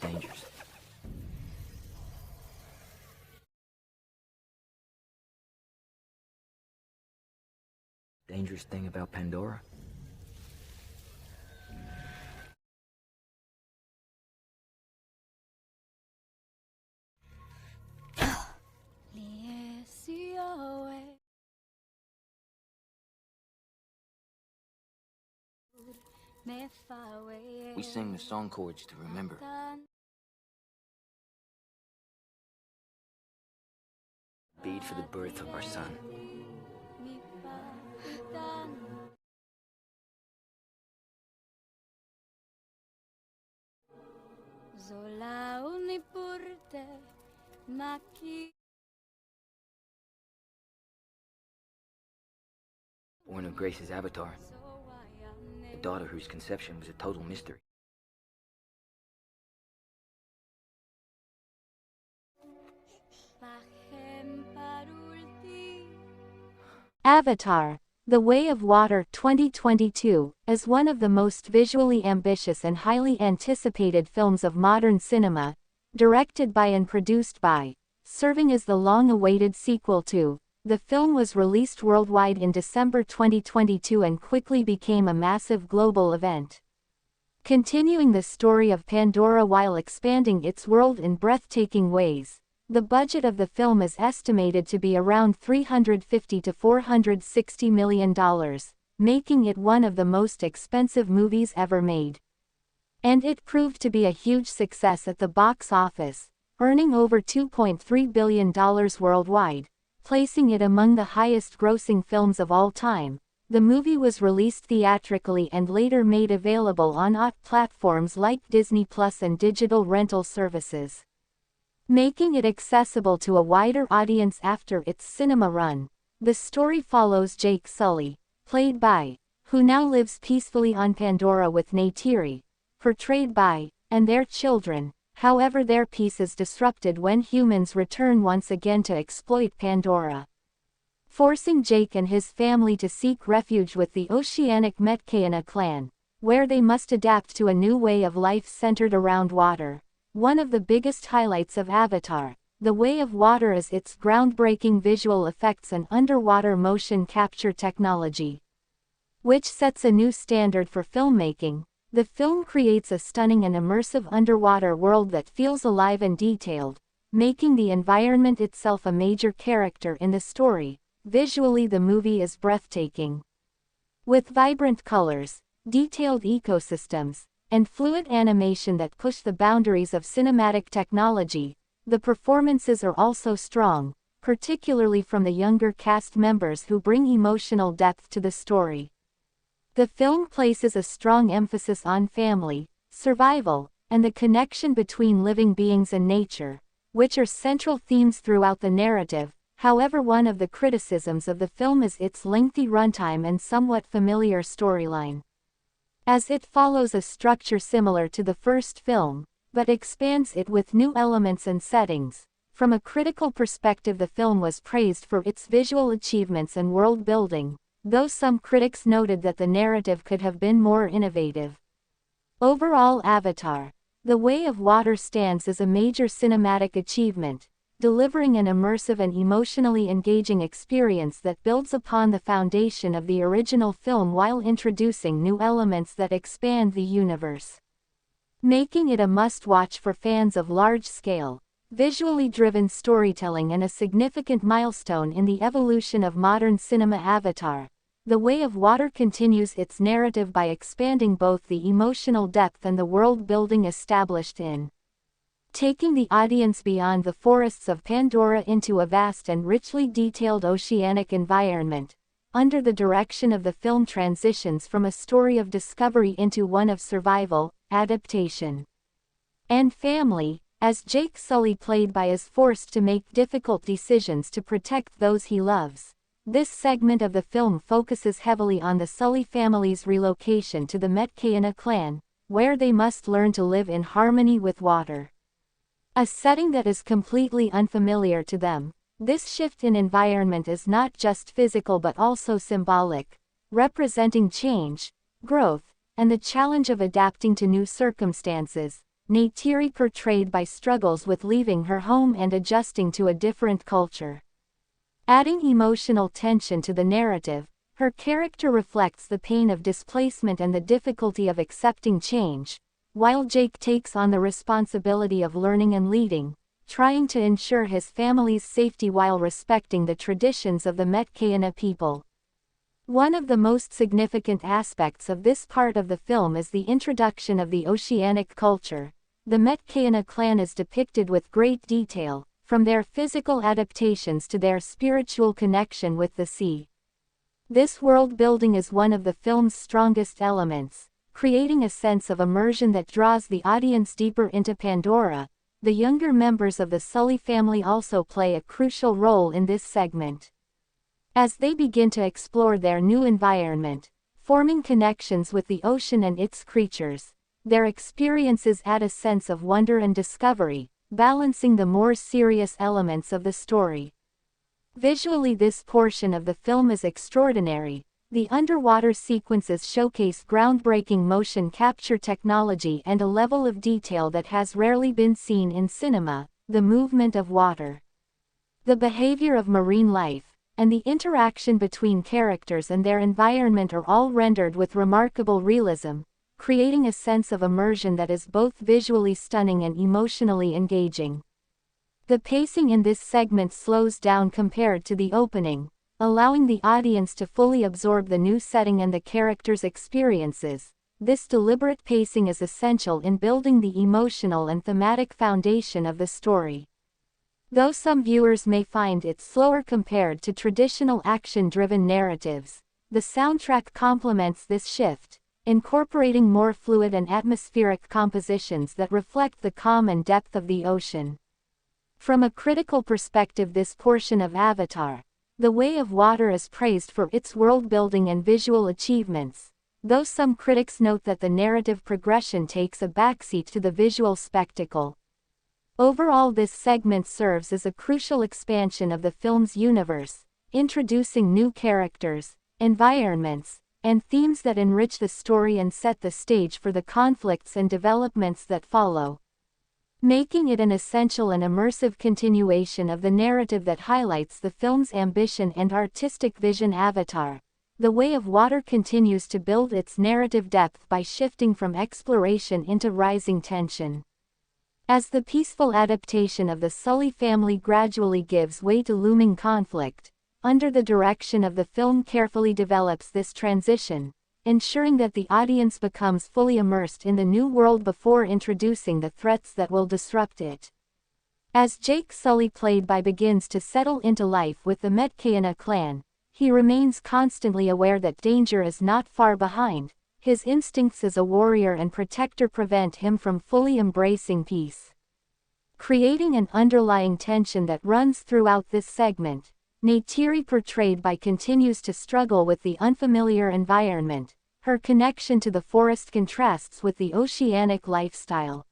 dangers. Dangerous thing about Pandora? We sing the song chords to remember. Bead for the birth of our son. Born of Grace's avatar. A daughter whose conception was a total mystery. Avatar: The Way of Water 2022 is one of the most visually ambitious and highly anticipated films of modern cinema, directed by and produced by, serving as the long-awaited sequel to. The film was released worldwide in December 2022 and quickly became a massive global event. Continuing the story of Pandora while expanding its world in breathtaking ways, the budget of the film is estimated to be around $350 to $460 million, making it one of the most expensive movies ever made. And it proved to be a huge success at the box office, earning over $2.3 billion worldwide, placing it among the highest-grossing films of all time. The movie was released theatrically and later made available on OTT platforms like Disney Plus and digital rental services, making it accessible to a wider audience after its cinema run. The story follows Jake Sully, played by, who now lives peacefully on Pandora with Neytiri, portrayed by, and their children. However, their peace is disrupted when humans return once again to exploit Pandora, forcing Jake and his family to seek refuge with the oceanic Metkayana clan, where they must adapt to a new way of life centered around water. One of the biggest highlights of Avatar: The Way of Water is its groundbreaking visual effects and underwater motion capture technology, which sets a new standard for filmmaking. The film creates a stunning and immersive underwater world that feels alive and detailed, making the environment itself a major character in the story. Visually, the movie is breathtaking, with vibrant colors, detailed ecosystems, and fluid animation that push the boundaries of cinematic technology. The performances are also strong, particularly from the younger cast members who bring emotional depth to the story. The film places a strong emphasis on family, survival, and the connection between living beings and nature, which are central themes throughout the narrative. However, one of the criticisms of the film is its lengthy runtime and somewhat familiar storyline, as it follows a structure similar to the first film, but expands it with new elements and settings. From a critical perspective, the film was praised for its visual achievements and world building, though some critics noted that the narrative could have been more innovative. Overall, Avatar: The Way of Water stands as a major cinematic achievement, delivering an immersive and emotionally engaging experience that builds upon the foundation of the original film while introducing new elements that expand the universe, making it a must-watch for fans of large-scale, visually driven storytelling and a significant milestone in the evolution of modern cinema. Avatar: The Way of Water continues its narrative by expanding both the emotional depth and the world building established in, taking the audience beyond the forests of Pandora into a vast and richly detailed oceanic environment. Under the direction of the film transitions from a story of discovery into one of survival, adaptation, and family, as Jake Sully, played by, is forced to make difficult decisions to protect those he loves. This segment of the film focuses heavily on the Sully family's relocation to the Metkayana clan, where they must learn to live in harmony with water, a setting that is completely unfamiliar to them. This shift in environment is not just physical but also symbolic, representing change, growth, and the challenge of adapting to new circumstances. Neytiri portrayed by struggles with leaving her home and adjusting to a different culture. Adding emotional tension to the narrative, her character reflects the pain of displacement and the difficulty of accepting change, while Jake takes on the responsibility of learning and leading, trying to ensure his family's safety while respecting the traditions of the Metkayina people. One of the most significant aspects of this part of the film is the introduction of the oceanic culture. The Metkayina clan is depicted with great detail, from their physical adaptations to their spiritual connection with the sea. This world building is one of the film's strongest elements, creating a sense of immersion that draws the audience deeper into Pandora. The younger members of the Sully family also play a crucial role in this segment. As they begin to explore their new environment, forming connections with the ocean and its creatures, their experiences add a sense of wonder and discovery, balancing the more serious elements of the story. Visually, this portion of the film is extraordinary. The underwater sequences showcase groundbreaking motion capture technology and a level of detail that has rarely been seen in cinema. The movement of water, the behavior of marine life, and the interaction between characters and their environment are all rendered with remarkable realism, creating a sense of immersion that is both visually stunning and emotionally engaging. The pacing in this segment slows down compared to the opening, allowing the audience to fully absorb the new setting and the characters' experiences. This deliberate pacing is essential in building the emotional and thematic foundation of the story. Though some viewers may find it slower compared to traditional action-driven narratives, the soundtrack complements this shift, incorporating more fluid and atmospheric compositions that reflect the calm and depth of the ocean. From a critical perspective, this portion of Avatar, The Way of Water, is praised for its world-building and visual achievements, though some critics note that the narrative progression takes a backseat to the visual spectacle. Overall, this segment serves as a crucial expansion of the film's universe, introducing new characters, environments, and themes that enrich the story and set the stage for the conflicts and developments that follow, making it an essential and immersive continuation of the narrative that highlights the film's ambition and artistic vision. Avatar: The Way of Water continues to build its narrative depth by shifting from exploration into rising tension. As the peaceful adaptation of the Sully family gradually gives way to looming conflict, under the direction of the film carefully develops this transition, ensuring that the audience becomes fully immersed in the new world before introducing the threats that will disrupt it. As Jake Sully, played by, begins to settle into life with the Metkayina clan, he remains constantly aware that danger is not far behind. His instincts as a warrior and protector prevent him from fully embracing peace, creating an underlying tension that runs throughout this segment. Neytiri, portrayed by, continues to struggle with the unfamiliar environment. Her connection to the forest contrasts with the oceanic lifestyle,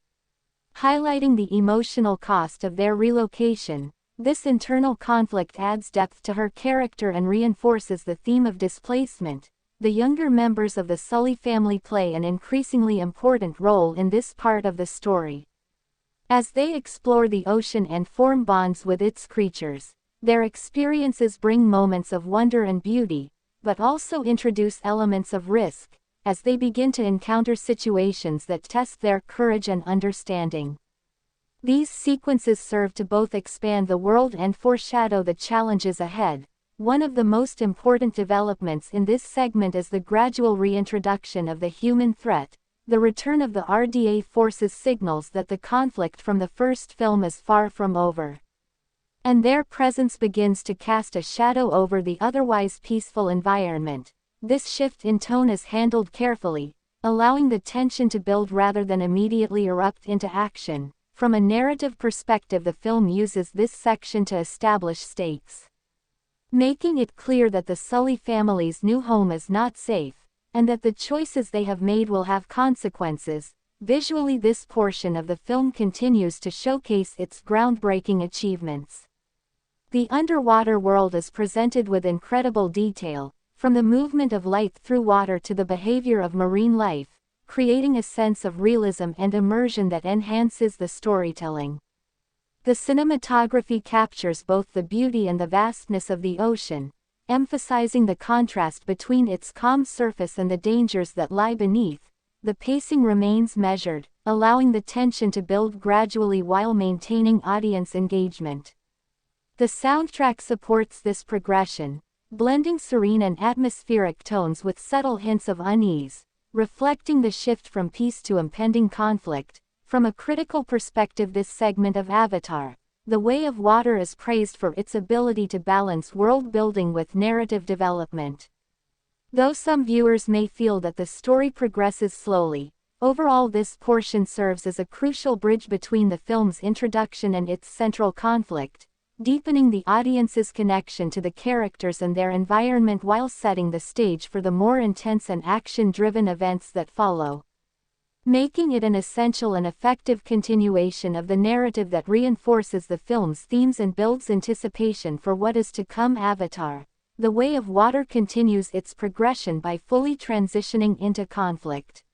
highlighting the emotional cost of their relocation. This internal conflict adds depth to her character and reinforces the theme of displacement. The younger members of the Sully family play an increasingly important role in this part of the story. As they explore the ocean and form bonds with its creatures, their experiences bring moments of wonder and beauty, but also introduce elements of risk, as they begin to encounter situations that test their courage and understanding. These sequences serve to both expand the world and foreshadow the challenges ahead. One of the most important developments in this segment is the gradual reintroduction of the human threat. The return of the RDA forces signals that the conflict from the first film is far from over, and their presence begins to cast a shadow over the otherwise peaceful environment. This shift in tone is handled carefully, allowing the tension to build rather than immediately erupt into action. From a narrative perspective, the film uses this section to establish stakes, making it clear that the Sully family's new home is not safe, and that the choices they have made will have consequences. Visually, this portion of the film continues to showcase its groundbreaking achievements. The underwater world is presented with incredible detail, from the movement of light through water to the behavior of marine life, creating a sense of realism and immersion that enhances the storytelling. The cinematography captures both the beauty and the vastness of the ocean, emphasizing the contrast between its calm surface and the dangers that lie beneath. The pacing remains measured, allowing the tension to build gradually while maintaining audience engagement. The soundtrack supports this progression, blending serene and atmospheric tones with subtle hints of unease, reflecting the shift from peace to impending conflict. From a critical perspective, this segment of Avatar, The Way of Water, is praised for its ability to balance world building with narrative development. Though some viewers may feel that the story progresses slowly, overall this portion serves as a crucial bridge between the film's introduction and its central conflict, deepening the audience's connection to the characters and their environment while setting the stage for the more intense and action-driven events that follow, making it an essential and effective continuation of the narrative that reinforces the film's themes and builds anticipation for what is to come. Avatar: The Way of Water continues its progression by fully transitioning into conflict.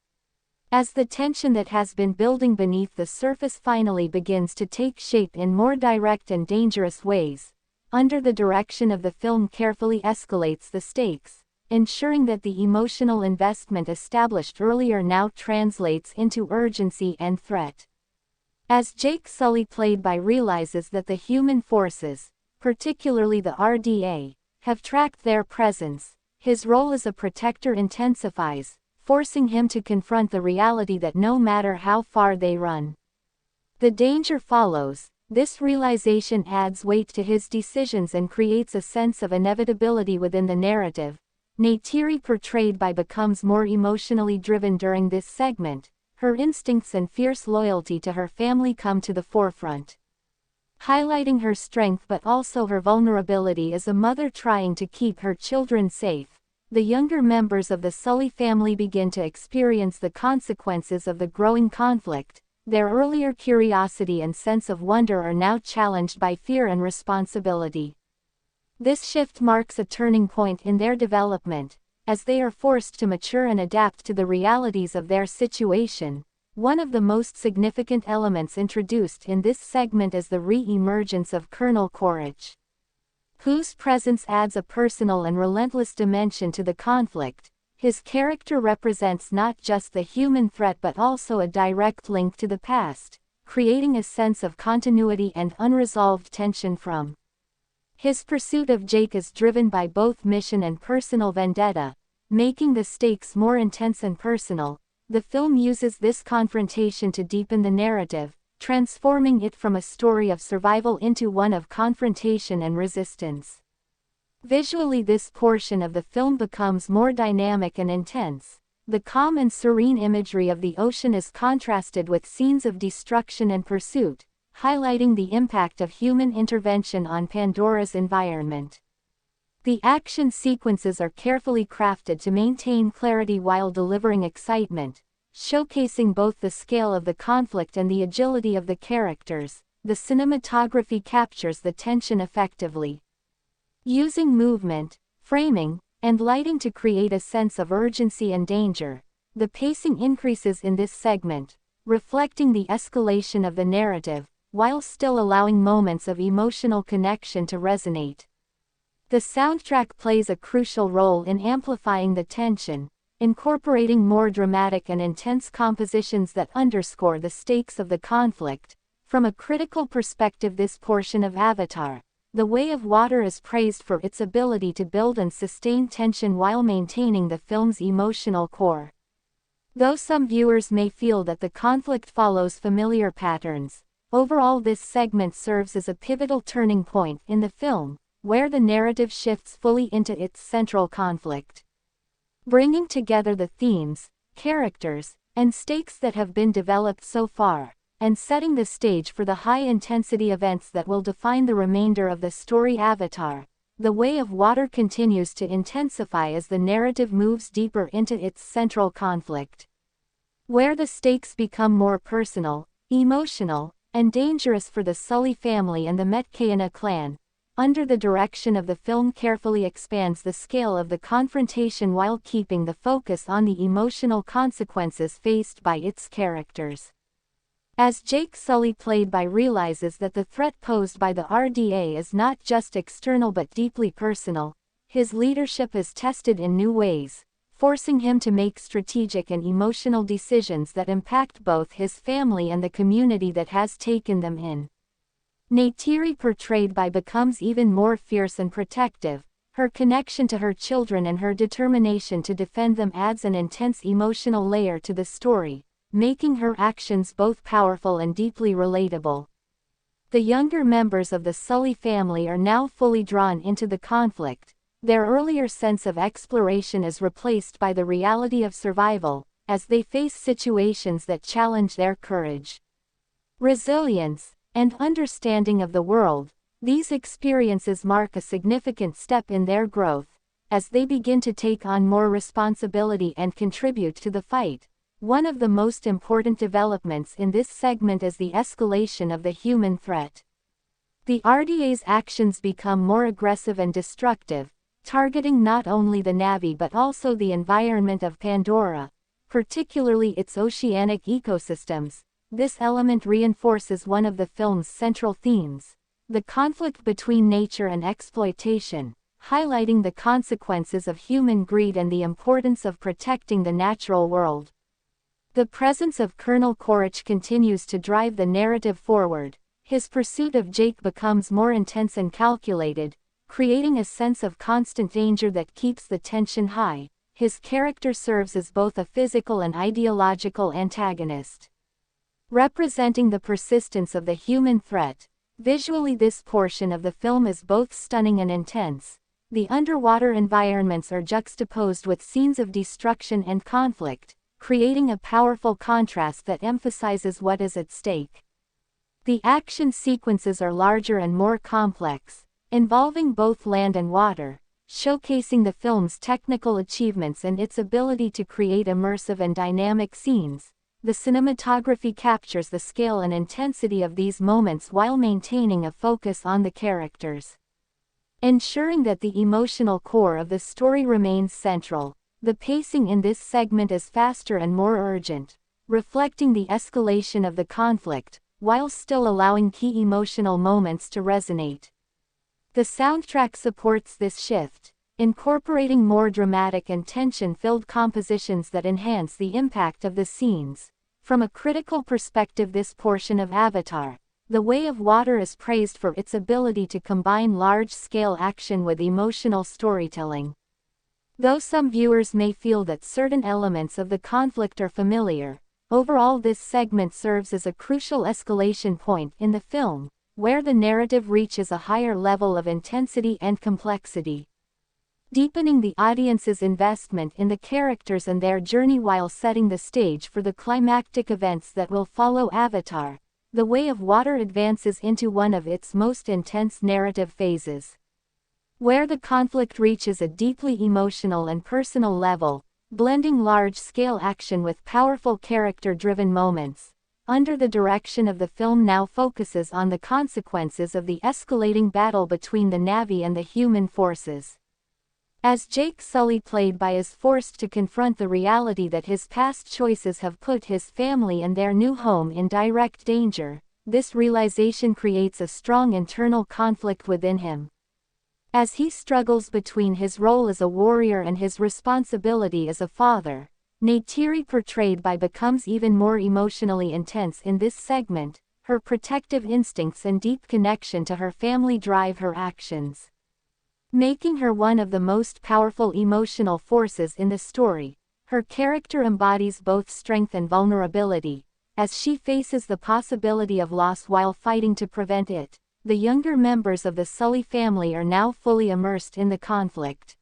As the tension that has been building beneath the surface finally begins to take shape in more direct and dangerous ways, under the direction of the film carefully escalates the stakes, ensuring that the emotional investment established earlier now translates into urgency and threat. As Jake Sully, played by, realizes that the human forces, particularly the RDA, have tracked their presence, his role as a protector intensifies, forcing him to confront the reality that no matter how far they run, the danger follows. This realization adds weight to his decisions and creates a sense of inevitability within the narrative. Neytiri, portrayed by, becomes more emotionally driven during this segment. Her instincts and fierce loyalty to her family come to the forefront, highlighting her strength but also her vulnerability as a mother trying to keep her children safe. The younger members of the Sully family begin to experience the consequences of the growing conflict. Their earlier curiosity and sense of wonder are now challenged by fear and responsibility. This shift marks a turning point in their development, as they are forced to mature and adapt to the realities of their situation. One of the most significant elements introduced in this segment is the re-emergence of Colonel Courage, whose presence adds a personal and relentless dimension to the conflict. His character represents not just the human threat but also a direct link to the past, creating a sense of continuity and unresolved tension. From his pursuit of Jake is driven by both mission and personal vendetta, making the stakes more intense and personal. The film uses this confrontation to deepen the narrative, transforming it from a story of survival into one of confrontation and resistance. Visually, this portion of the film becomes more dynamic and intense. The calm and serene imagery of the ocean is contrasted with scenes of destruction and pursuit, highlighting the impact of human intervention on Pandora's environment. The action sequences are carefully crafted to maintain clarity while delivering excitement, showcasing both the scale of the conflict and the agility of the characters. The cinematography captures the tension effectively, using movement, framing, and lighting to create a sense of urgency and danger. The pacing increases in this segment, reflecting the escalation of the narrative, while still allowing moments of emotional connection to resonate. The soundtrack plays a crucial role in amplifying the tension, incorporating more dramatic and intense compositions that underscore the stakes of the conflict. From a critical perspective, this portion of Avatar: The Way of Water is praised for its ability to build and sustain tension while maintaining the film's emotional core. Though some viewers may feel that the conflict follows familiar patterns, overall this segment serves as a pivotal turning point in the film, where the narrative shifts fully into its central conflict, bringing together the themes, characters, and stakes that have been developed so far, and setting the stage for the high-intensity events that will define the remainder of the story. Avatar: The Way of Water continues to intensify as the narrative moves deeper into its central conflict, where the stakes become more personal, emotional, and dangerous for the Sully family and the Metcalfe clan. under the direction of the film carefully expands the scale of the confrontation while keeping the focus on the emotional consequences faced by its characters. As Jake Sully played by realizes that the threat posed by the RDA is not just external but deeply personal, his leadership is tested in new ways, forcing him to make strategic and emotional decisions that impact both his family and the community that has taken them in. Neytiri, portrayed by, becomes even more fierce and protective. Her connection to her children and her determination to defend them adds an intense emotional layer to the story, making her actions both powerful and deeply relatable. The younger members of the Sully family are now fully drawn into the conflict. Their earlier sense of exploration is replaced by the reality of survival, as they face situations that challenge their courage, resilience, and understanding of the world. These experiences mark a significant step in their growth, as they begin to take on more responsibility and contribute to the fight. One of the most important developments in this segment is the escalation of the human threat. The RDA's actions become more aggressive and destructive, targeting not only the Na'vi but also the environment of Pandora, particularly its oceanic ecosystems. This element reinforces one of the film's central themes, the conflict between nature and exploitation, highlighting the consequences of human greed and the importance of protecting the natural world. The presence of Colonel Quaritch continues to drive the narrative forward. His pursuit of Jake becomes more intense and calculated, creating a sense of constant danger that keeps the tension high. His character serves as both a physical and ideological antagonist, representing the persistence of the human threat. Visually, this portion of the film is both stunning and intense. The underwater environments are juxtaposed with scenes of destruction and conflict, creating a powerful contrast that emphasizes what is at stake. The action sequences are larger and more complex, involving both land and water, showcasing the film's technical achievements and its ability to create immersive and dynamic scenes. The cinematography captures the scale and intensity of these moments while maintaining a focus on the characters, ensuring that the emotional core of the story remains central. The pacing in this segment is faster and more urgent, reflecting the escalation of the conflict, while still allowing key emotional moments to resonate. The soundtrack supports this shift, incorporating more dramatic and tension-filled compositions that enhance the impact of the scenes. From a critical perspective, this portion of Avatar, The Way of Water, is praised for its ability to combine large-scale action with emotional storytelling. Though some viewers may feel that certain elements of the conflict are familiar, overall this segment serves as a crucial escalation point in the film, where the narrative reaches a higher level of intensity and complexity, deepening the audience's investment in the characters and their journey while setting the stage for the climactic events that will follow. Avatar: The Way of Water advances into one of its most intense narrative phases, where the conflict reaches a deeply emotional and personal level, blending large-scale action with powerful character-driven moments. Under the direction of the film now focuses on the consequences of the escalating battle between the Na'vi and the human forces. As Jake Sully, played by, is forced to confront the reality that his past choices have put his family and their new home in direct danger, this realization creates a strong internal conflict within him. As he struggles between his role as a warrior and his responsibility as a father, Neytiri, portrayed by, becomes even more emotionally intense in this segment. Her protective instincts and deep connection to her family drive her actions, making her one of the most powerful emotional forces in the story. Her character embodies both strength and vulnerability, as she faces the possibility of loss while fighting to prevent it. The younger members of the Sully family are now fully immersed in the conflict.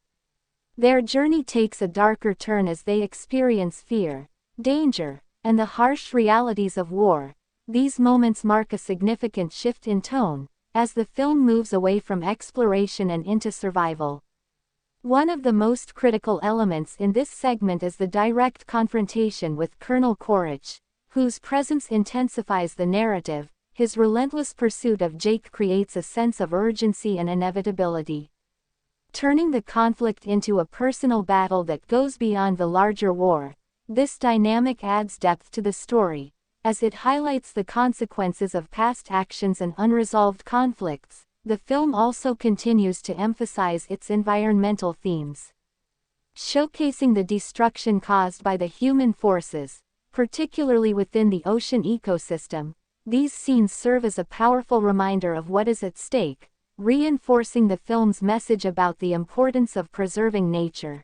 Their journey takes a darker turn as they experience fear, danger, and the harsh realities of war. These moments mark a significant shift in tone, as the film moves away from exploration and into survival. One of the most critical elements in this segment is the direct confrontation with Colonel Quaritch, whose presence intensifies the narrative. his relentless pursuit of Jake creates a sense of urgency and inevitability. Turning the conflict into a personal battle that goes beyond the larger war, this dynamic adds depth to the story, as it highlights the consequences of past actions and unresolved conflicts. The film also continues to emphasize its environmental themes, showcasing the destruction caused by the human forces, particularly within the ocean ecosystem. These scenes serve as a powerful reminder of what is at stake, reinforcing the film's message about the importance of preserving nature.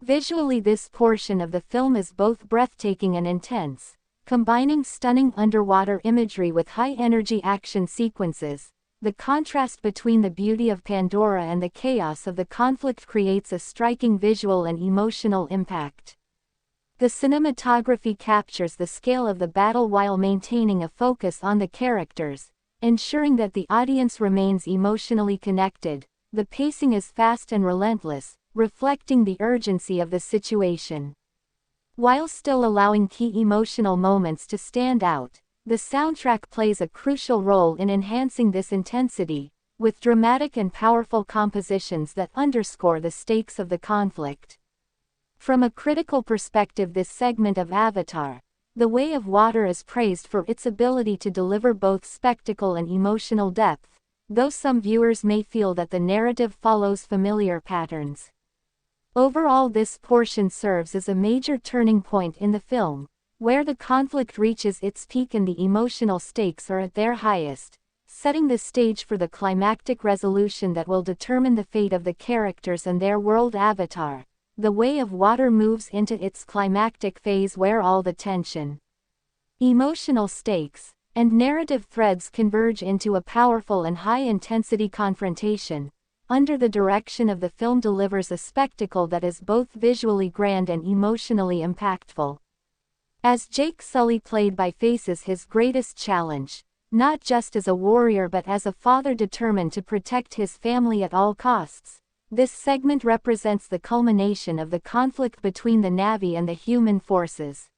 Visually, this portion of the film is both breathtaking and intense, combining stunning underwater imagery with high-energy action sequences. The contrast between the beauty of Pandora and the chaos of the conflict creates a striking visual and emotional impact. The cinematography captures the scale of the battle while maintaining a focus on the characters, ensuring that the audience remains emotionally connected. The pacing is fast and relentless, reflecting the urgency of the situation. While still allowing key emotional moments to stand out, the soundtrack plays a crucial role in enhancing this intensity, with dramatic and powerful compositions that underscore the stakes of the conflict. From a critical perspective, this segment of Avatar, The Way of Water, is praised for its ability to deliver both spectacle and emotional depth, though some viewers may feel that the narrative follows familiar patterns. Overall, this portion serves as a major turning point in the film, where the conflict reaches its peak and the emotional stakes are at their highest, setting the stage for the climactic resolution that will determine the fate of the characters and their world. Avatar, The Way of Water moves into its climactic phase where all the tension, emotional stakes, and narrative threads converge into a powerful and high-intensity confrontation. Under the direction of the film delivers a spectacle that is both visually grand and emotionally impactful. As Jake Sully, played by, faces his greatest challenge, not just as a warrior but as a father determined to protect his family at all costs, this segment represents the culmination of the conflict between the Na'vi and the human forces.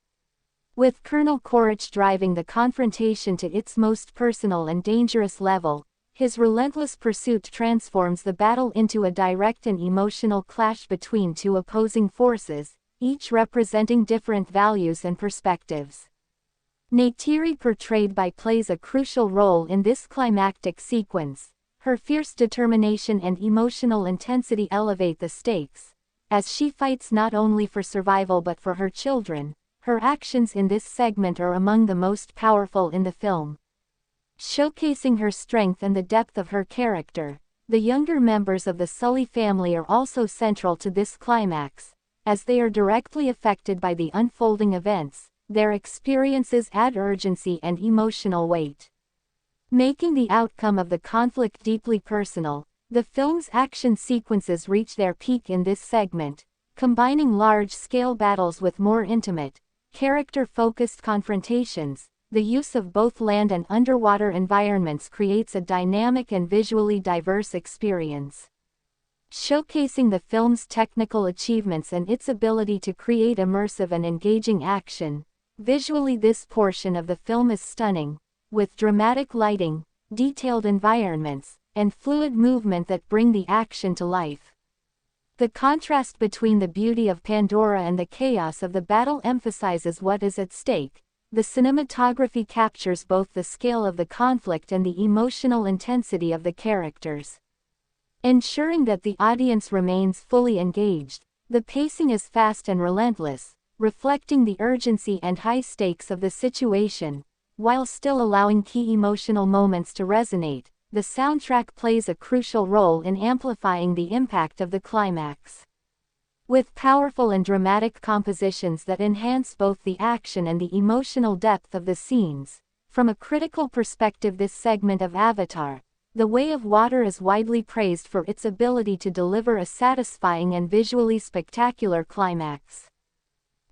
With Colonel Quaritch driving the confrontation to its most personal and dangerous level, his relentless pursuit transforms the battle into a direct and emotional clash between two opposing forces, each representing different values and perspectives. Neytiri, portrayed by, plays a crucial role in this climactic sequence. Her fierce determination and emotional intensity elevate the stakes, as she fights not only for survival but for her children. Her actions in this segment are among the most powerful in the film, showcasing her strength and the depth of her character. The younger members of the Sully family are also central to this climax, as they are directly affected by the unfolding events. Their experiences add urgency and emotional weight, making the outcome of the conflict deeply personal. The film's action sequences reach their peak in this segment, combining large-scale battles with more intimate, character-focused confrontations. The use of both land and underwater environments creates a dynamic and visually diverse experience, showcasing the film's technical achievements and its ability to create immersive and engaging action. Visually, this portion of the film is stunning, with dramatic lighting, detailed environments, and fluid movement that bring the action to life. The contrast between the beauty of Pandora and the chaos of the battle emphasizes what is at stake. The cinematography captures both the scale of the conflict and the emotional intensity of the characters, ensuring that the audience remains fully engaged. The pacing is fast and relentless, reflecting the urgency and high stakes of the situation, while still allowing key emotional moments to resonate. The soundtrack plays a crucial role in amplifying the impact of the climax, with powerful and dramatic compositions that enhance both the action and the emotional depth of the scenes. From a critical perspective, this segment of Avatar, The Way of Water, is widely praised for its ability to deliver a satisfying and visually spectacular climax.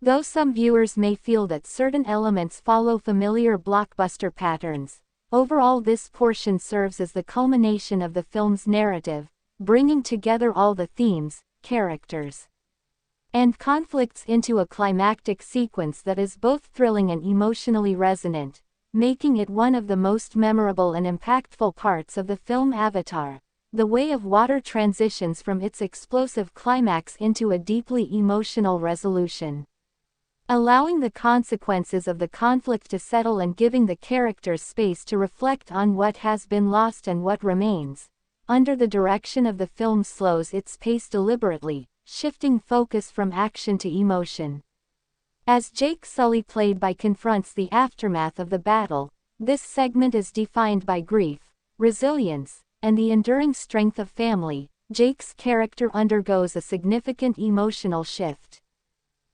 Though some viewers may feel that certain elements follow familiar blockbuster patterns, overall this portion serves as the culmination of the film's narrative, bringing together all the themes, characters, and conflicts into a climactic sequence that is both thrilling and emotionally resonant. making it one of the most memorable and impactful parts of the film Avatar. The Way of Water transitions from its explosive climax into a deeply emotional resolution, allowing the consequences of the conflict to settle and giving the characters space to reflect on what has been lost and what remains. Under the direction of the film slows its pace deliberately, shifting focus from action to emotion. As Jake Sully played by confronts the aftermath of the battle, this segment is defined by grief, resilience, and the enduring strength of family. Jake's character undergoes a significant emotional shift,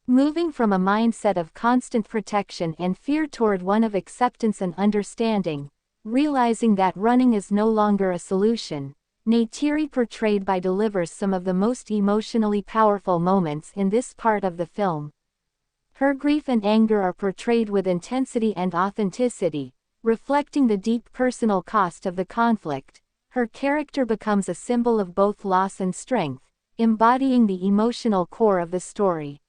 moving from a mindset of constant protection and fear toward one of acceptance and understanding, realizing that running is no longer a solution. Neytiri, portrayed by, delivers some of the most emotionally powerful moments in this part of the film. Her grief and anger are portrayed with intensity and authenticity, reflecting the deep personal cost of the conflict. Her character becomes a symbol of both loss and strength, embodying the emotional core of the story.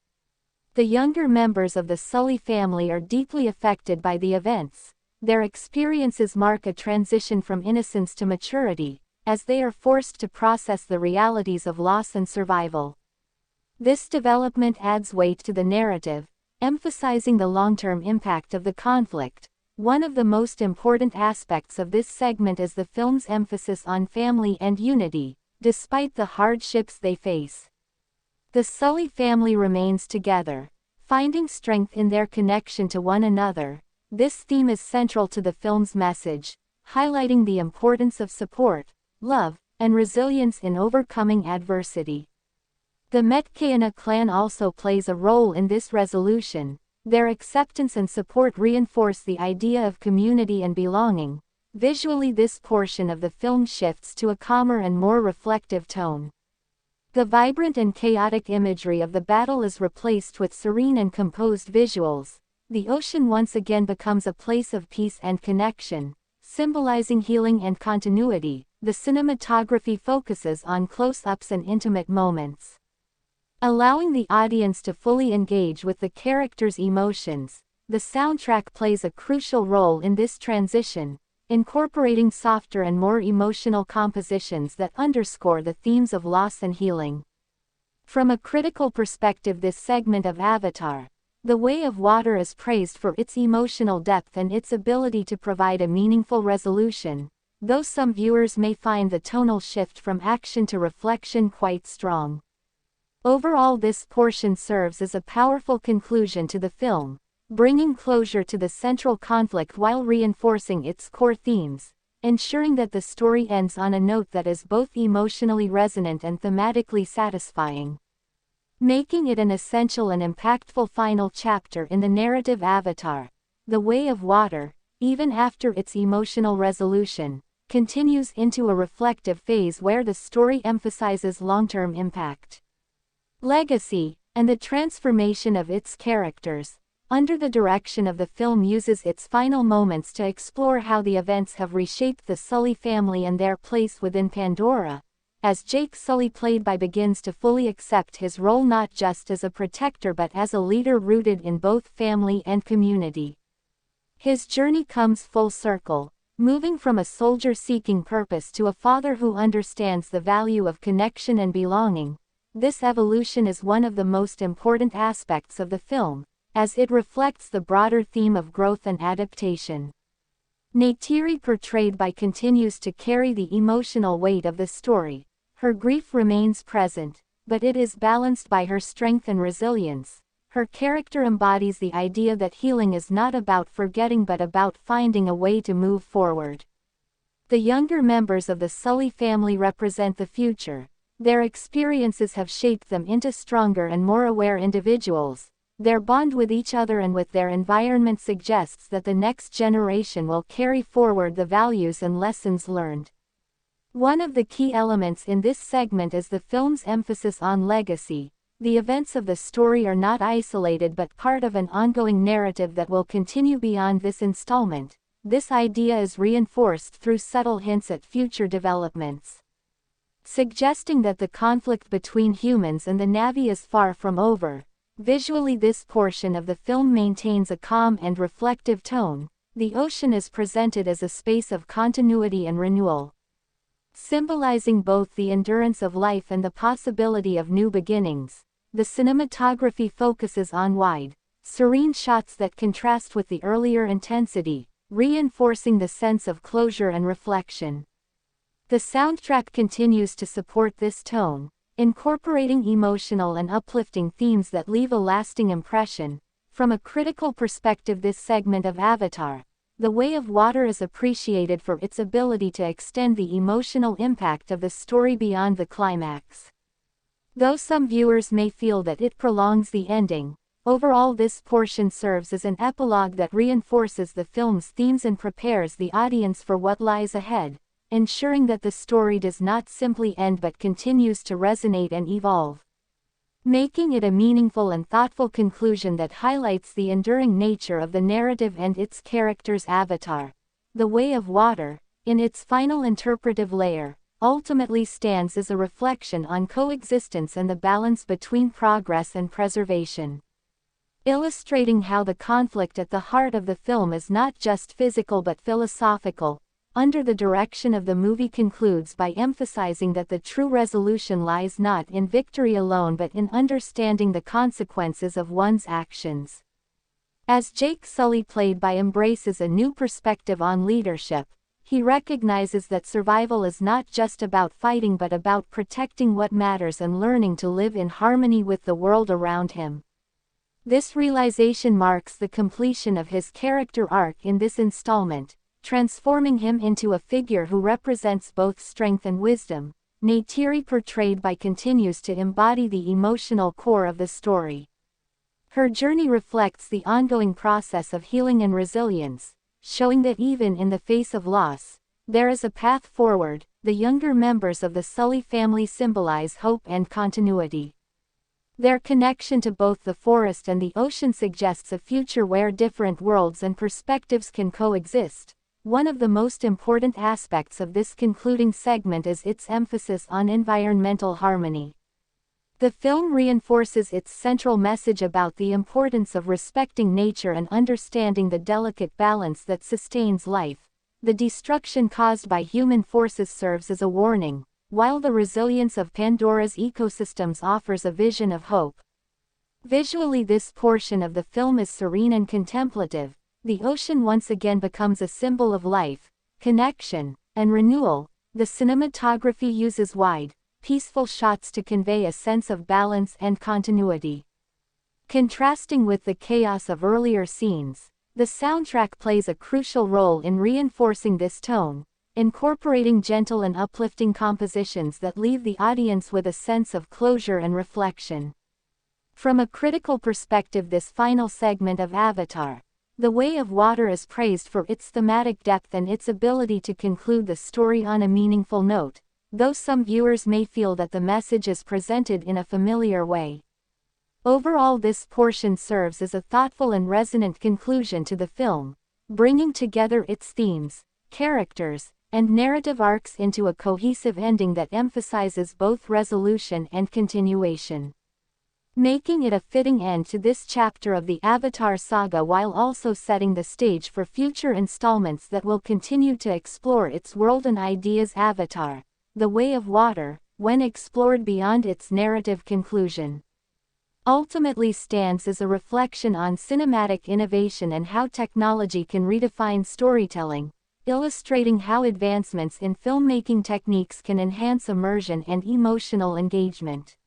The younger members of the Sully family are deeply affected by the events. Their experiences mark a transition from innocence to maturity, as they are forced to process the realities of loss and survival. This development adds weight to the narrative, emphasizing the long-term impact of the conflict. One of the most important aspects of this segment is the film's emphasis on family and unity, despite the hardships they face. The Sully family remains together, finding strength in their connection to one another. This theme is central to the film's message, highlighting the importance of support, love, and resilience in overcoming adversity. The Metcalfe clan also plays a role in this resolution. Their acceptance and support reinforce the idea of community and belonging. Visually, this portion of the film shifts to a calmer and more reflective tone. The vibrant and chaotic imagery of the battle is replaced with serene and composed visuals. The ocean once again becomes a place of peace and connection, symbolizing healing and continuity. The cinematography focuses on close-ups and intimate moments, allowing the audience to fully engage with the characters' emotions. The soundtrack plays a crucial role in this transition, incorporating softer and more emotional compositions that underscore the themes of loss and healing. From a critical perspective, this segment of Avatar, The Way of Water, is praised for its emotional depth and its ability to provide a meaningful resolution, though some viewers may find the tonal shift from action to reflection quite strong. Overall, this portion serves as a powerful conclusion to the film, bringing closure to the central conflict while reinforcing its core themes, ensuring that the story ends on a note that is both emotionally resonant and thematically satisfying, making it an essential and impactful final chapter in the narrative Avatar. The Way of Water, even after its emotional resolution, continues into a reflective phase where the story emphasizes long-term impact, legacy, and the transformation of its characters. Under the direction of the film uses its final moments to explore how the events have reshaped the Sully family and their place within Pandora, as Jake Sully, played by, begins to fully accept his role not just as a protector but as a leader rooted in both family and community. His journey comes full circle, moving from a soldier seeking purpose to a father who understands the value of connection and belonging. This evolution is one of the most important aspects of the film, as it reflects the broader theme of growth and adaptation. Neytiri, portrayed by, continues to carry the emotional weight of the story. Her grief remains present, but it is balanced by her strength and resilience. Her character embodies the idea that healing is not about forgetting but about finding a way to move forward. The younger members of the Sully family represent the future. Their experiences have shaped them into stronger and more aware individuals. Their bond with each other and with their environment suggests that the next generation will carry forward the values and lessons learned. One of the key elements in this segment is the film's emphasis on legacy. The events of the story are not isolated but part of an ongoing narrative that will continue beyond this installment. This idea is reinforced through subtle hints at future developments, suggesting that the conflict between humans and the Na'vi is far from over. Visually, this portion of the film maintains a calm and reflective tone, the ocean is presented as a space of continuity and renewal. Symbolizing both the endurance of life and the possibility of new beginnings, the cinematography focuses on wide, serene shots that contrast with the earlier intensity, reinforcing the sense of closure and reflection. The soundtrack continues to support this tone, incorporating emotional and uplifting themes that leave a lasting impression. From a critical perspective, this segment of Avatar, The Way of Water, is appreciated for its ability to extend the emotional impact of the story beyond the climax. Though some viewers may feel that it prolongs the ending, overall this portion serves as an epilogue that reinforces the film's themes and prepares the audience for what lies ahead, ensuring that the story does not simply end but continues to resonate and evolve. Making it a meaningful and thoughtful conclusion that highlights the enduring nature of the narrative and its characters. Avatar, The Way of Water, in its final interpretive layer, ultimately stands as a reflection on coexistence and the balance between progress and preservation. Illustrating how the conflict at the heart of the film is not just physical but philosophical, Under the Direction of the movie concludes by emphasizing that the true resolution lies not in victory alone but in understanding the consequences of one's actions. As Jake Sully, played by embraces a new perspective on leadership, he recognizes that survival is not just about fighting but about protecting what matters and learning to live in harmony with the world around him. This realization marks the completion of his character arc in this installment, transforming him into a figure who represents both strength and wisdom. Neytiri, portrayed by, continues to embody the emotional core of the story. Her journey reflects the ongoing process of healing and resilience, showing that even in the face of loss, there is a path forward. The younger members of the Sully family symbolize hope and continuity. Their connection to both the forest and the ocean suggests a future where different worlds and perspectives can coexist. One of the most important aspects of this concluding segment is its emphasis on environmental harmony. The film reinforces its central message about the importance of respecting nature and understanding the delicate balance that sustains life. The destruction caused by human forces serves as a warning, while the resilience of Pandora's ecosystems offers a vision of hope. Visually, this portion of the film is serene and contemplative. The ocean once again becomes a symbol of life, connection, and renewal. The cinematography uses wide, peaceful shots to convey a sense of balance and continuity. Contrasting with the chaos of earlier scenes, the soundtrack plays a crucial role in reinforcing this tone, incorporating gentle and uplifting compositions that leave the audience with a sense of closure and reflection. From a critical perspective, this final segment of Avatar, The Way of Water, is praised for its thematic depth and its ability to conclude the story on a meaningful note, though some viewers may feel that the message is presented in a familiar way. Overall, this portion serves as a thoughtful and resonant conclusion to the film, bringing together its themes, characters, and narrative arcs into a cohesive ending that emphasizes both resolution and continuation, making it a fitting end to this chapter of the Avatar saga while also setting the stage for future installments that will continue to explore its world and ideas. Avatar, The Way of Water, when explored beyond its narrative conclusion, ultimately stands as a reflection on cinematic innovation and how technology can redefine storytelling, illustrating how advancements in filmmaking techniques can enhance immersion and emotional engagement.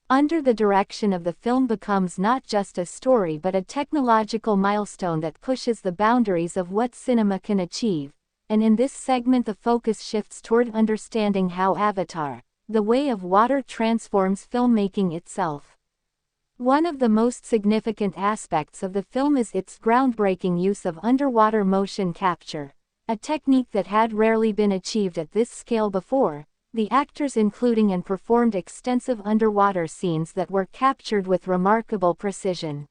Under the Direction of the film becomes not just a story but a technological milestone that pushes the boundaries of what cinema can achieve, and in this segment the focus shifts toward understanding how Avatar, The Way of Water, transforms filmmaking itself. One of the most significant aspects of the film is its groundbreaking use of underwater motion capture, a technique that had rarely been achieved at this scale before. The actors including and performed extensive underwater scenes that were captured with remarkable precision,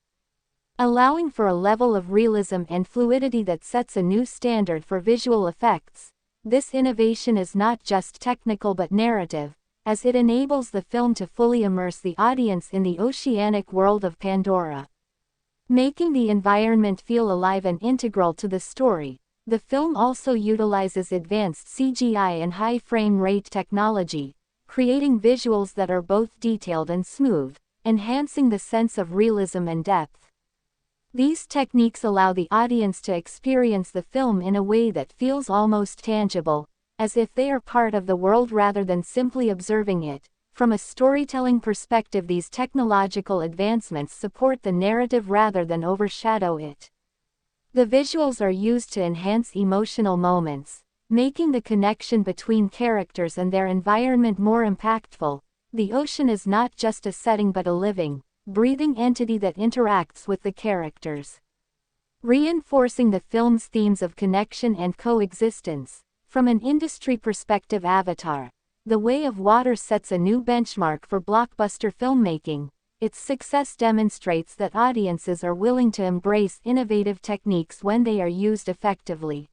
allowing for a level of realism and fluidity that sets a new standard for visual effects. This innovation is not just technical but narrative, as it enables the film to fully immerse the audience in the oceanic world of Pandora. making the environment feel alive and integral to the story. The film also utilizes advanced CGI and high frame rate technology, creating visuals that are both detailed and smooth, enhancing the sense of realism and depth. These techniques allow the audience to experience the film in a way that feels almost tangible, as if they are part of the world rather than simply observing it. From a storytelling perspective, these technological advancements support the narrative rather than overshadow it. The visuals are used to enhance emotional moments, making the connection between characters and their environment more impactful. The ocean is not just a setting but a living, breathing entity that interacts with the characters, reinforcing the film's themes of connection and coexistence. From an industry perspective, Avatar: The Way of Water sets a new benchmark for blockbuster filmmaking. Its success demonstrates that audiences are willing to embrace innovative techniques when they are used effectively,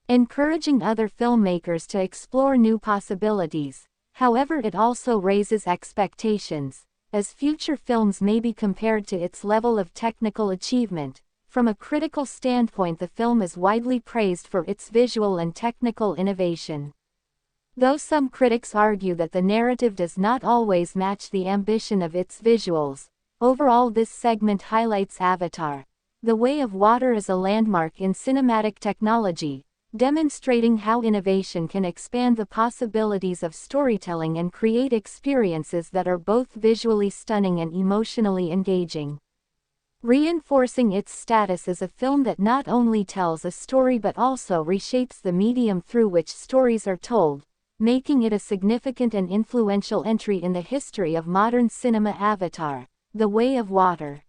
encouraging other filmmakers to explore new possibilities. However, it also raises expectations, as future films may be compared to its level of technical achievement. From a critical standpoint, the film is widely praised for its visual and technical innovation, though some critics argue that the narrative does not always match the ambition of its visuals. Overall, this segment highlights Avatar: The Way of Water as a landmark in cinematic technology, demonstrating how innovation can expand the possibilities of storytelling and create experiences that are both visually stunning and emotionally engaging, reinforcing its status as a film that not only tells a story but also reshapes the medium through which stories are told, making it a significant and influential entry in the history of modern cinema. Avatar: The Way of Water,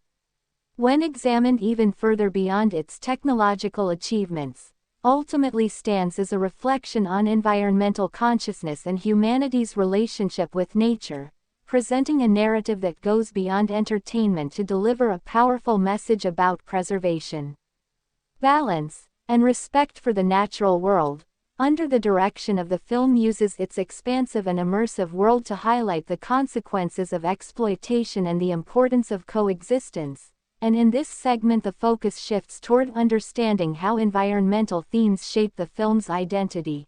when examined even further beyond its technological achievements, ultimately stands as a reflection on environmental consciousness and humanity's relationship with nature, presenting a narrative that goes beyond entertainment to deliver a powerful message about preservation, balance, and respect for the natural world. Under the direction of the film uses its expansive and immersive world to highlight the consequences of exploitation and the importance of coexistence. And in this segment, the focus shifts toward understanding how environmental themes shape the film's identity.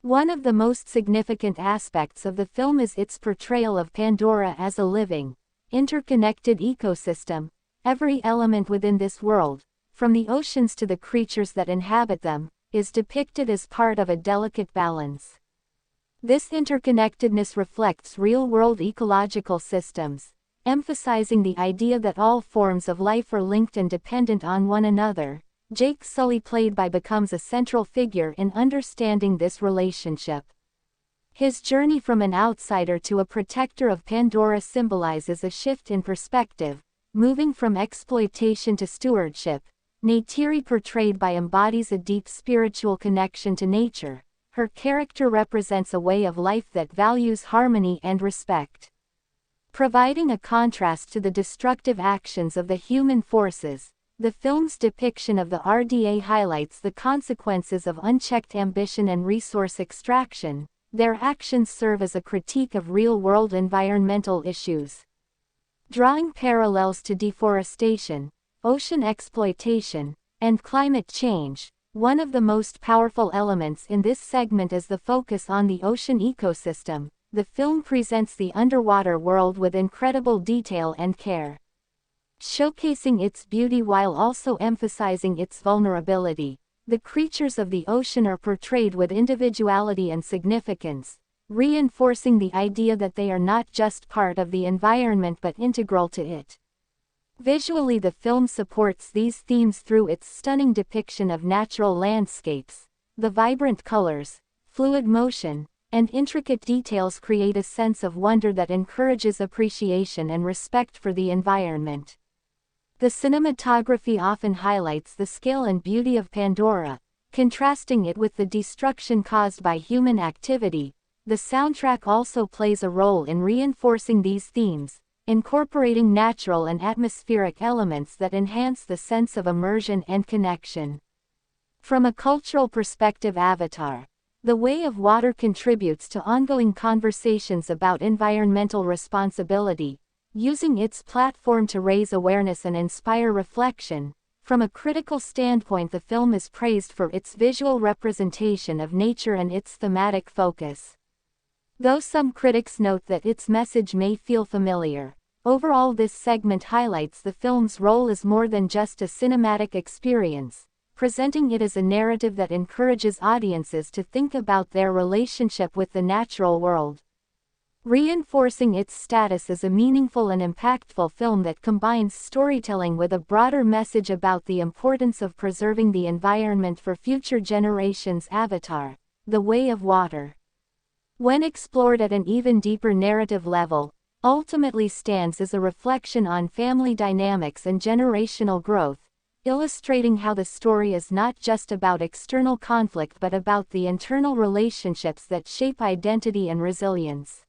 One of the most significant aspects of the film is its portrayal of Pandora as a living, interconnected ecosystem. Every element within this world, from the oceans to the creatures that inhabit them, is depicted as part of a delicate balance. This interconnectedness reflects real-world ecological systems, emphasizing the idea that all forms of life are linked and dependent on one another. Jake Sully, played by, becomes a central figure in understanding this relationship. His journey from an outsider to a protector of Pandora symbolizes a shift in perspective, moving from exploitation to stewardship. Neytiri, portrayed by, embodies a deep spiritual connection to nature. Her character represents a way of life that values harmony and respect, providing a contrast to the destructive actions of the human forces. The film's depiction of the RDA highlights the consequences of unchecked ambition and resource extraction. Their actions serve as a critique of real-world environmental issues, drawing parallels to deforestation, ocean exploitation, and climate change. One of the most powerful elements in this segment is the focus on the ocean ecosystem. The film presents the underwater world with incredible detail and care, showcasing its beauty while also emphasizing its vulnerability. The creatures of the ocean are portrayed with individuality and significance, reinforcing the idea that they are not just part of the environment but integral to it. Visually, the film supports these themes through its stunning depiction of natural landscapes. The vibrant colors, fluid motion, and intricate details create a sense of wonder that encourages appreciation and respect for the environment. The cinematography often highlights the scale and beauty of Pandora, contrasting it with the destruction caused by human activity. The soundtrack also plays a role in reinforcing these themes, incorporating natural and atmospheric elements that enhance the sense of immersion and connection. From a cultural perspective, Avatar: The Way of Water contributes to ongoing conversations about environmental responsibility. using its platform to raise awareness and inspire reflection. From a critical standpoint, the film is praised for its visual representation of nature and its thematic focus. Though some critics note that its message may feel familiar, overall this segment highlights the film's role as more than just a cinematic experience, presenting it as a narrative that encourages audiences to think about their relationship with the natural world, reinforcing its status as a meaningful and impactful film that combines storytelling with a broader message about the importance of preserving the environment for future generations. Avatar: The Way of Water, when explored at an even deeper narrative level, ultimately stands as a reflection on family dynamics and generational growth, illustrating how the story is not just about external conflict but about the internal relationships that shape identity and resilience.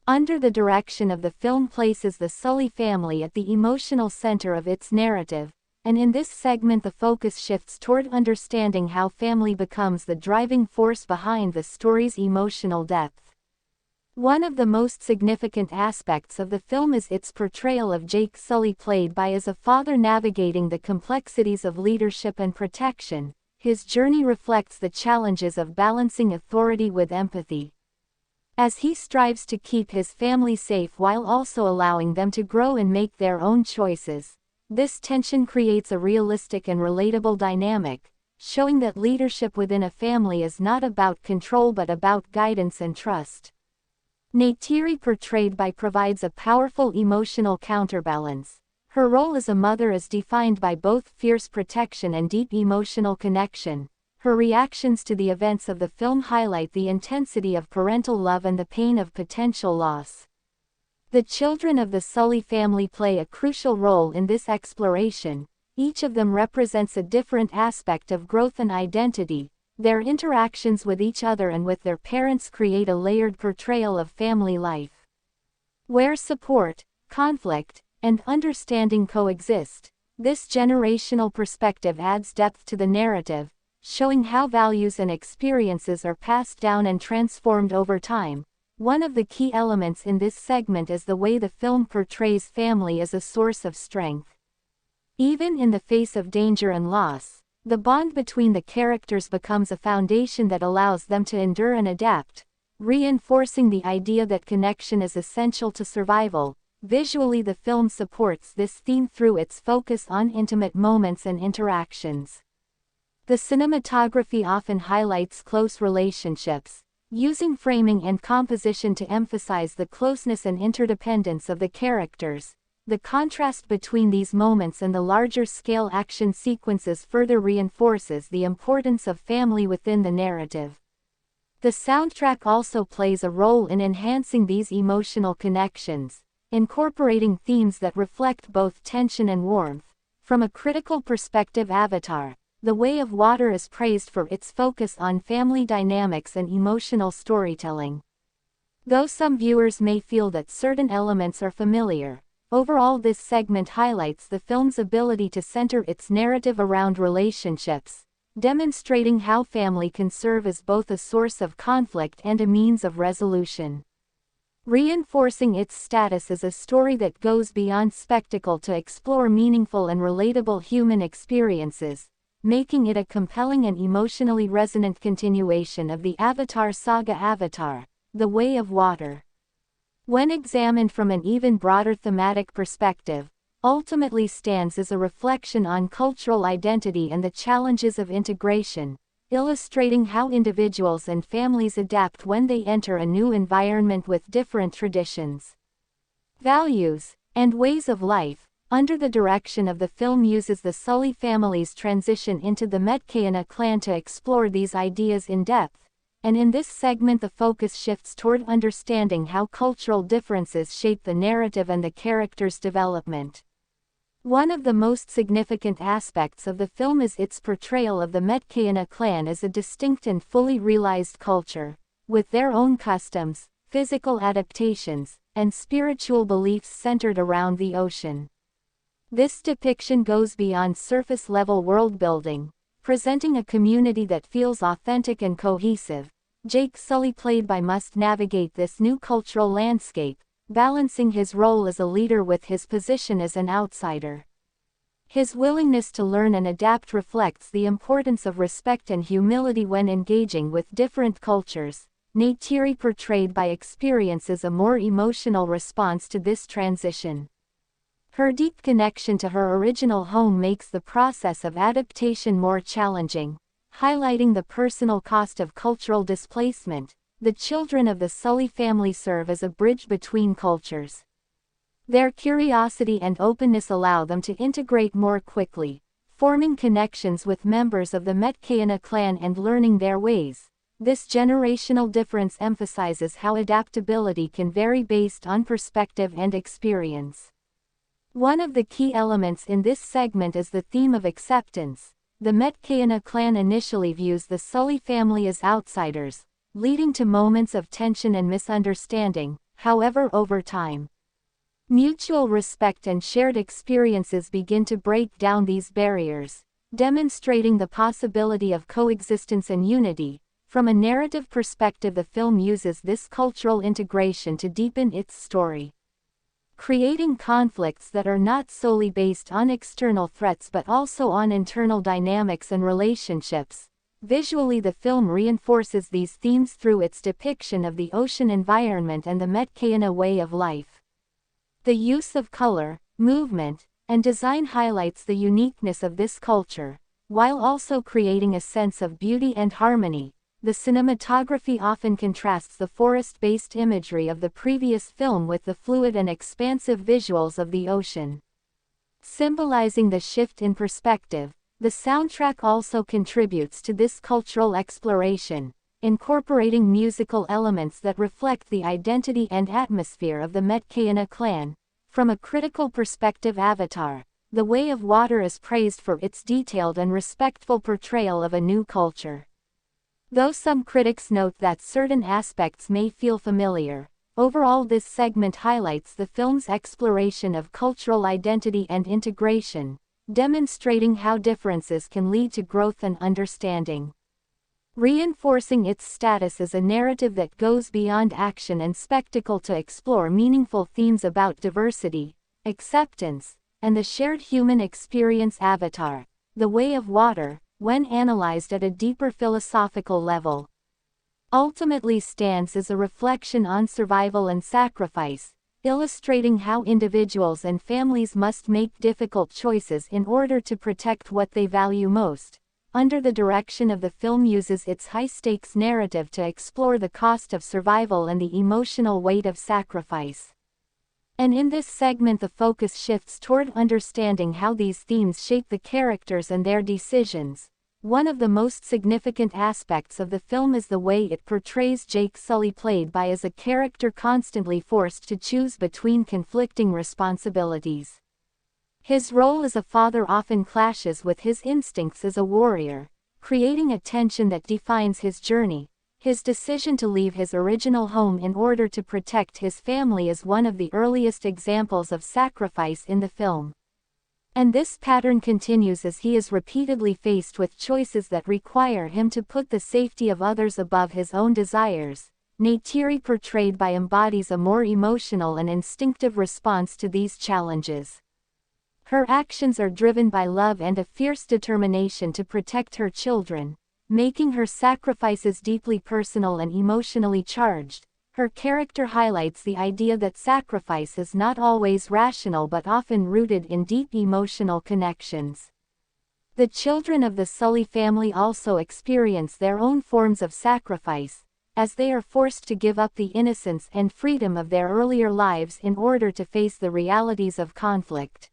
Under the direction of the film places the Sully family at the emotional center of its narrative, and in this segment the focus shifts toward understanding how family becomes the driving force behind the story's emotional depth. One of the most significant aspects of the film is its portrayal of Jake Sully, played by as a father navigating the complexities of leadership and protection. His journey reflects the challenges of balancing authority with empathy, as he strives to keep his family safe while also allowing them to grow and make their own choices. This tension creates a realistic and relatable dynamic, showing that leadership within a family is not about control but about guidance and trust. Neytiri, portrayed by provides a powerful emotional counterbalance. Her role as a mother is defined by both fierce protection and deep emotional connection. Her reactions to the events of the film highlight the intensity of parental love and the pain of potential loss. The children of the Sully family play a crucial role in this exploration. Each of them represents a different aspect of growth and identity. Their interactions with each other and with their parents create a layered portrayal of family life, where support, conflict, and understanding coexist. This generational perspective adds depth to the narrative, showing how values and experiences are passed down and transformed over time. One of the key elements in this segment is the way the film portrays family as a source of strength. Even in the face of danger and loss, the bond between the characters becomes a foundation that allows them to endure and adapt, reinforcing the idea that connection is essential to survival. Visually, the film supports this theme through its focus on intimate moments and interactions. The cinematography often highlights close relationships, using framing and composition to emphasize the closeness and interdependence of the characters. The contrast between these moments and the larger-scale action sequences further reinforces the importance of family within the narrative. The soundtrack also plays a role in enhancing these emotional connections, incorporating themes that reflect both tension and warmth. From a critical perspective, Avatar: The Way of Water is praised for its focus on family dynamics and emotional storytelling. Though some viewers may feel that certain elements are familiar, overall this segment highlights the film's ability to center its narrative around relationships, demonstrating how family can serve as both a source of conflict and a means of resolution, reinforcing its status as a story that goes beyond spectacle to explore meaningful and relatable human experiences, making it a compelling and emotionally resonant continuation of the Avatar saga. Avatar: The Way of Water, when examined from an even broader thematic perspective, ultimately stands as a reflection on cultural identity and the challenges of integration, illustrating how individuals and families adapt when they enter a new environment with different traditions, values, and ways of life. Under the direction of the film uses the Sully family's transition into the Metkayina clan to explore these ideas in depth, and in this segment the focus shifts toward understanding how cultural differences shape the narrative and the characters' development. One of the most significant aspects of the film is its portrayal of the Metkayina clan as a distinct and fully realized culture, with their own customs, physical adaptations, and spiritual beliefs centered around the ocean. This depiction goes beyond surface-level world-building, presenting a community that feels authentic and cohesive. Jake Sully, played by must navigate this new cultural landscape, balancing his role as a leader with his position as an outsider. His willingness to learn and adapt reflects the importance of respect and humility when engaging with different cultures. Neytiri portrayed by experiences a more emotional response to this transition. Her deep connection to her original home makes the process of adaptation more challenging, highlighting the personal cost of cultural displacement. The children of the Sully family serve as a bridge between cultures. Their curiosity and openness allow them to integrate more quickly, forming connections with members of the Metkayana clan and learning their ways. This generational difference emphasizes how adaptability can vary based on perspective and experience. One of the key elements in this segment is the theme of acceptance. The Metkayana clan initially views the Sully family as outsiders, leading to moments of tension and misunderstanding. However, over time, mutual respect and shared experiences begin to break down these barriers, demonstrating the possibility of coexistence and unity. From a narrative perspective, the film uses this cultural integration to deepen its story, creating conflicts that are not solely based on external threats but also on internal dynamics and relationships. Visually, the film reinforces these themes through its depiction of the ocean environment and the Metkayana way of life. The use of color, movement, and design highlights the uniqueness of this culture, while also creating a sense of beauty and harmony. The cinematography often contrasts the forest-based imagery of the previous film with the fluid and expansive visuals of the ocean, symbolizing the shift in perspective. The soundtrack also contributes to this cultural exploration, incorporating musical elements that reflect the identity and atmosphere of the Metkayana clan. From a critical perspective, Avatar: The Way of Water is praised for its detailed and respectful portrayal of a new culture. Though some critics note that certain aspects may feel familiar, overall this segment highlights the film's exploration of cultural identity and integration, demonstrating how differences can lead to growth and understanding, reinforcing its status as a narrative that goes beyond action and spectacle to explore meaningful themes about diversity, acceptance, and the shared human experience. Avatar: The Way of Water, when analyzed at a deeper philosophical level, ultimately stands as a reflection on survival and sacrifice, illustrating how individuals and families must make difficult choices in order to protect what they value most. Under the direction of the film uses its high-stakes narrative to explore the cost of survival and the emotional weight of sacrifice. And in this segment the focus shifts toward understanding how these themes shape the characters and their decisions. One of the most significant aspects of the film is the way it portrays Jake Sully, played by as a character constantly forced to choose between conflicting responsibilities. His role as a father often clashes with his instincts as a warrior, creating a tension that defines his journey. His decision to leave his original home in order to protect his family is one of the earliest examples of sacrifice in the film. And this pattern continues as he is repeatedly faced with choices that require him to put the safety of others above his own desires. Neytiri, portrayed by, embodies a more emotional and instinctive response to these challenges. Her actions are driven by love and a fierce determination to protect her children, making her sacrifices deeply personal and emotionally charged. Her character highlights the idea that sacrifice is not always rational but often rooted in deep emotional connections. The children of the Sully family also experience their own forms of sacrifice, as they are forced to give up the innocence and freedom of their earlier lives in order to face the realities of conflict.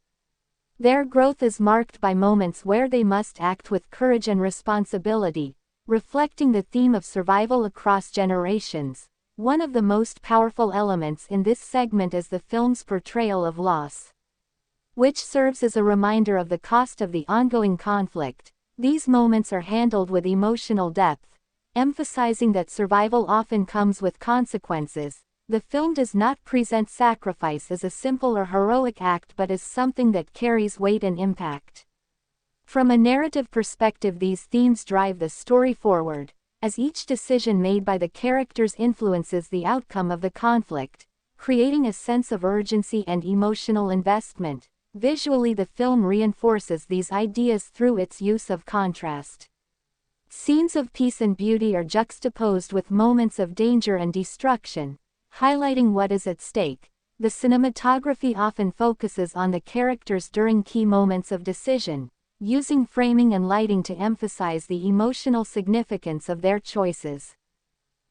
Their growth is marked by moments where they must act with courage and responsibility, reflecting the theme of survival across generations. One of the most powerful elements in this segment is the film's portrayal of loss, which serves as a reminder of the cost of the ongoing conflict. These moments are handled with emotional depth, emphasizing that survival often comes with consequences. The film does not present sacrifice as a simple or heroic act but as something that carries weight and impact. From a narrative perspective, these themes drive the story forward, as each decision made by the characters influences the outcome of the conflict. creating a sense of urgency and emotional investment. Visually, the film reinforces these ideas through its use of contrast. Scenes of peace and beauty are juxtaposed with moments of danger and destruction, highlighting what is at stake. The cinematography often focuses on the characters during key moments of decision, using framing and lighting to emphasize the emotional significance of their choices.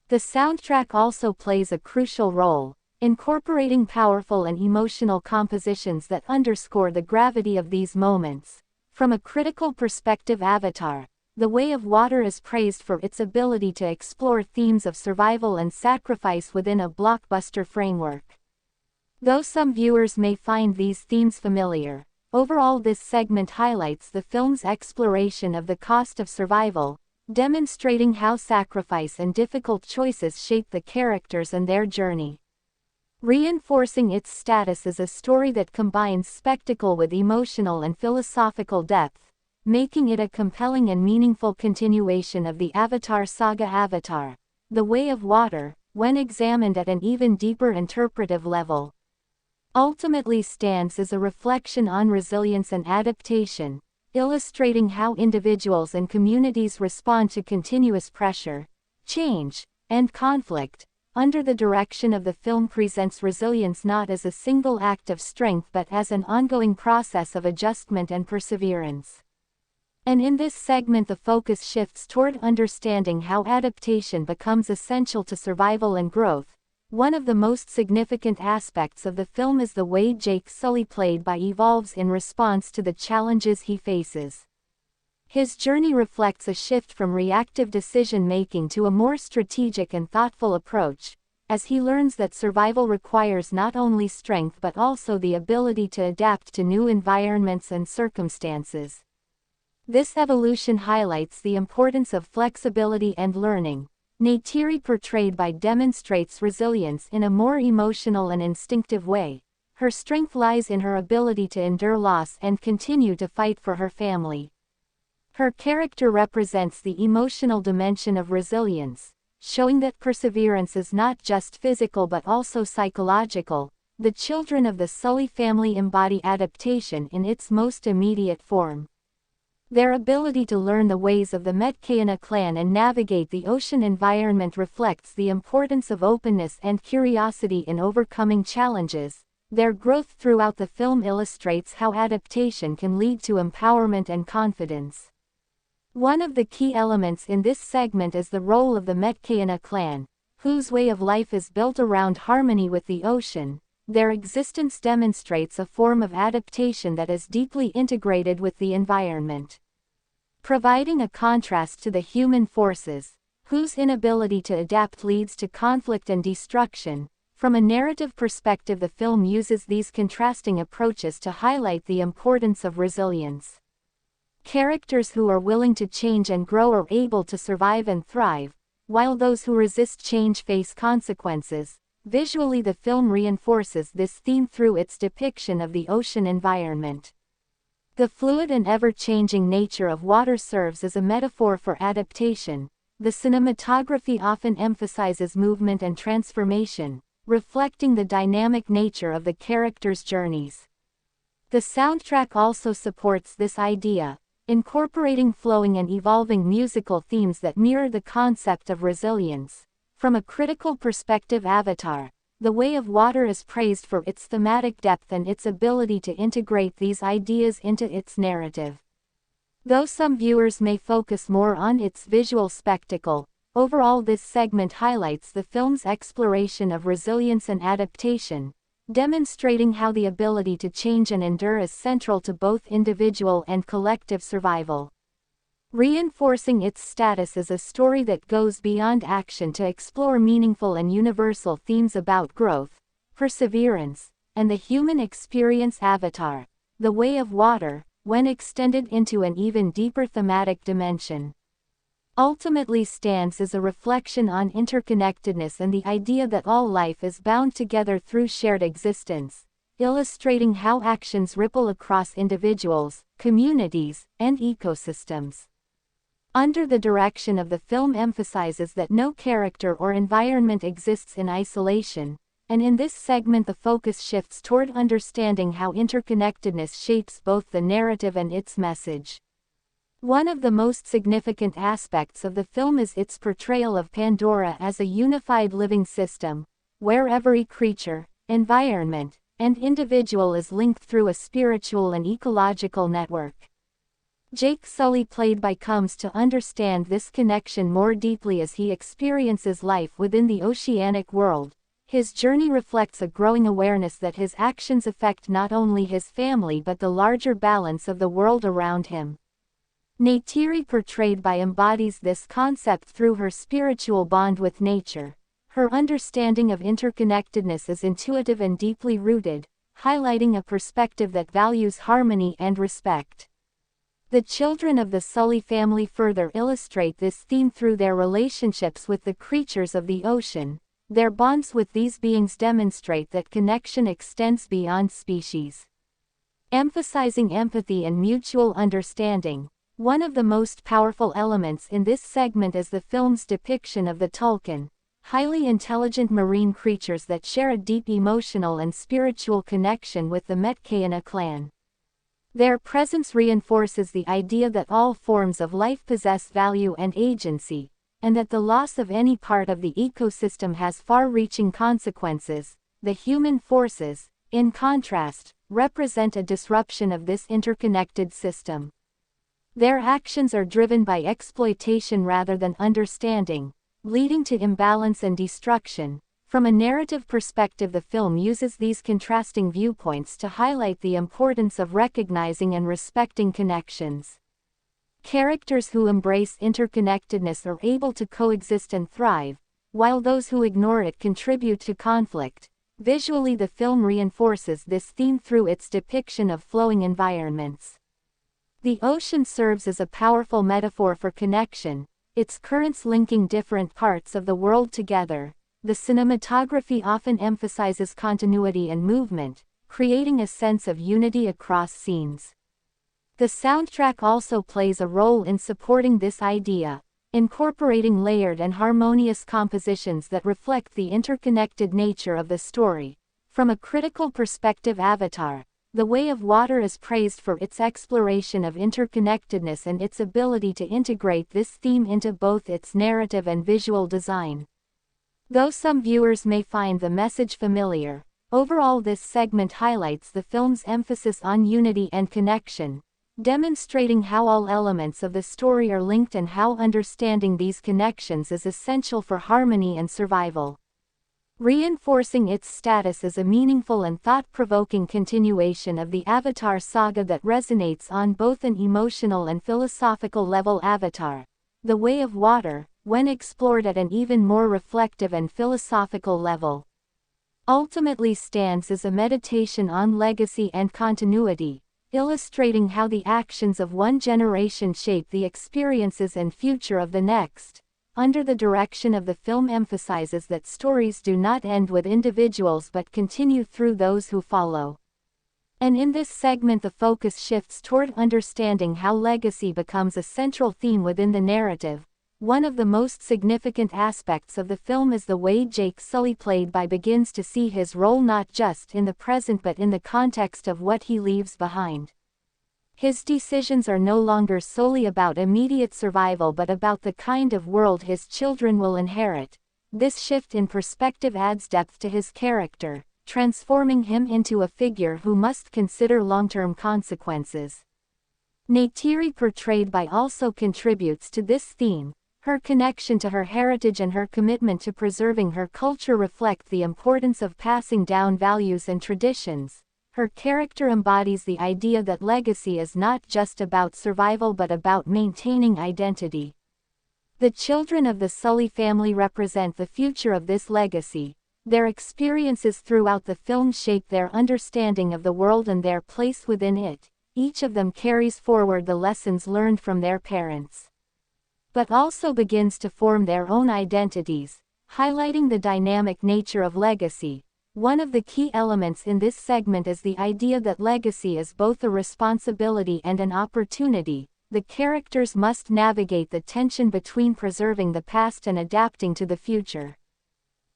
The soundtrack also plays a crucial role, incorporating powerful and emotional compositions that underscore the gravity of these moments. From a critical perspective, Avatar: The Way of Water is praised for its ability to explore themes of survival and sacrifice within a blockbuster framework. Though some viewers may find these themes familiar, overall this segment highlights the film's exploration of the cost of survival, demonstrating how sacrifice and difficult choices shape the characters and their journey. Reinforcing its status as a story that combines spectacle with emotional and philosophical depth, making it a compelling and meaningful continuation of the Avatar saga. Avatar: The Way of Water, when examined at an even deeper interpretive level, ultimately stands as a reflection on resilience and adaptation, illustrating how individuals and communities respond to continuous pressure, change, and conflict. Under the direction of the film presents resilience not as a single act of strength but as an ongoing process of adjustment and perseverance. And in this segment the focus shifts toward understanding how adaptation becomes essential to survival and growth. One of the most significant aspects of the film is the way Jake Sully, played by, evolves in response to the challenges he faces. His journey reflects a shift from reactive decision-making to a more strategic and thoughtful approach, as he learns that survival requires not only strength but also the ability to adapt to new environments and circumstances. This evolution highlights the importance of flexibility and learning. Neytiri, portrayed by, demonstrates resilience in a more emotional and instinctive way. Her strength lies in her ability to endure loss and continue to fight for her family. Her character represents the emotional dimension of resilience, showing that perseverance is not just physical but also psychological. The children of the Sully family embody adaptation in its most immediate form. Their ability to learn the ways of the Metkayina clan and navigate the ocean environment reflects the importance of openness and curiosity in overcoming challenges. Their growth throughout the film illustrates how adaptation can lead to empowerment and confidence. One of the key elements in this segment is the role of the Metkayina clan, whose way of life is built around harmony with the ocean. Their existence demonstrates a form of adaptation that is deeply integrated with the environment, providing a contrast to the human forces, whose inability to adapt leads to conflict and destruction. From a narrative perspective, the film uses these contrasting approaches to highlight the importance of resilience. Characters who are willing to change and grow are able to survive and thrive, while those who resist change face consequences. Visually, the film reinforces this theme through its depiction of the ocean environment. The fluid and ever-changing nature of water serves as a metaphor for adaptation. The cinematography often emphasizes movement and transformation, reflecting the dynamic nature of the characters' journeys. The soundtrack also supports this idea, incorporating flowing and evolving musical themes that mirror the concept of resilience. From a critical perspective, Avatar: The Way of Water is praised for its thematic depth and its ability to integrate these ideas into its narrative. Though some viewers may focus more on its visual spectacle, overall this segment highlights the film's exploration of resilience and adaptation, demonstrating how the ability to change and endure is central to both individual and collective survival. Reinforcing its status as a story that goes beyond action to explore meaningful and universal themes about growth, perseverance, and the human experience. Avatar: The Way of Water, when extended into an even deeper thematic dimension, ultimately stands as a reflection on interconnectedness and the idea that all life is bound together through shared existence, illustrating how actions ripple across individuals, communities, and ecosystems. Under the direction of the film emphasizes that no character or environment exists in isolation, and in this segment the focus shifts toward understanding how interconnectedness shapes both the narrative and its message. One of the most significant aspects of the film is its portrayal of Pandora as a unified living system, where every creature, environment, and individual is linked through a spiritual and ecological network. Jake Sully played by comes to understand this connection more deeply as he experiences life within the oceanic world. His journey reflects a growing awareness that his actions affect not only his family but the larger balance of the world around him. Neytiri, portrayed by, embodies this concept through her spiritual bond with nature. Her understanding of interconnectedness is intuitive and deeply rooted, highlighting a perspective that values harmony and respect. The children of the Sully family further illustrate this theme through their relationships with the creatures of the ocean. Their bonds with these beings demonstrate that connection extends beyond species. Emphasizing empathy and mutual understanding, one of the most powerful elements in this segment is the film's depiction of the Tulkun, highly intelligent marine creatures that share a deep emotional and spiritual connection with the Metkayana clan. Their presence reinforces the idea that all forms of life possess value and agency, and that the loss of any part of the ecosystem has far-reaching consequences. The human forces, in contrast, represent a disruption of this interconnected system. Their actions are driven by exploitation rather than understanding, leading to imbalance and destruction. From a narrative perspective, the film uses these contrasting viewpoints to highlight the importance of recognizing and respecting connections. Characters who embrace interconnectedness are able to coexist and thrive, while those who ignore it contribute to conflict. Visually, the film reinforces this theme through its depiction of flowing environments. The ocean serves as a powerful metaphor for connection, its currents linking different parts of the world together. The cinematography often emphasizes continuity and movement, creating a sense of unity across scenes. The soundtrack also plays a role in supporting this idea, incorporating layered and harmonious compositions that reflect the interconnected nature of the story. From a critical perspective, Avatar: The Way of Water is praised for its exploration of interconnectedness and its ability to integrate this theme into both its narrative and visual design. Though some viewers may find the message familiar, overall this segment highlights the film's emphasis on unity and connection, demonstrating how all elements of the story are linked and how understanding these connections is essential for harmony and survival. Reinforcing its status as a meaningful and thought-provoking continuation of the Avatar saga that resonates on both an emotional and philosophical level. Avatar: The Way of Water, when explored at an even more reflective and philosophical level, ultimately stands as a meditation on legacy and continuity, illustrating how the actions of one generation shape the experiences and future of the next. Under the direction of the film emphasizes that stories do not end with individuals but continue through those who follow. And in this segment the focus shifts toward understanding how legacy becomes a central theme within the narrative. One of the most significant aspects of the film is the way Jake Sully, played by, begins to see his role not just in the present but in the context of what he leaves behind. His decisions are no longer solely about immediate survival but about the kind of world his children will inherit. This shift in perspective adds depth to his character, transforming him into a figure who must consider long-term consequences. Neytiri, portrayed by, also contributes to this theme. Her connection to her heritage and her commitment to preserving her culture reflect the importance of passing down values and traditions. Her character embodies the idea that legacy is not just about survival but about maintaining identity. The children of the Sully family represent the future of this legacy. Their experiences throughout the film shape their understanding of the world and their place within it. Each of them carries forward the lessons learned from their parents, but also begins to form their own identities, highlighting the dynamic nature of legacy. One of the key elements in this segment is the idea that legacy is both a responsibility and an opportunity. The characters must navigate the tension between preserving the past and adapting to the future.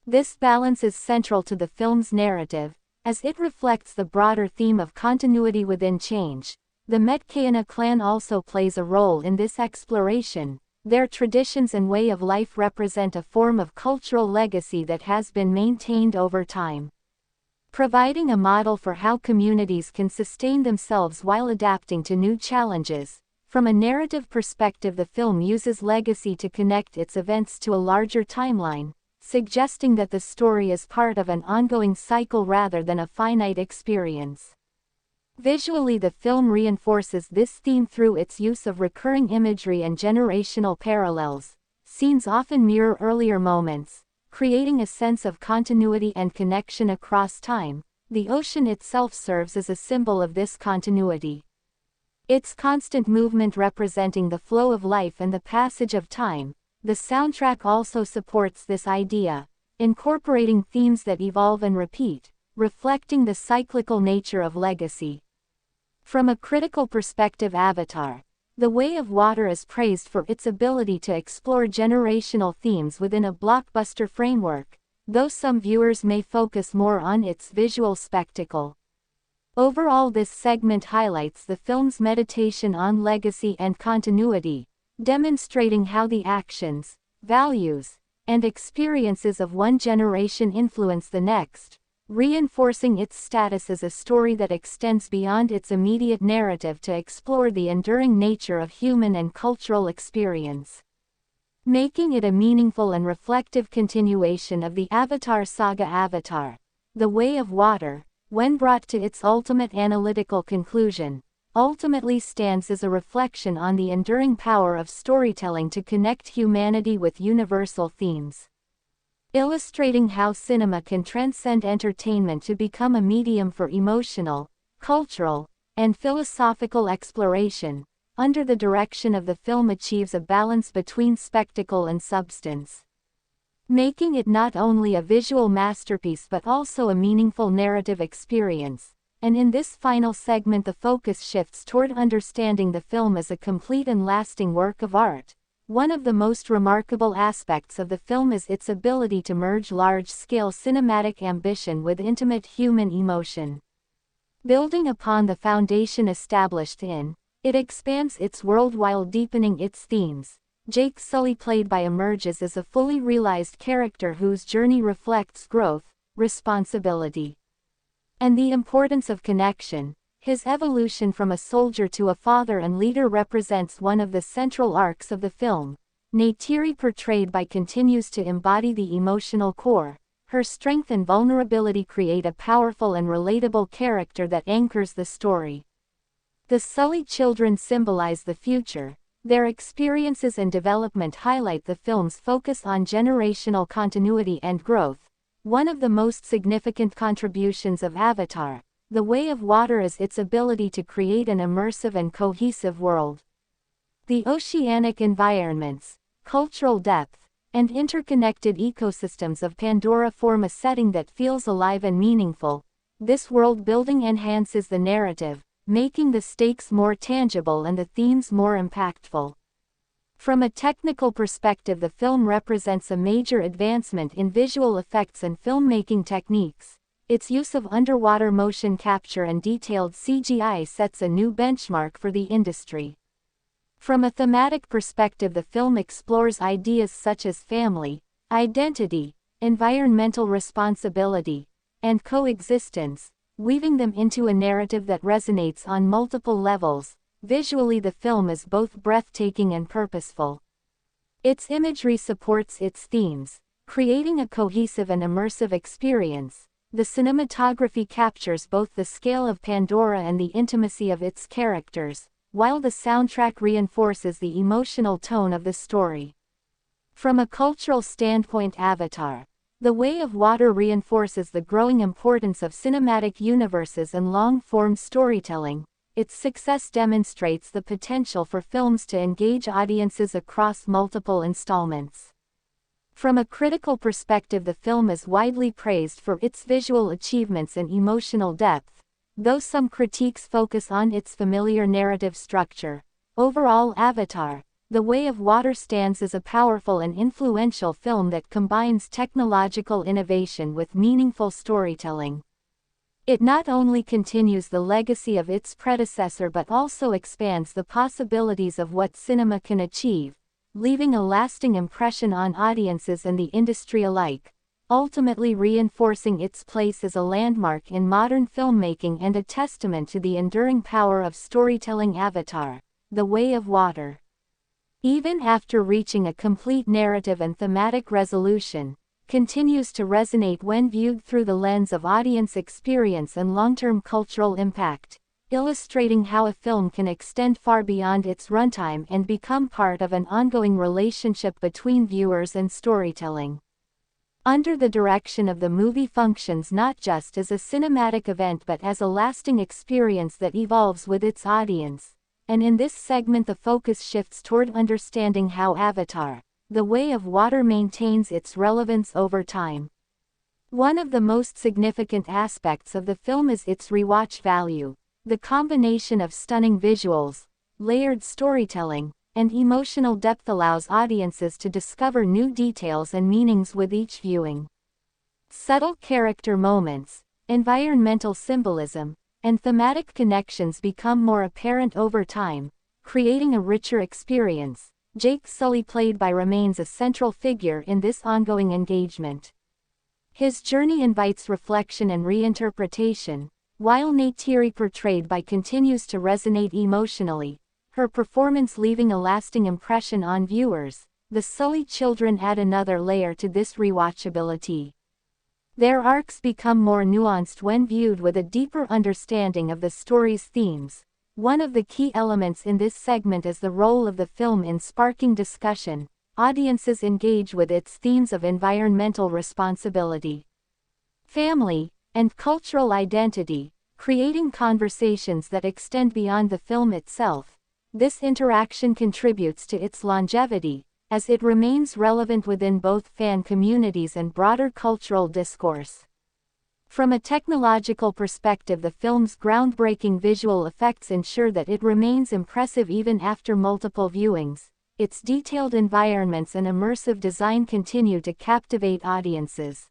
This balance is central to the film's narrative, as it reflects the broader theme of continuity within change. The Metcaena clan also plays a role in this exploration. Their traditions and way of life represent a form of cultural legacy that has been maintained over time, providing a model for how communities can sustain themselves while adapting to new challenges. From a narrative perspective, the film uses legacy to connect its events to a larger timeline, suggesting that the story is part of an ongoing cycle rather than a finite experience. Visually, the film reinforces this theme through its use of recurring imagery and generational parallels. Scenes often mirror earlier moments, creating a sense of continuity and connection across time. The ocean itself serves as a symbol of this continuity, its constant movement representing the flow of life and the passage of time. The soundtrack also supports this idea, incorporating themes that evolve and repeat, reflecting the cyclical nature of legacy. From a critical perspective, Avatar: The Way of Water is praised for its ability to explore generational themes within a blockbuster framework, though some viewers may focus more on its visual spectacle. Overall, this segment highlights the film's meditation on legacy and continuity, demonstrating how the actions, values, and experiences of one generation influence the next, reinforcing its status as a story that extends beyond its immediate narrative to explore the enduring nature of human and cultural experience, making it a meaningful and reflective continuation of the Avatar saga. Avatar: The Way of Water, when brought to its ultimate analytical conclusion, ultimately stands as a reflection on the enduring power of storytelling to connect humanity with universal themes, illustrating how cinema can transcend entertainment to become a medium for emotional, cultural, and philosophical exploration. Under the direction of the film achieves a balance between spectacle and substance, making it not only a visual masterpiece but also a meaningful narrative experience. And in this final segment, the focus shifts toward understanding the film as a complete and lasting work of art. One of the most remarkable aspects of the film is its ability to merge large-scale cinematic ambition with intimate human emotion. Building upon the foundation established in it expands its world while deepening its themes. Jake Sully, played by emerges as a fully realized character whose journey reflects growth, responsibility, and the importance of connection. His evolution from a soldier to a father and leader represents one of the central arcs of the film. Neytiri, portrayed by continues to embody the emotional core. Her strength and vulnerability create a powerful and relatable character that anchors the story. The Sully children symbolize the future. Their experiences and development highlight the film's focus on generational continuity and growth. One of the most significant contributions of Avatar: The Way of Water is its ability to create an immersive and cohesive world. The oceanic environments, cultural depth, and interconnected ecosystems of Pandora form a setting that feels alive and meaningful. This world building enhances the narrative, making the stakes more tangible and the themes more impactful. From a technical perspective, the film represents a major advancement in visual effects and filmmaking techniques. Its use of underwater motion capture and detailed CGI sets a new benchmark for the industry. From a thematic perspective, the film explores ideas such as family, identity, environmental responsibility, and coexistence, weaving them into a narrative that resonates on multiple levels. Visually, the film is both breathtaking and purposeful. Its imagery supports its themes, creating a cohesive and immersive experience. The cinematography captures both the scale of Pandora and the intimacy of its characters, while the soundtrack reinforces the emotional tone of the story. From a cultural standpoint, Avatar: The Way of Water reinforces the growing importance of cinematic universes and long-form storytelling. Its success demonstrates the potential for films to engage audiences across multiple installments. From a critical perspective, the film is widely praised for its visual achievements and emotional depth, though some critiques focus on its familiar narrative structure. Overall, Avatar: The Way of Water stands as a powerful and influential film that combines technological innovation with meaningful storytelling. It not only continues the legacy of its predecessor but also expands the possibilities of what cinema can achieve, leaving a lasting impression on audiences and the industry alike, ultimately reinforcing its place as a landmark in modern filmmaking and a testament to the enduring power of storytelling. Avatar: The Way of Water. Even after reaching a complete narrative and thematic resolution, continues to resonate when viewed through the lens of audience experience and long-term cultural impact, illustrating how a film can extend far beyond its runtime and become part of an ongoing relationship between viewers and storytelling. Under the direction of the movie functions not just as a cinematic event but as a lasting experience that evolves with its audience, and in this segment the focus shifts toward understanding how Avatar: The Way of Water maintains its relevance over time. One of the most significant aspects of the film is its rewatch value. The combination of stunning visuals, layered storytelling, and emotional depth allows audiences to discover new details and meanings with each viewing. Subtle character moments, environmental symbolism, and thematic connections become more apparent over time, creating a richer experience. Jake Sully, played by, remains a central figure in this ongoing engagement. His journey invites reflection and reinterpretation, while Neytiri, portrayed by, continues to resonate emotionally, her performance leaving a lasting impression on viewers. The Sully children add another layer to this rewatchability. Their arcs become more nuanced when viewed with a deeper understanding of the story's themes. One of the key elements in this segment is the role of the film in sparking discussion. Audiences engage with its themes of environmental responsibility, family, and cultural identity, creating conversations that extend beyond the film itself. This interaction contributes to its longevity, as it remains relevant within both fan communities and broader cultural discourse. From a technological perspective, the film's groundbreaking visual effects ensure that it remains impressive even after multiple viewings. Its detailed environments and immersive design continue to captivate audiences,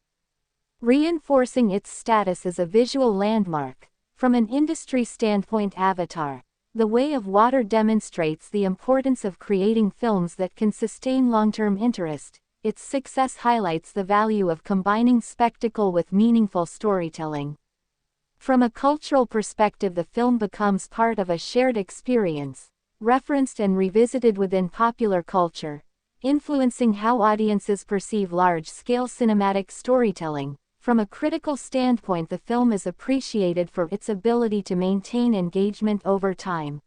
reinforcing its status as a visual landmark. From an industry standpoint, Avatar: The Way of Water demonstrates the importance of creating films that can sustain long-term interest. Its success highlights the value of combining spectacle with meaningful storytelling. From a cultural perspective, the film becomes part of a shared experience, referenced and revisited within popular culture, influencing how audiences perceive large-scale cinematic storytelling. From a critical standpoint, the film is appreciated for its ability to maintain engagement over time.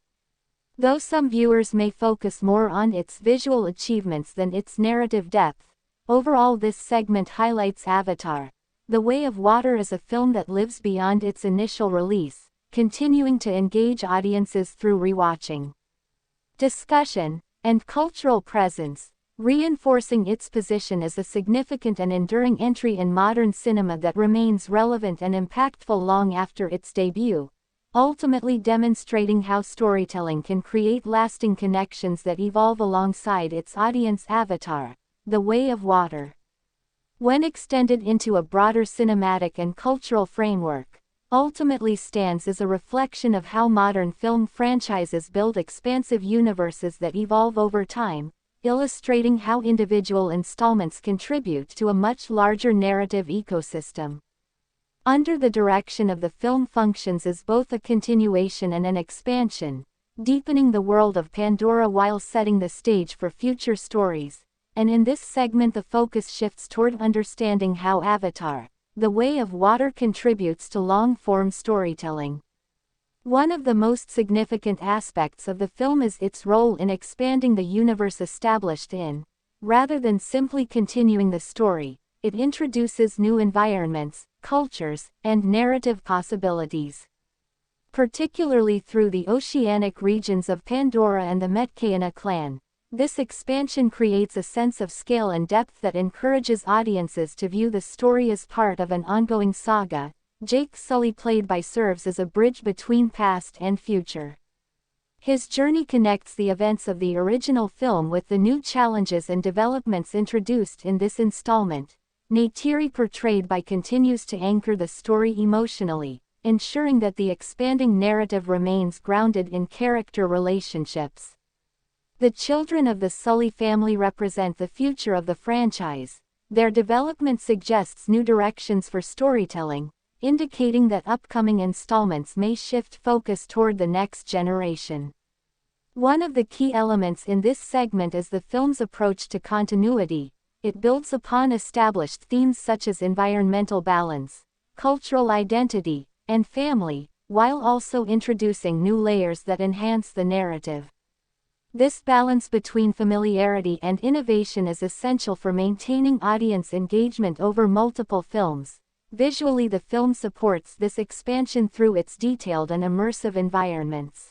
Though some viewers may focus more on its visual achievements than its narrative depth, overall this segment highlights Avatar: The Way of Water as a film that lives beyond its initial release, continuing to engage audiences through rewatching, discussion, and cultural presence, reinforcing its position as a significant and enduring entry in modern cinema that remains relevant and impactful long after its debut, ultimately demonstrating how storytelling can create lasting connections that evolve alongside its audience. Avatar: The Way of Water, when extended into a broader cinematic and cultural framework, ultimately stands as a reflection of how modern film franchises build expansive universes that evolve over time, illustrating how individual installments contribute to a much larger narrative ecosystem. Under the direction of the film functions as both a continuation and an expansion, deepening the world of Pandora while setting the stage for future stories. And in this segment the focus shifts toward understanding how Avatar: The Way of Water contributes to long-form storytelling. One of the most significant aspects of the film is its role in expanding the universe established in. Rather than simply continuing the story, it introduces new environments, cultures, and narrative possibilities. Particularly through the oceanic regions of Pandora and the Metcaena clan, this expansion creates a sense of scale and depth that encourages audiences to view the story as part of an ongoing saga. Jake Sully, played by, serves as a bridge between past and future. His journey connects the events of the original film with the new challenges and developments introduced in this installment. Neytiri, portrayed by, continues to anchor the story emotionally, ensuring that the expanding narrative remains grounded in character relationships. The children of the Sully family represent the future of the franchise. Their development suggests new directions for storytelling, indicating that upcoming installments may shift focus toward the next generation. One of the key elements in this segment is the film's approach to continuity. It builds upon established themes such as environmental balance, cultural identity, and family, while also introducing new layers that enhance the narrative. This balance between familiarity and innovation is essential for maintaining audience engagement over multiple films. Visually, the film supports this expansion through its detailed and immersive environments.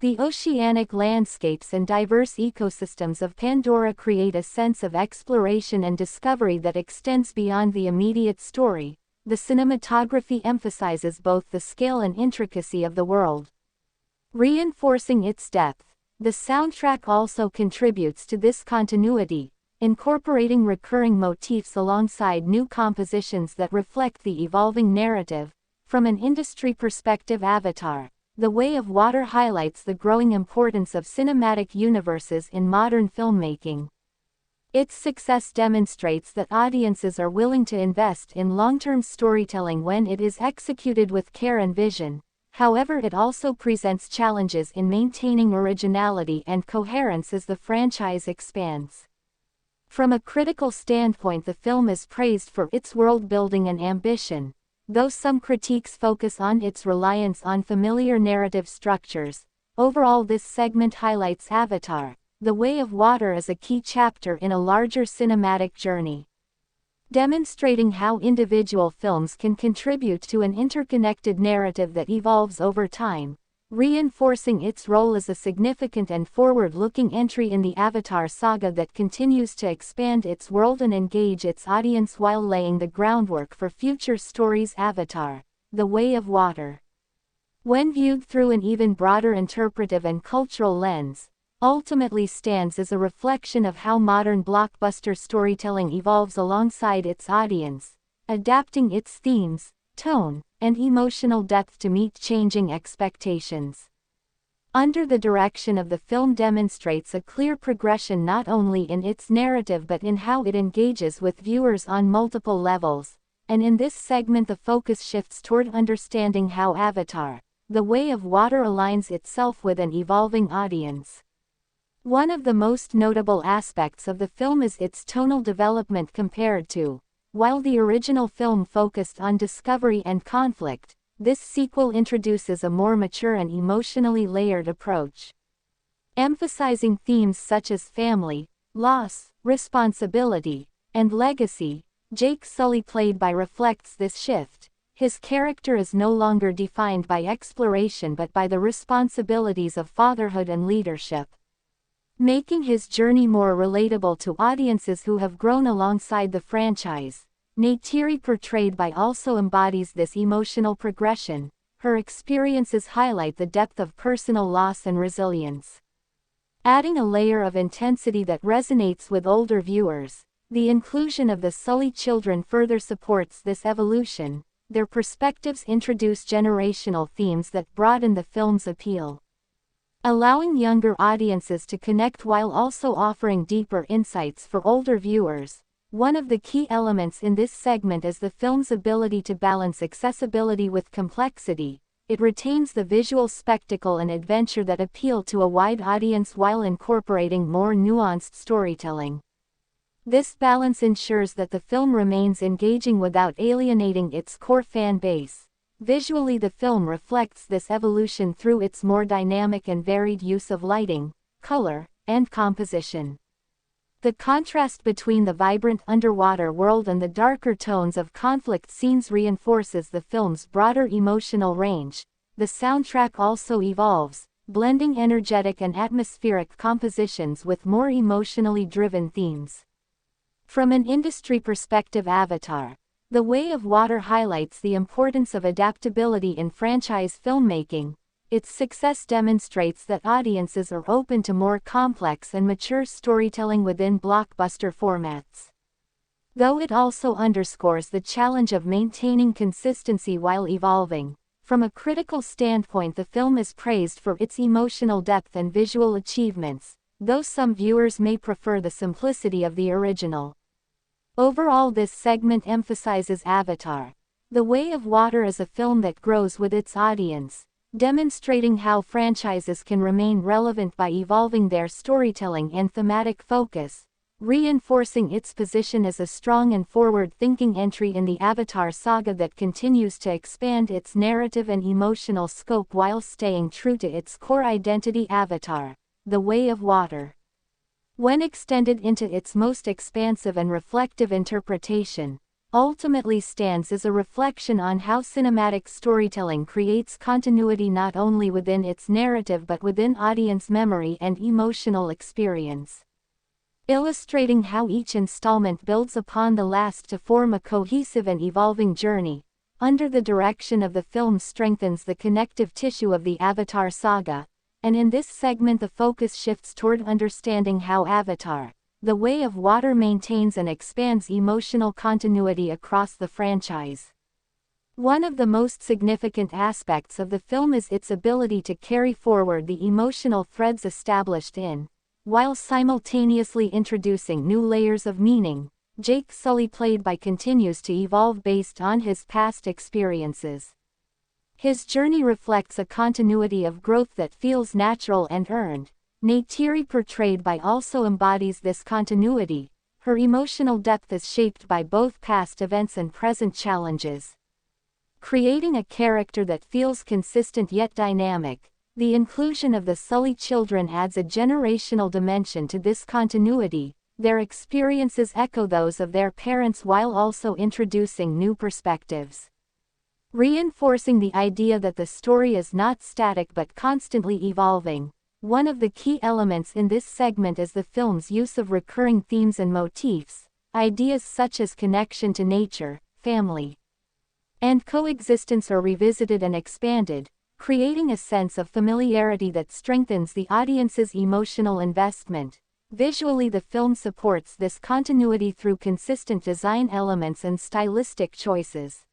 The oceanic landscapes and diverse ecosystems of Pandora create a sense of exploration and discovery that extends beyond the immediate story. The cinematography emphasizes both the scale and intricacy of the world, reinforcing its depth. The soundtrack also contributes to this continuity, incorporating recurring motifs alongside new compositions that reflect the evolving narrative. From an industry perspective, Avatar: The Way of Water highlights the growing importance of cinematic universes in modern filmmaking. Its success demonstrates that audiences are willing to invest in long-term storytelling when it is executed with care and vision. However, it also presents challenges in maintaining originality and coherence as the franchise expands. From a critical standpoint, the film is praised for its world-building and ambition, though some critiques focus on its reliance on familiar narrative structures. Overall, this segment highlights Avatar: The Way of Water as a key chapter in a larger cinematic journey, demonstrating how individual films can contribute to an interconnected narrative that evolves over time, reinforcing its role as a significant and forward-looking entry in the Avatar saga that continues to expand its world and engage its audience while laying the groundwork for future stories. Avatar: The Way of Water, when viewed through an even broader interpretive and cultural lens, ultimately stands as a reflection of how modern blockbuster storytelling evolves alongside its audience, adapting its themes, tone, and emotional depth to meet changing expectations. Under the direction of the film demonstrates a clear progression not only in its narrative but in how it engages with viewers on multiple levels, and in this segment the focus shifts toward understanding how Avatar: The Way of Water aligns itself with an evolving audience. One of the most notable aspects of the film is its tonal development compared to, while the original film focused on discovery and conflict, this sequel introduces a more mature and emotionally layered approach, emphasizing themes such as family, loss, responsibility, and legacy. Jake Sully, played by, reflects this shift. His character is no longer defined by exploration but by the responsibilities of fatherhood and leadership, making his journey more relatable to audiences who have grown alongside the franchise. Neytiri, portrayed by, also embodies this emotional progression. Her experiences highlight the depth of personal loss and resilience, adding a layer of intensity that resonates with older viewers. The inclusion of the Sully children further supports this evolution. Their perspectives introduce generational themes that broaden the film's appeal, allowing younger audiences to connect while also offering deeper insights for older viewers. One of the key elements in this segment is the film's ability to balance accessibility with complexity. It retains the visual spectacle and adventure that appeal to a wide audience while incorporating more nuanced storytelling. This balance ensures that the film remains engaging without alienating its core fan base. Visually, the film reflects this evolution through its more dynamic and varied use of lighting, color, and composition. The contrast between the vibrant underwater world and the darker tones of conflict scenes reinforces the film's broader emotional range. The soundtrack also evolves, blending energetic and atmospheric compositions with more emotionally driven themes. From an industry perspective, Avatar: The Way of Water highlights the importance of adaptability in franchise filmmaking. its success demonstrates that audiences are open to more complex and mature storytelling within blockbuster formats. Though it also underscores the challenge of maintaining consistency while evolving. From a critical standpoint, the film is praised for its emotional depth and visual achievements, though some viewers may prefer the simplicity of the original. Overall, this segment emphasizes Avatar: The Way of Water as a film that grows with its audience, demonstrating how franchises can remain relevant by evolving their storytelling and thematic focus, reinforcing its position as a strong and forward-thinking entry in the Avatar saga that continues to expand its narrative and emotional scope while staying true to its core identity. Avatar: The Way of Water, when extended into its most expansive and reflective interpretation, ultimately stands as a reflection on how cinematic storytelling creates continuity not only within its narrative but within audience memory and emotional experience. Illustrating how each installment builds upon the last to form a cohesive and evolving journey, under the direction of the film strengthens the connective tissue of the Avatar saga, and in this segment the focus shifts toward understanding how Avatar: The Way of Water maintains and expands emotional continuity across the franchise. One of the most significant aspects of the film is its ability to carry forward the emotional threads established in, while simultaneously introducing new layers of meaning. Jake Sully, played by, continues to evolve based on his past experiences. His journey reflects a continuity of growth that feels natural and earned. Neytiri, portrayed by, also embodies this continuity. Her emotional depth is shaped by both past events and present challenges, creating a character that feels consistent yet dynamic. The inclusion of the Sully children adds a generational dimension to this continuity. Their experiences echo those of their parents while also introducing new perspectives, reinforcing the idea that the story is not static but constantly evolving. One of the key elements in this segment is the film's use of recurring themes and motifs. Ideas such as connection to nature, family, and coexistence are revisited and expanded, creating a sense of familiarity that strengthens the audience's emotional investment. Visually, the film supports this continuity through consistent design elements and stylistic choices,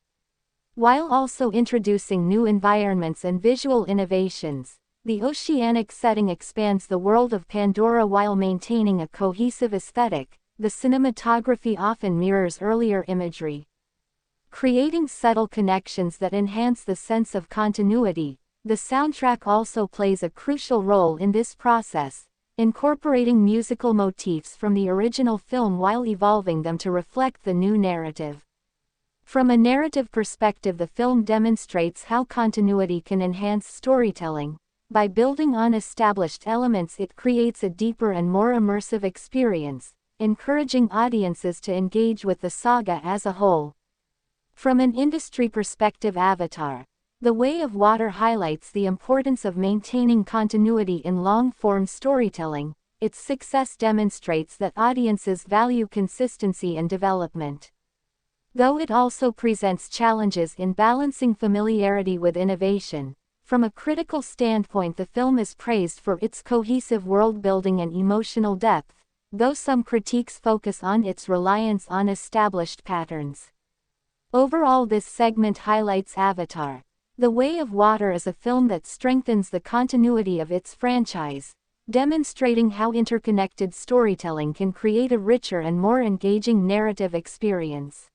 while also introducing new environments and visual innovations. The oceanic setting expands the world of Pandora while maintaining a cohesive aesthetic. The cinematography often mirrors earlier imagery, creating subtle connections that enhance the sense of continuity. The soundtrack also plays a crucial role in this process, incorporating musical motifs from the original film while evolving them to reflect the new narrative. From a narrative perspective, the film demonstrates how continuity can enhance storytelling. By building on established elements, it creates a deeper and more immersive experience, encouraging audiences to engage with the saga as a whole. From an industry perspective, Avatar: The Way of Water highlights the importance of maintaining continuity in long-form storytelling. Its success demonstrates that audiences value consistency and development, though it also presents challenges in balancing familiarity with innovation. From a critical standpoint, the film is praised for its cohesive world-building and emotional depth, though some critiques focus on its reliance on established patterns. Overall, this segment highlights Avatar: The Way of Water as a film that strengthens the continuity of its franchise, demonstrating how interconnected storytelling can create a richer and more engaging narrative experience,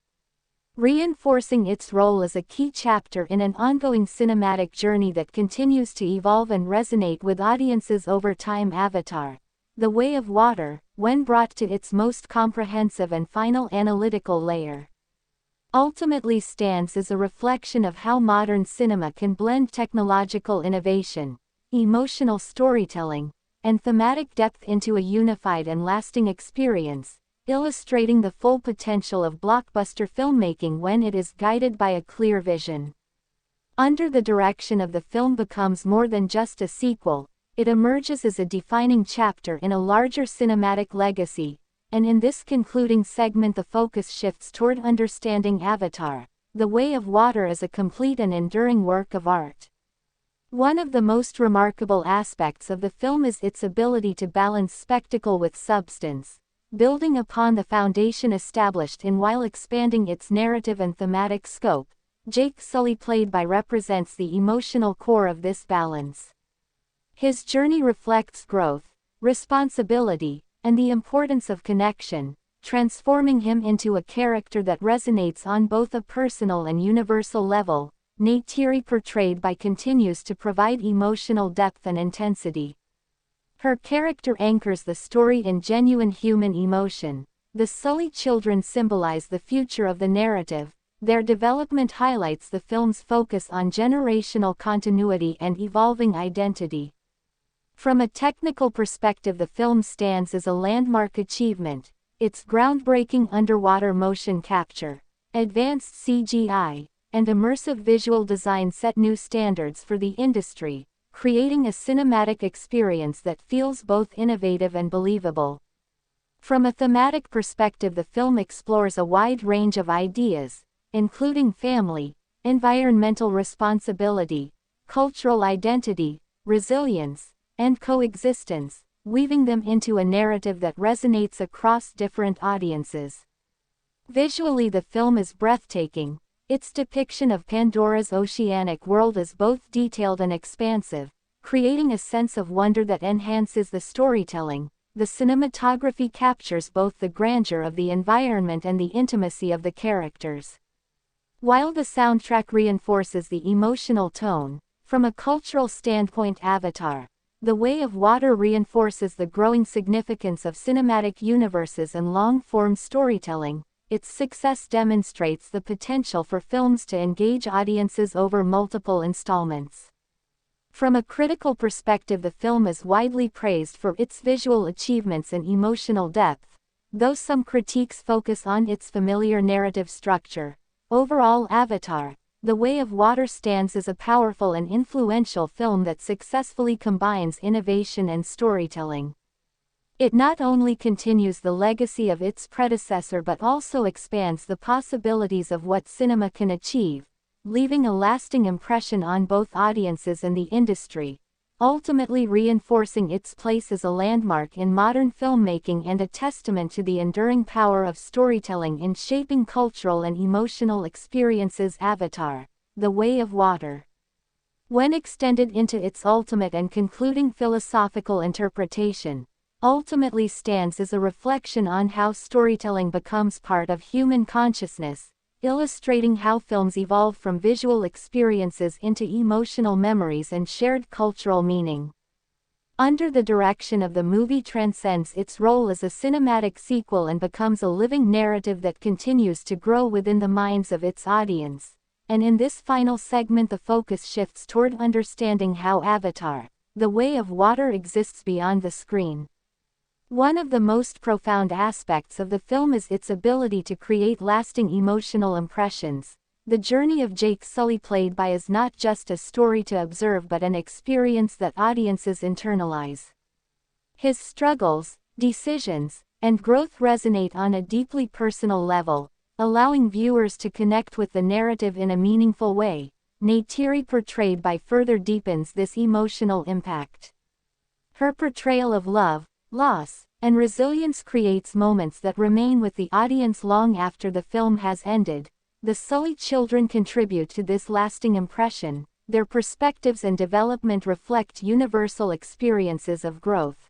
reinforcing its role as a key chapter in an ongoing cinematic journey that continues to evolve and resonate with audiences over time. Avatar: The Way of Water, when brought to its most comprehensive and final analytical layer, ultimately stands as a reflection of how modern cinema can blend technological innovation, emotional storytelling, and thematic depth into a unified and lasting experience, illustrating the full potential of blockbuster filmmaking when it is guided by a clear vision. Under the direction of the film becomes more than just a sequel, it emerges as a defining chapter in a larger cinematic legacy, and in this concluding segment the focus shifts toward understanding Avatar: The Way of Water as a complete and enduring work of art. One of the most remarkable aspects of the film is its ability to balance spectacle with substance, building upon the foundation established in while expanding its narrative and thematic scope. Jake Sully played by represents the emotional core of this balance. His journey reflects growth, responsibility, and the importance of connection, transforming him into a character that resonates on both a personal and universal level. Neytiri portrayed by continues to provide emotional depth and intensity. Her character anchors the story in genuine human emotion. The Sully children symbolize the future of the narrative. Their development highlights the film's focus on generational continuity and evolving identity. From a technical perspective, the film stands as a landmark achievement. Its groundbreaking underwater motion capture, advanced CGI, and immersive visual design set new standards for the industry, creating a cinematic experience that feels both innovative and believable. From a thematic perspective, the film explores a wide range of ideas, including family, environmental responsibility, cultural identity, resilience, and coexistence, weaving them into a narrative that resonates across different audiences. Visually, the film is breathtaking. Its depiction of Pandora's oceanic world is both detailed and expansive, creating a sense of wonder that enhances the storytelling. The cinematography captures both the grandeur of the environment and the intimacy of the characters, while the soundtrack reinforces the emotional tone. From a cultural standpoint, Avatar: The Way of Water reinforces the growing significance of cinematic universes and long-form storytelling. Its success demonstrates the potential for films to engage audiences over multiple installments. From a critical perspective, the film is widely praised for its visual achievements and emotional depth, though some critiques focus on its familiar narrative structure. Overall, Avatar: The Way of Water stands as a powerful and influential film that successfully combines innovation and storytelling. It not only continues the legacy of its predecessor but also expands the possibilities of what cinema can achieve, leaving a lasting impression on both audiences and the industry, ultimately reinforcing its place as a landmark in modern filmmaking and a testament to the enduring power of storytelling in shaping cultural and emotional experiences. Avatar: The Way of Water, when extended into its ultimate and concluding philosophical interpretation, ultimately stands as a reflection on how storytelling becomes part of human consciousness, illustrating how films evolve from visual experiences into emotional memories and shared cultural meaning. Under the direction of the movie transcends its role as a cinematic sequel and becomes a living narrative that continues to grow within the minds of its audience. And in this final segment, the focus shifts toward understanding how Avatar: The Way of Water exists beyond the screen. One of the most profound aspects of the film is its ability to create lasting emotional impressions. The journey of Jake Sully played by is not just a story to observe but an experience that audiences internalize. His struggles, decisions, and growth resonate on a deeply personal level, allowing viewers to connect with the narrative in a meaningful way. Neytiri portrayed by further deepens this emotional impact. Her portrayal of love, loss, and resilience creates moments that remain with the audience long after the film has ended. The Sully children contribute to this lasting impression. Their perspectives and development reflect universal experiences of growth,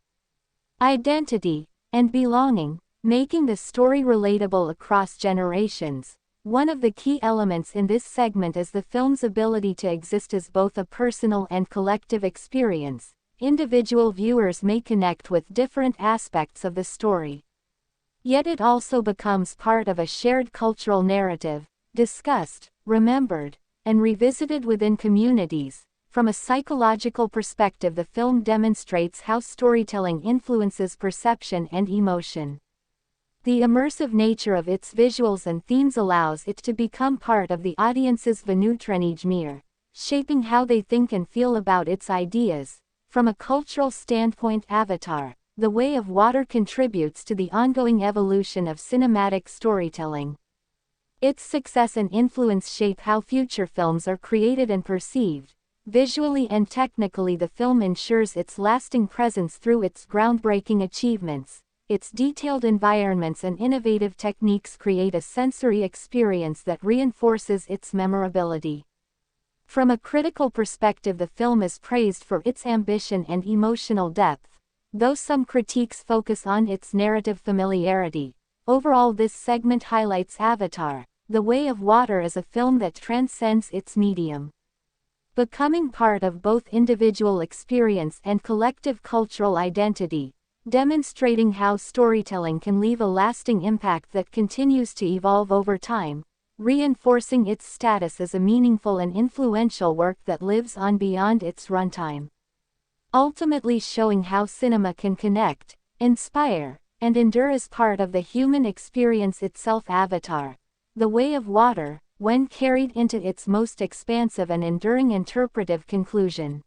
identity, and belonging, making the story relatable across generations. One of the key elements in this segment is the film's ability to exist as both a personal and collective experience. Individual viewers may connect with different aspects of the story, yet it also becomes part of a shared cultural narrative, discussed, remembered, and revisited within communities. From a psychological perspective, the film demonstrates how storytelling influences perception and emotion. The immersive nature of its visuals and themes allows it to become part of the audience's venutrenijmir, shaping how they think and feel about its ideas. From a cultural standpoint, Avatar: The Way of Water contributes to the ongoing evolution of cinematic storytelling. Its success and influence shape how future films are created and perceived. Visually and technically, the film ensures its lasting presence through its groundbreaking achievements. Its detailed environments and innovative techniques create a sensory experience that reinforces its memorability. From a critical perspective, the film is praised for its ambition and emotional depth, though some critiques focus on its narrative familiarity. Overall, this segment highlights Avatar: The Way of Water as a film that transcends its medium, becoming part of both individual experience and collective cultural identity, demonstrating how storytelling can leave a lasting impact that continues to evolve over time, reinforcing its status as a meaningful and influential work that lives on beyond its runtime. Ultimately showing how cinema can connect, inspire, and endure as part of the human experience itself. Avatar: The Way of Water, when carried into its most expansive and enduring interpretive conclusion,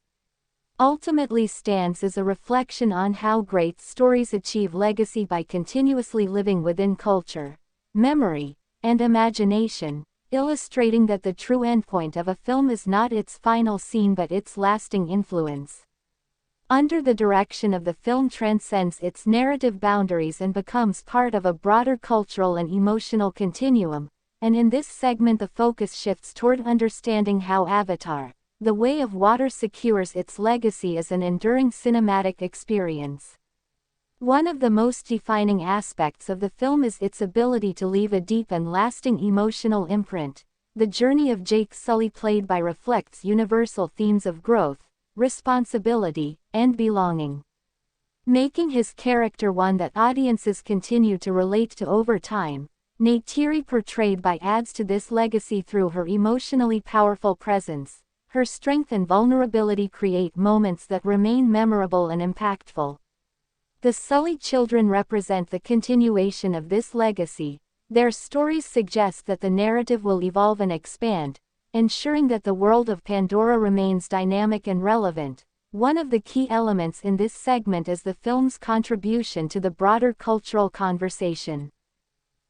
ultimately stands as a reflection on how great stories achieve legacy by continuously living within culture, memory, and imagination, illustrating that the true endpoint of a film is not its final scene but its lasting influence. Under the direction of the film transcends its narrative boundaries and becomes part of a broader cultural and emotional continuum, and in this segment the focus shifts toward understanding how Avatar: The Way of Water secures its legacy as an enduring cinematic experience. One of the most defining aspects of the film is its ability to leave a deep and lasting emotional imprint. The journey of Jake Sully, played by, reflects universal themes of growth, responsibility, and belonging, making his character one that audiences continue to relate to over time. Neytiri, portrayed by, adds to this legacy through her emotionally powerful presence. Her strength and vulnerability create moments that remain memorable and impactful. The Sully children represent the continuation of this legacy. Their stories suggest that the narrative will evolve and expand, ensuring that the world of Pandora remains dynamic and relevant. One of the key elements in this segment is the film's contribution to the broader cultural conversation.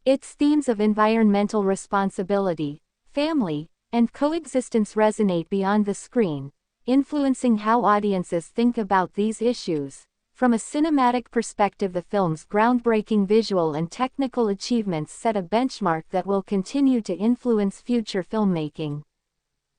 Its themes of environmental responsibility, family, and coexistence resonate beyond the screen, influencing how audiences think about these issues. From a cinematic perspective, the film's groundbreaking visual and technical achievements set a benchmark that will continue to influence future filmmaking.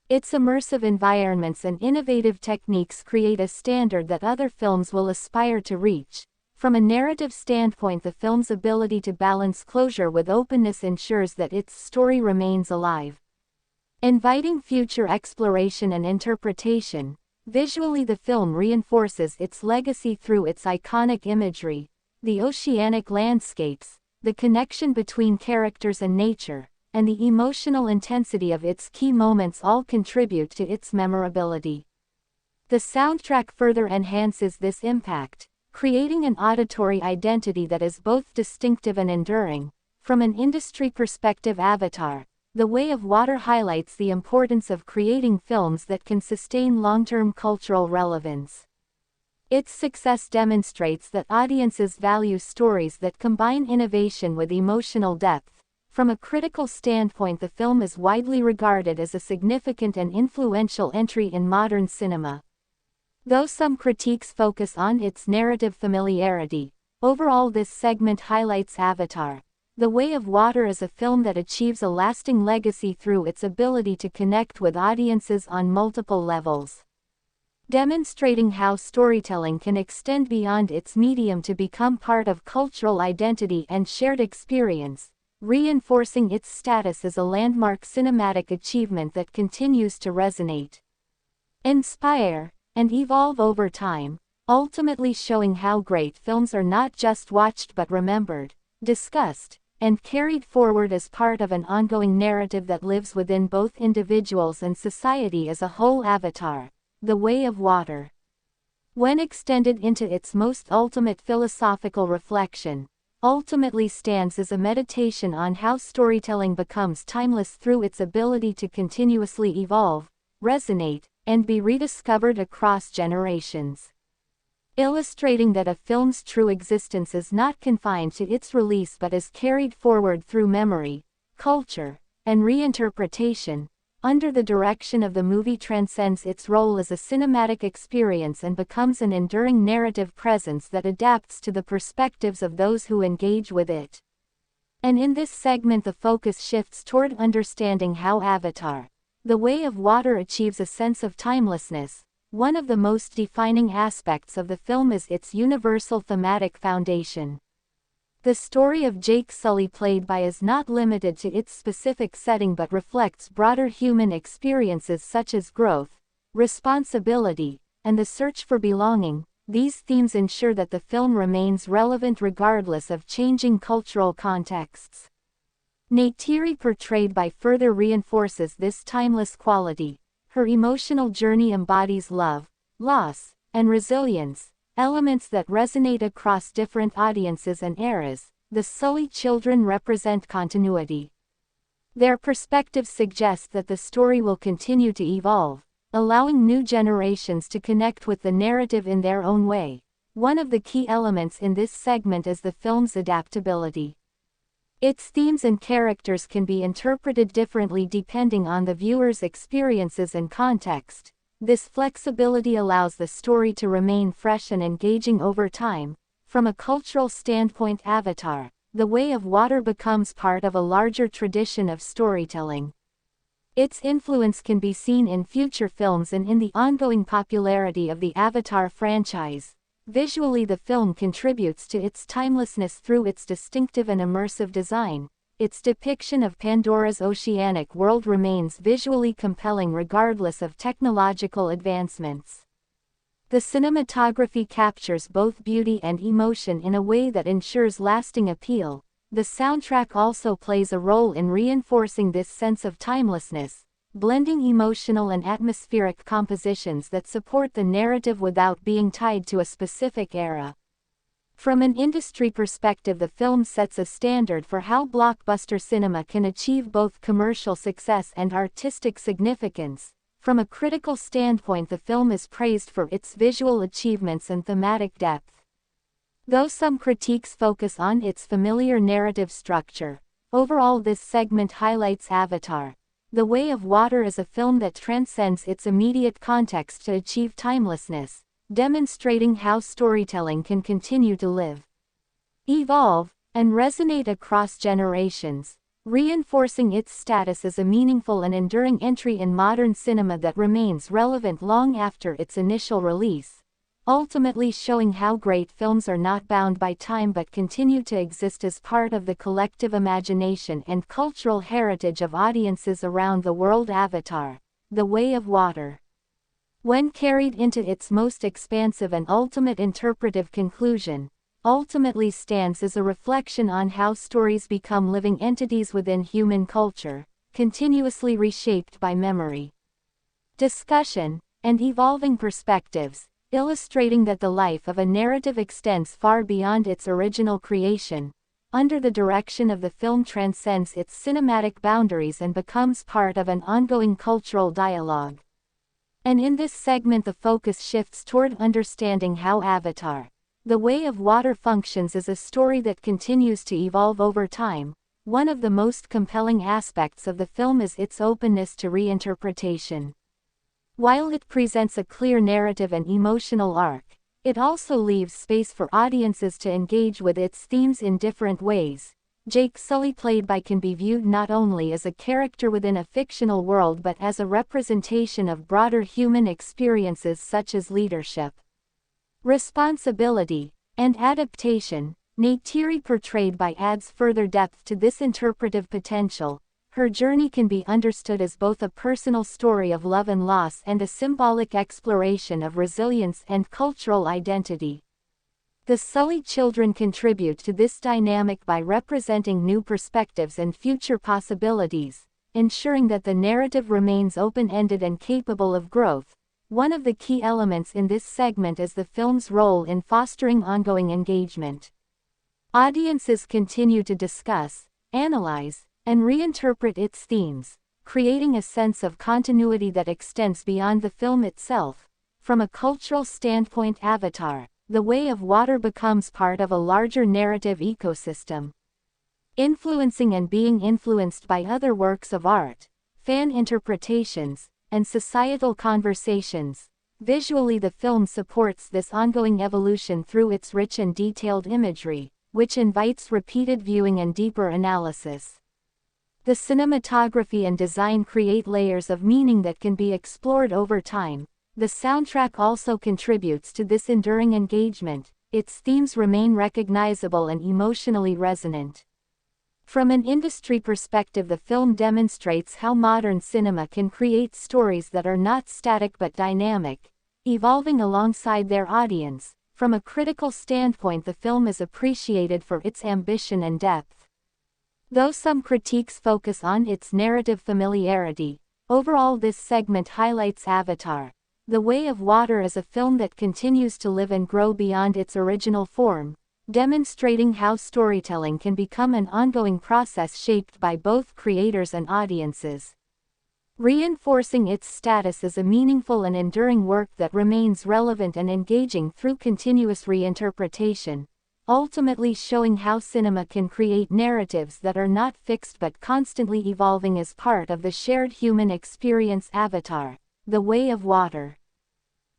Its immersive environments and innovative techniques create a standard that other films will aspire to reach. From a narrative standpoint, the film's ability to balance closure with openness ensures that its story remains alive, inviting future exploration and interpretation. Visually, the film reinforces its legacy through its iconic imagery, the oceanic landscapes, the connection between characters and nature, and the emotional intensity of its key moments all contribute to its memorability. The soundtrack further enhances this impact, creating an auditory identity that is both distinctive and enduring. From an industry perspective, Avatar: The Way of Water highlights the importance of creating films that can sustain long-term cultural relevance. Its success demonstrates that audiences value stories that combine innovation with emotional depth. From a critical standpoint, the film is widely regarded as a significant and influential entry in modern cinema. Though some critiques focus on its narrative familiarity, overall this segment highlights Avatar: The Way of Water as a film that achieves a lasting legacy through its ability to connect with audiences on multiple levels, demonstrating how storytelling can extend beyond its medium to become part of cultural identity and shared experience, reinforcing its status as a landmark cinematic achievement that continues to resonate, inspire, and evolve over time, ultimately showing how great films are not just watched but remembered, discussed, and carried forward as part of an ongoing narrative that lives within both individuals and society as a whole. Avatar: The Way of Water, when extended into its most ultimate philosophical reflection, ultimately stands as a meditation on how storytelling becomes timeless through its ability to continuously evolve, resonate, and be rediscovered across generations, illustrating that a film's true existence is not confined to its release but is carried forward through memory, culture, and reinterpretation. under the direction of the movie transcends its role as a cinematic experience and becomes an enduring narrative presence that adapts to the perspectives of those who engage with it. And in this segment the focus shifts toward understanding how Avatar: The Way of Water achieves a sense of timelessness. One of the most defining aspects of the film is its universal thematic foundation. The story of Jake Sully played by is not limited to its specific setting but reflects broader human experiences such as growth, responsibility, and the search for belonging. These themes ensure that the film remains relevant regardless of changing cultural contexts. Neytiri portrayed by further reinforces this timeless quality. Her emotional journey embodies love, loss, and resilience, elements that resonate across different audiences and eras. The Sully children represent continuity. Their perspectives suggest that the story will continue to evolve, allowing new generations to connect with the narrative in their own way. One of the key elements in this segment is the film's adaptability. Its themes and characters can be interpreted differently depending on the viewer's experiences and context. This flexibility allows the story to remain fresh and engaging over time. From a cultural standpoint, Avatar: The Way of Water becomes part of a larger tradition of storytelling. Its influence can be seen in future films and in the ongoing popularity of the Avatar franchise. Visually, the film contributes to its timelessness through its distinctive and immersive design. Its depiction of Pandora's oceanic world remains visually compelling regardless of technological advancements. The cinematography captures both beauty and emotion in a way that ensures lasting appeal. The soundtrack also plays a role in reinforcing this sense of timelessness, blending emotional and atmospheric compositions that support the narrative without being tied to a specific era. From an industry perspective, the film sets a standard for how blockbuster cinema can achieve both commercial success and artistic significance. From a critical standpoint, the film is praised for its visual achievements and thematic depth. Though some critiques focus on its familiar narrative structure, overall this segment highlights Avatar: The Way of Water as a film that transcends its immediate context to achieve timelessness, demonstrating how storytelling can continue to live, evolve, and resonate across generations, reinforcing its status as a meaningful and enduring entry in modern cinema that remains relevant long after its initial release, ultimately showing how great films are not bound by time but continue to exist as part of the collective imagination and cultural heritage of audiences around the world. Avatar: The Way of Water, when carried into its most expansive and ultimate interpretive conclusion, ultimately stands as a reflection on how stories become living entities within human culture, continuously reshaped by memory, discussion, and evolving perspectives, illustrating that the life of a narrative extends far beyond its original creation. Under the direction of the film transcends its cinematic boundaries and becomes part of an ongoing cultural dialogue. And in this segment the focus shifts toward understanding how Avatar: The Way of Water functions as a story that continues to evolve over time. One of the most compelling aspects of the film is its openness to reinterpretation. While it presents a clear narrative and emotional arc, it also leaves space for audiences to engage with its themes in different ways. Jake Sully played by can be viewed not only as a character within a fictional world but as a representation of broader human experiences such as leadership, responsibility, and adaptation. Neytiri portrayed by adds further depth to this interpretive potential. Her journey can be understood as both a personal story of love and loss and a symbolic exploration of resilience and cultural identity. The Sully children contribute to this dynamic by representing new perspectives and future possibilities, ensuring that the narrative remains open-ended and capable of growth. One of the key elements in this segment is the film's role in fostering ongoing engagement. Audiences continue to discuss, analyze, and reinterpret its themes, creating a sense of continuity that extends beyond the film itself. From a cultural standpoint, Avatar: The Way of Water becomes part of a larger narrative ecosystem, influencing and being influenced by other works of art, fan interpretations, and societal conversations. Visually, the film supports this ongoing evolution through its rich and detailed imagery, which invites repeated viewing and deeper analysis. The cinematography and design create layers of meaning that can be explored over time. The soundtrack also contributes to this enduring engagement. Its themes remain recognizable and emotionally resonant. From an industry perspective, the film demonstrates how modern cinema can create stories that are not static but dynamic, evolving alongside their audience. From a critical standpoint, the film is appreciated for its ambition and depth. Though some critiques focus on its narrative familiarity, overall this segment highlights Avatar: The Way of Water as a film that continues to live and grow beyond its original form, demonstrating how storytelling can become an ongoing process shaped by both creators and audiences. Reinforcing its status as a meaningful and enduring work that remains relevant and engaging through continuous reinterpretation, ultimately showing how cinema can create narratives that are not fixed but constantly evolving as part of the shared human experience. Avatar: The Way of Water,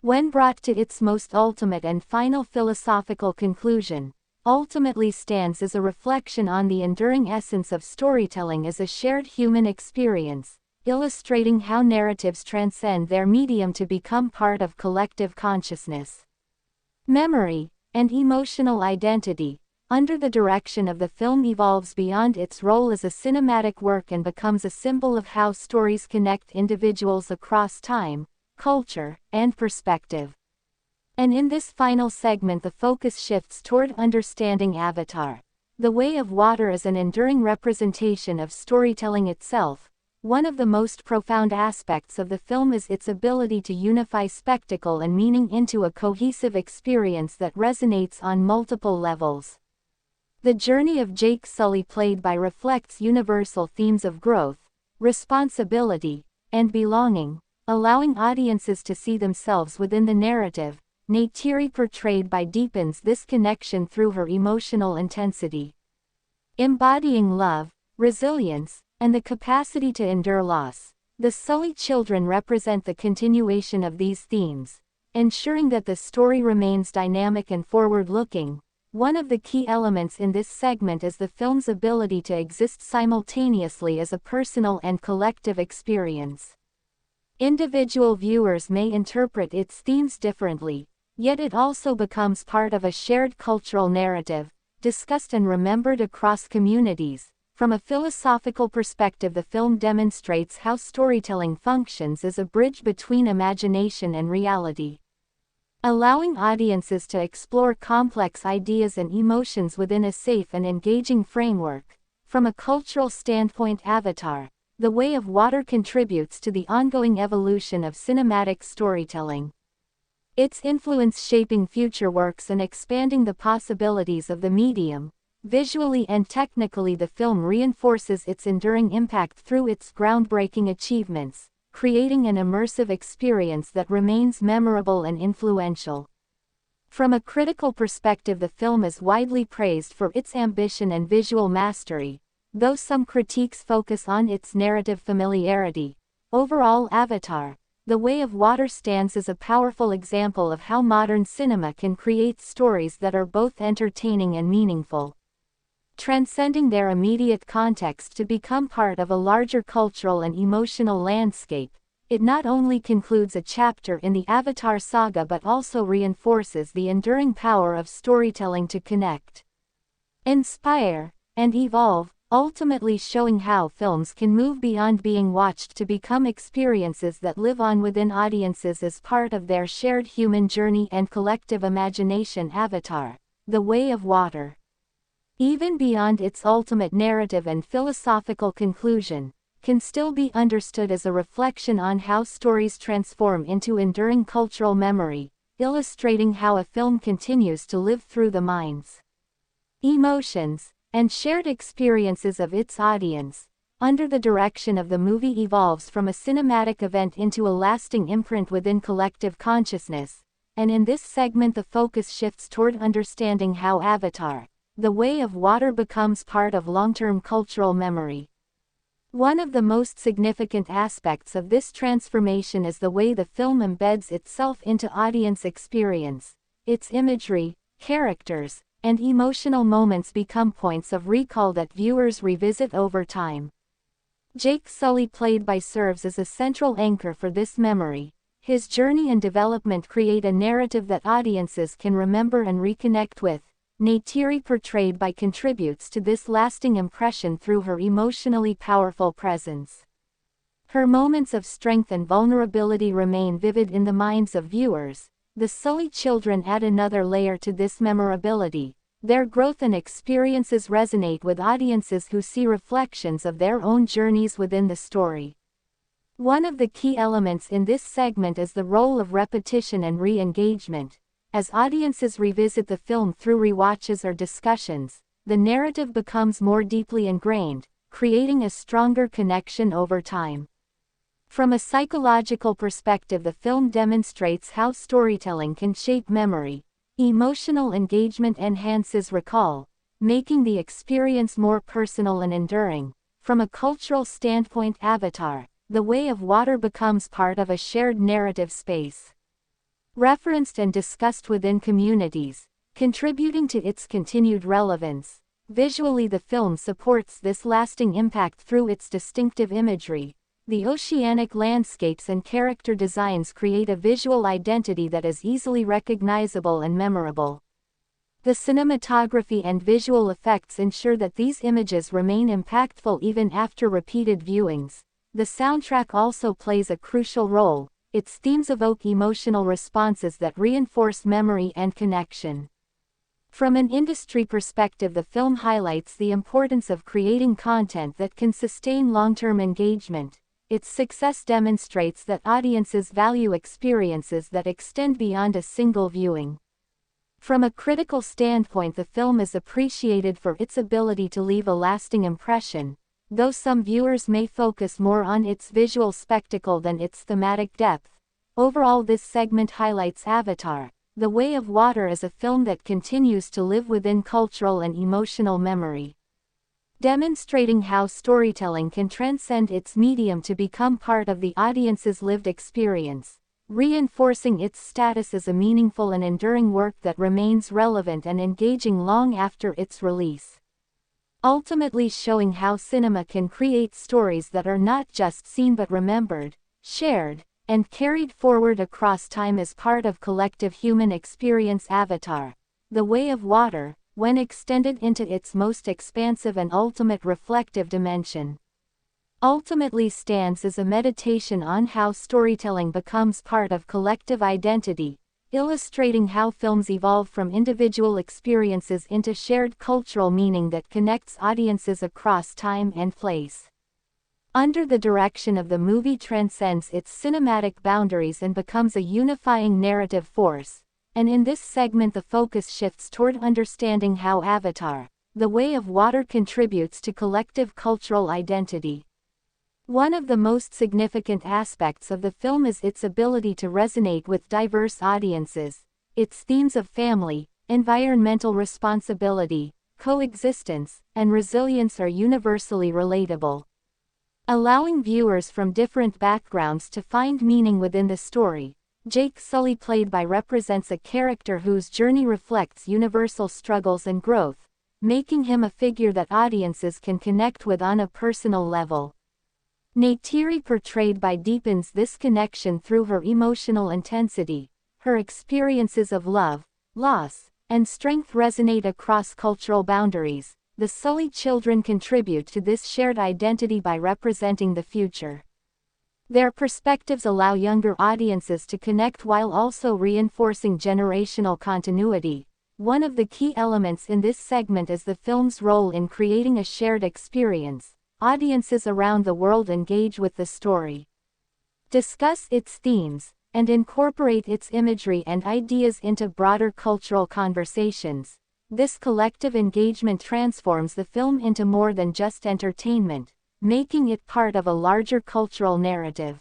when brought to its most ultimate and final philosophical conclusion, ultimately stands as a reflection on the enduring essence of storytelling as a shared human experience, illustrating how narratives transcend their medium to become part of collective consciousness, memory, and emotional identity. Under the direction of the film evolves beyond its role as a cinematic work and becomes a symbol of how stories connect individuals across time, culture, and perspective. And in this final segment, the focus shifts toward understanding Avatar: The Way of Water as an enduring representation of storytelling itself. One of the most profound aspects of the film is its ability to unify spectacle and meaning into a cohesive experience that resonates on multiple levels. The journey of Jake Sully, played by, reflects universal themes of growth, responsibility, and belonging, allowing audiences to see themselves within the narrative. Neytiri, portrayed by, deepens this connection through her emotional intensity, embodying love, resilience, and the capacity to endure loss. The Sully children represent the continuation of these themes, ensuring that the story remains dynamic and forward-looking. One of the key elements in this segment is the film's ability to exist simultaneously as a personal and collective experience. Individual viewers may interpret its themes differently, yet it also becomes part of a shared cultural narrative, discussed and remembered across communities. From a philosophical perspective, the film demonstrates how storytelling functions as a bridge between imagination and reality, allowing audiences to explore complex ideas and emotions within a safe and engaging framework. From a cultural standpoint, Avatar: The Way of Water contributes to the ongoing evolution of cinematic storytelling, its influence shaping future works and expanding the possibilities of the medium. Visually and technically, the film reinforces its enduring impact through its groundbreaking achievements, creating an immersive experience that remains memorable and influential. From a critical perspective, the film is widely praised for its ambition and visual mastery, though some critiques focus on its narrative familiarity. Overall, Avatar: The Way of Water stands as a powerful example of how modern cinema can create stories that are both entertaining and meaningful, transcending their immediate context to become part of a larger cultural and emotional landscape. It not only concludes a chapter in the Avatar saga but also reinforces the enduring power of storytelling to connect, inspire, and evolve, ultimately showing how films can move beyond being watched to become experiences that live on within audiences as part of their shared human journey and collective imagination. Avatar: The Way of Water, even beyond its ultimate narrative and philosophical conclusion, can still be understood as a reflection on how stories transform into enduring cultural memory, illustrating how a film continues to live through the minds, emotions, and shared experiences of its audience. Under the direction of the movie evolves from a cinematic event into a lasting imprint within collective consciousness, and in this segment the focus shifts toward understanding how Avatar: The Way of Water becomes part of long-term cultural memory. One of the most significant aspects of this transformation is the way the film embeds itself into audience experience. Its imagery, characters, and emotional moments become points of recall that viewers revisit over time. Jake Sully, played by serves as a central anchor for this memory. His journey and development create a narrative that audiences can remember and reconnect with. Neytiri, portrayed by, contributes to this lasting impression through her emotionally powerful presence. Her moments of strength and vulnerability remain vivid in the minds of viewers. The Sully children add another layer to this memorability. Their growth and experiences resonate with audiences who see reflections of their own journeys within the story. One of the key elements in this segment is the role of repetition and re-engagement. As audiences revisit the film through rewatches or discussions, the narrative becomes more deeply ingrained, creating a stronger connection over time. From a psychological perspective, the film demonstrates how storytelling can shape memory. Emotional engagement enhances recall, making the experience more personal and enduring. From a cultural standpoint, Avatar: The Way of Water becomes part of a shared narrative space, referenced and discussed within communities, contributing to its continued relevance. Visually, the film supports this lasting impact through its distinctive imagery. The oceanic landscapes and character designs create a visual identity that is easily recognizable and memorable. The cinematography and visual effects ensure that these images remain impactful even after repeated viewings. The soundtrack also plays a crucial role. Its themes evoke emotional responses that reinforce memory and connection. From an industry perspective, the film highlights the importance of creating content that can sustain long-term engagement. Its success demonstrates that audiences value experiences that extend beyond a single viewing. From a critical standpoint, the film is appreciated for its ability to leave a lasting impression. Though some viewers may focus more on its visual spectacle than its thematic depth, overall this segment highlights Avatar: The Way of Water as a film that continues to live within cultural and emotional memory, demonstrating how storytelling can transcend its medium to become part of the audience's lived experience, reinforcing its status as a meaningful and enduring work that remains relevant and engaging long after its release. Ultimately showing how cinema can create stories that are not just seen but remembered, shared, and carried forward across time as part of collective human experience. Avatar: The Way of Water, when extended into its most expansive and ultimate reflective dimension, ultimately stands as a meditation on how storytelling becomes part of collective identity, illustrating how films evolve from individual experiences into shared cultural meaning that connects audiences across time and place. Under the direction of the movie, transcends its cinematic boundaries and becomes a unifying narrative force. And in this segment, the focus shifts toward understanding how Avatar: The Way of Water contributes to collective cultural identity. One of the most significant aspects of the film is its ability to resonate with diverse audiences. Its themes of family, environmental responsibility, coexistence, and resilience are universally relatable, allowing viewers from different backgrounds to find meaning within the story. Jake Sully, played by, represents a character whose journey reflects universal struggles and growth, making him a figure that audiences can connect with on a personal level. Neytiri, portrayed by, deepens this connection through her emotional intensity. Her experiences of love, loss, and strength resonate across cultural boundaries. The Sully children contribute to this shared identity by representing the future. Their perspectives allow younger audiences to connect while also reinforcing generational continuity. One of the key elements in this segment is the film's role in creating a shared experience. Audiences around the world engage with the story, discuss its themes, and incorporate its imagery and ideas into broader cultural conversations. This collective engagement transforms the film into more than just entertainment, making it part of a larger cultural narrative.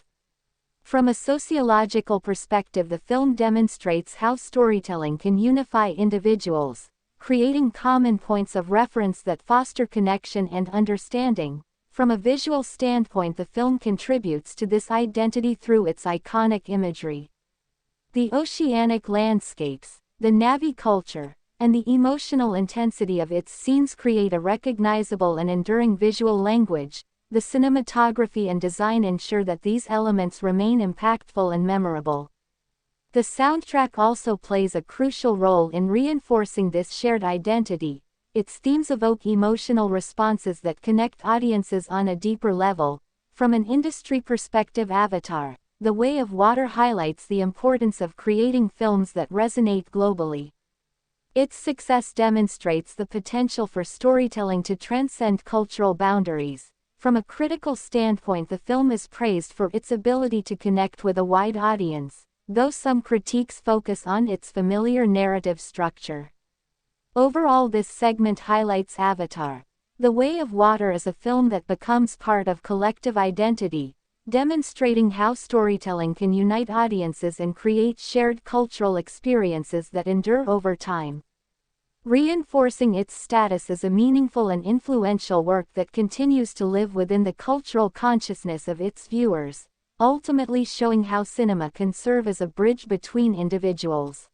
From a sociological perspective, the film demonstrates how storytelling can unify individuals, creating common points of reference that foster connection and understanding. From a visual standpoint, the film contributes to this identity through its iconic imagery. The oceanic landscapes, the Na'vi culture, and the emotional intensity of its scenes create a recognizable and enduring visual language. The cinematography and design ensure that these elements remain impactful and memorable. The soundtrack also plays a crucial role in reinforcing this shared identity. Its themes evoke emotional responses that connect audiences on a deeper level. From an industry perspective, Avatar: The Way of Water highlights the importance of creating films that resonate globally. Its success demonstrates the potential for storytelling to transcend cultural boundaries. From a critical standpoint, the film is praised for its ability to connect with a wide audience, though some critiques focus on its familiar narrative structure. Overall, this segment highlights Avatar: The Way of Water as a film that becomes part of collective identity, demonstrating how storytelling can unite audiences and create shared cultural experiences that endure over time. Reinforcing its status as a meaningful and influential work that continues to live within the cultural consciousness of its viewers, ultimately showing how cinema can serve as a bridge between individuals,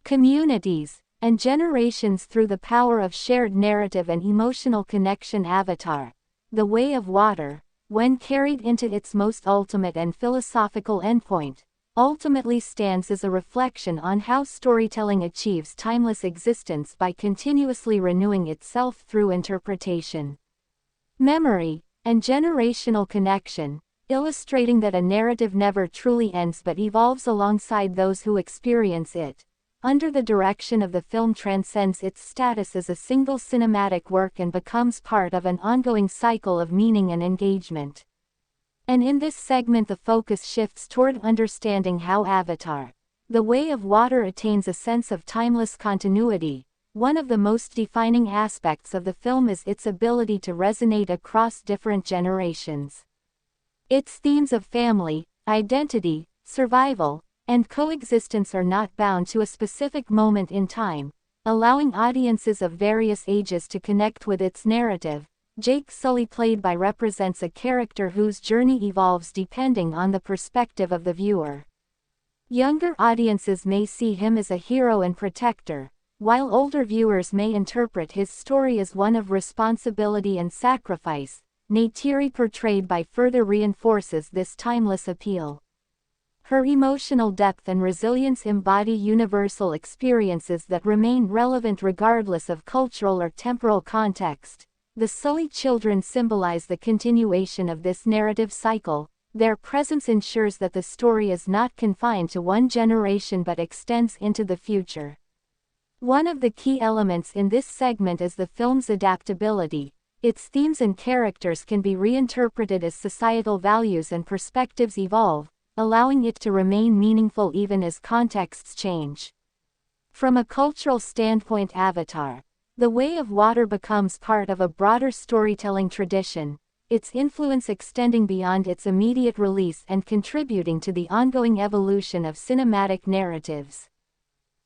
communities, and generations through the power of shared narrative and emotional connection. Avatar: The Way of Water, when carried into its most ultimate and philosophical endpoint, ultimately stands as a reflection on how storytelling achieves timeless existence by continuously renewing itself through interpretation, memory, and generational connection, illustrating that a narrative never truly ends but evolves alongside those who experience it. Under the direction of the film transcends its status as a single cinematic work and becomes part of an ongoing cycle of meaning and engagement. And in this segment, the focus shifts toward understanding how Avatar: The Way of Water attains a sense of timeless continuity. One of the most defining aspects of the film is its ability to resonate across different generations. Its themes of family, identity, survival, and coexistence are not bound to a specific moment in time, allowing audiences of various ages to connect with its narrative. Jake Sully, played by, represents a character whose journey evolves depending on the perspective of the viewer. Younger audiences may see him as a hero and protector, while older viewers may interpret his story as one of responsibility and sacrifice. Neytiri, portrayed by, further reinforces this timeless appeal. Her emotional depth and resilience embody universal experiences that remain relevant regardless of cultural or temporal context. The Sully children symbolize the continuation of this narrative cycle. Their presence ensures that the story is not confined to one generation but extends into the future. One of the key elements in this segment is the film's adaptability. Its themes and characters can be reinterpreted as societal values and perspectives evolve, allowing it to remain meaningful even as contexts change. From a cultural standpoint, Avatar: The Way of Water becomes part of a broader storytelling tradition, its influence extending beyond its immediate release and contributing to the ongoing evolution of cinematic narratives.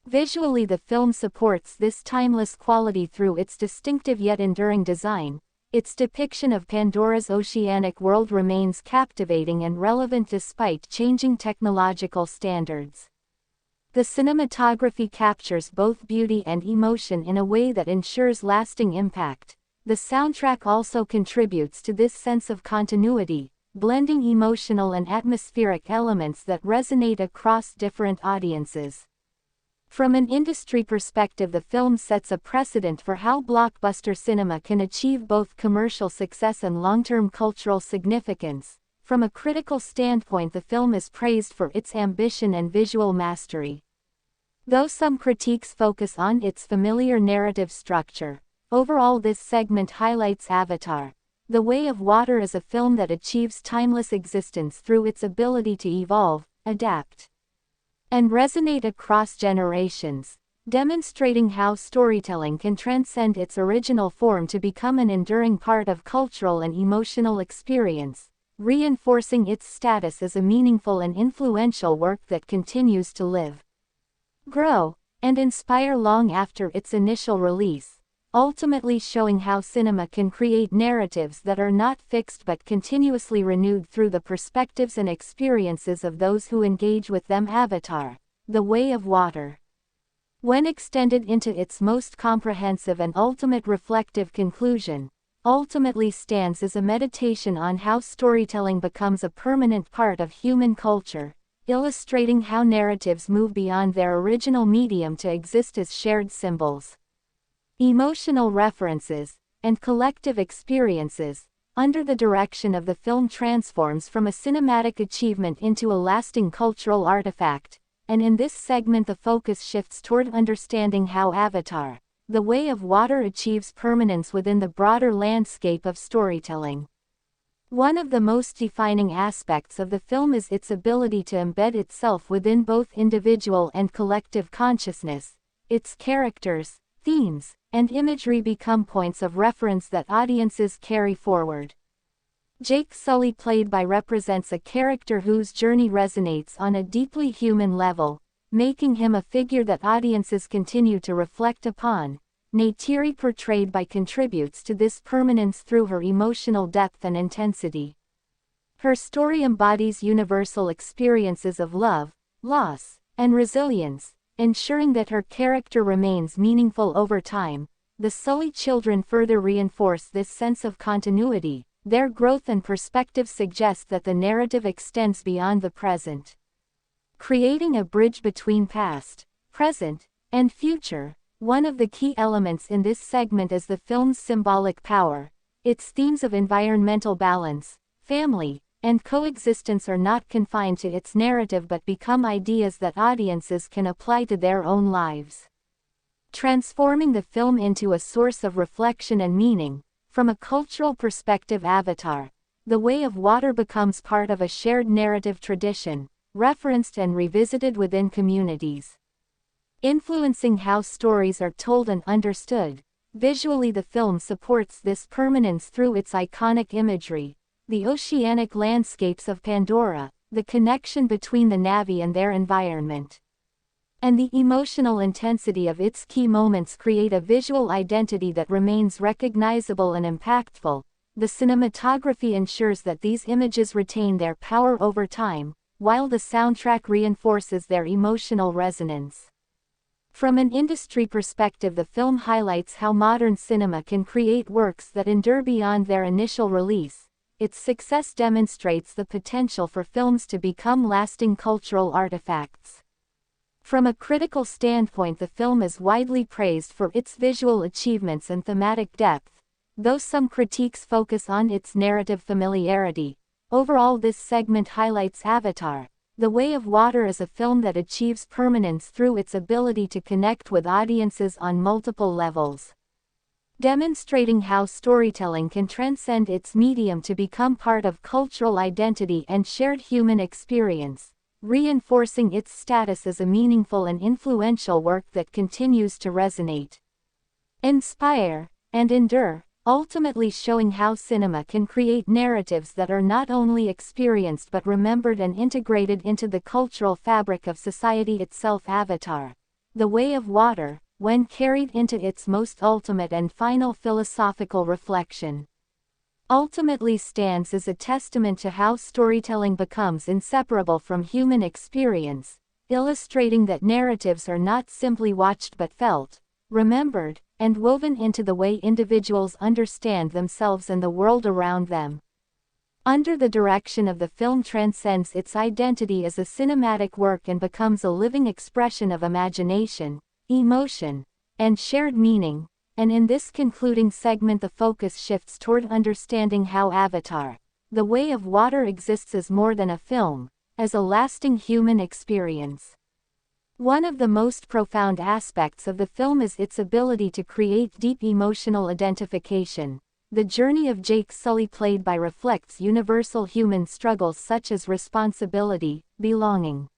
Visually, the film supports this timeless quality through its distinctive yet enduring design. Its depiction of Pandora's oceanic world remains captivating and relevant despite changing technological standards. The cinematography captures both beauty and emotion in a way that ensures lasting impact. The soundtrack also contributes to this sense of continuity, blending emotional and atmospheric elements that resonate across different audiences. From an industry perspective, the film sets a precedent for how blockbuster cinema can achieve both commercial success and long-term cultural significance. From a critical standpoint, the film is praised for its ambition and visual mastery. Though some critiques focus on its familiar narrative structure, overall this segment highlights Avatar: The Way of Water as a film that achieves timeless existence through its ability to evolve, adapt, and resonate across generations, demonstrating how storytelling can transcend its original form to become an enduring part of cultural and emotional experience, reinforcing its status as a meaningful and influential work that continues to live, grow, and inspire long after its initial release. ultimately showing how cinema can create narratives that are not fixed but continuously renewed through the perspectives and experiences of those who engage with them. Avatar: The Way of Water. When extended into its most comprehensive and ultimate reflective conclusion, ultimately stands as a meditation on how storytelling becomes a permanent part of human culture, illustrating how narratives move beyond their original medium to exist as shared symbols, emotional references, and collective experiences. Under the direction of the film, transforms from a cinematic achievement into a lasting cultural artifact, and in this segment the focus shifts toward understanding how Avatar: The Way of Water achieves permanence within the broader landscape of storytelling. One of the most defining aspects of the film is its ability to embed itself within both individual and collective consciousness. Its characters, themes, and imagery become points of reference that audiences carry forward. Jake Sully, played by represents a character whose journey resonates on a deeply human level, making him a figure that audiences continue to reflect upon. Neytiri, portrayed by, contributes to this permanence through her emotional depth and intensity. Her story embodies universal experiences of love, loss, and resilience, ensuring that her character remains meaningful over time. The Sully children further reinforce this sense of continuity. Their growth and perspective suggest that the narrative extends beyond the present, creating a bridge between past, present, and future. One of the key elements in this segment is the film's symbolic power. Its themes of environmental balance, family, and coexistence are not confined to its narrative but become ideas that audiences can apply to their own lives, transforming the film into a source of reflection and meaning. From a cultural perspective, Avatar: The Way of Water becomes part of a shared narrative tradition, referenced and revisited within communities, influencing how stories are told and understood. Visually, the film supports this permanence through its iconic imagery, the oceanic landscapes of Pandora, the connection between the Na'vi and their environment, and the emotional intensity of its key moments create a visual identity that remains recognizable and impactful. The cinematography ensures that these images retain their power over time, while the soundtrack reinforces their emotional resonance. From an industry perspective, the film highlights how modern cinema can create works that endure beyond their initial release. Its success demonstrates the potential for films to become lasting cultural artifacts. From a critical standpoint, the film is widely praised for its visual achievements and thematic depth, though some critiques focus on its narrative familiarity. Overall, this segment highlights Avatar: The Way of Water as a film that achieves permanence through its ability to connect with audiences on multiple levels, demonstrating how storytelling can transcend its medium to become part of cultural identity and shared human experience, reinforcing its status as a meaningful and influential work that continues to resonate, inspire, and endure, ultimately showing how cinema can create narratives that are not only experienced but remembered and integrated into the cultural fabric of society itself. Avatar: The Way of Water, when carried into its most ultimate and final philosophical reflection, ultimately stands as a testament to how storytelling becomes inseparable from human experience, illustrating that narratives are not simply watched but felt, remembered, and woven into the way individuals understand themselves and the world around them. Under the direction of the film, transcends its identity as a cinematic work and becomes a living expression of imagination, emotion, and shared meaning. And in this concluding segment, the focus shifts toward understanding how Avatar: The Way of Water exists as more than a film, as a lasting human experience. One of the most profound aspects of the film is its ability to create deep emotional identification. The journey of Jake Sully, played by, reflects universal human struggles such as responsibility, belonging,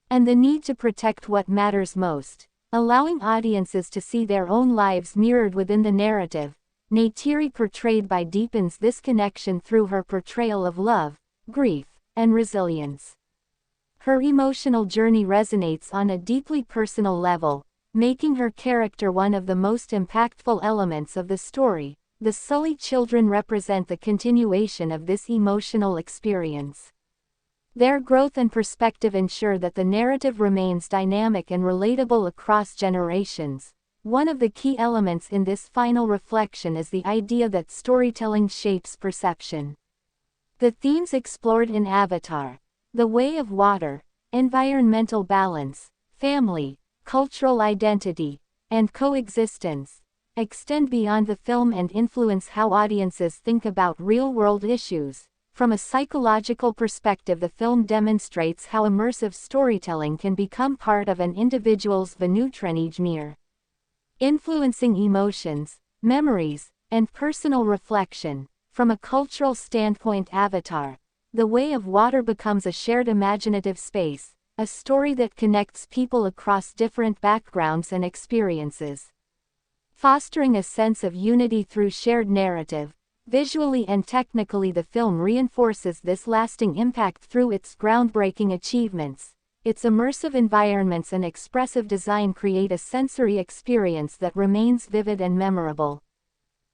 and the need to protect what matters most, allowing audiences to see their own lives mirrored within the narrative. Neytiri, portrayed by, deepens this connection through her portrayal of love, grief, and resilience. Her emotional journey resonates on a deeply personal level, making her character one of the most impactful elements of the story. The Sully children represent the continuation of this emotional experience. Their growth and perspective ensure that the narrative remains dynamic and relatable across generations. One of the key elements in this final reflection is the idea that storytelling shapes perception. The themes explored in Avatar, The Way of Water, environmental balance, family, cultural identity, and coexistence, extend beyond the film and influence how audiences think about real-world issues. From a psychological perspective, the film demonstrates how immersive storytelling can become part of an individual's Venutrenijmir, influencing emotions, memories, and personal reflection. From a cultural standpoint, Avatar, The Way of Water becomes a shared imaginative space, a story that connects people across different backgrounds and experiences, fostering a sense of unity through shared narrative. Visually and technically, the film reinforces this lasting impact through its groundbreaking achievements. Its immersive environments and expressive design create a sensory experience that remains vivid and memorable.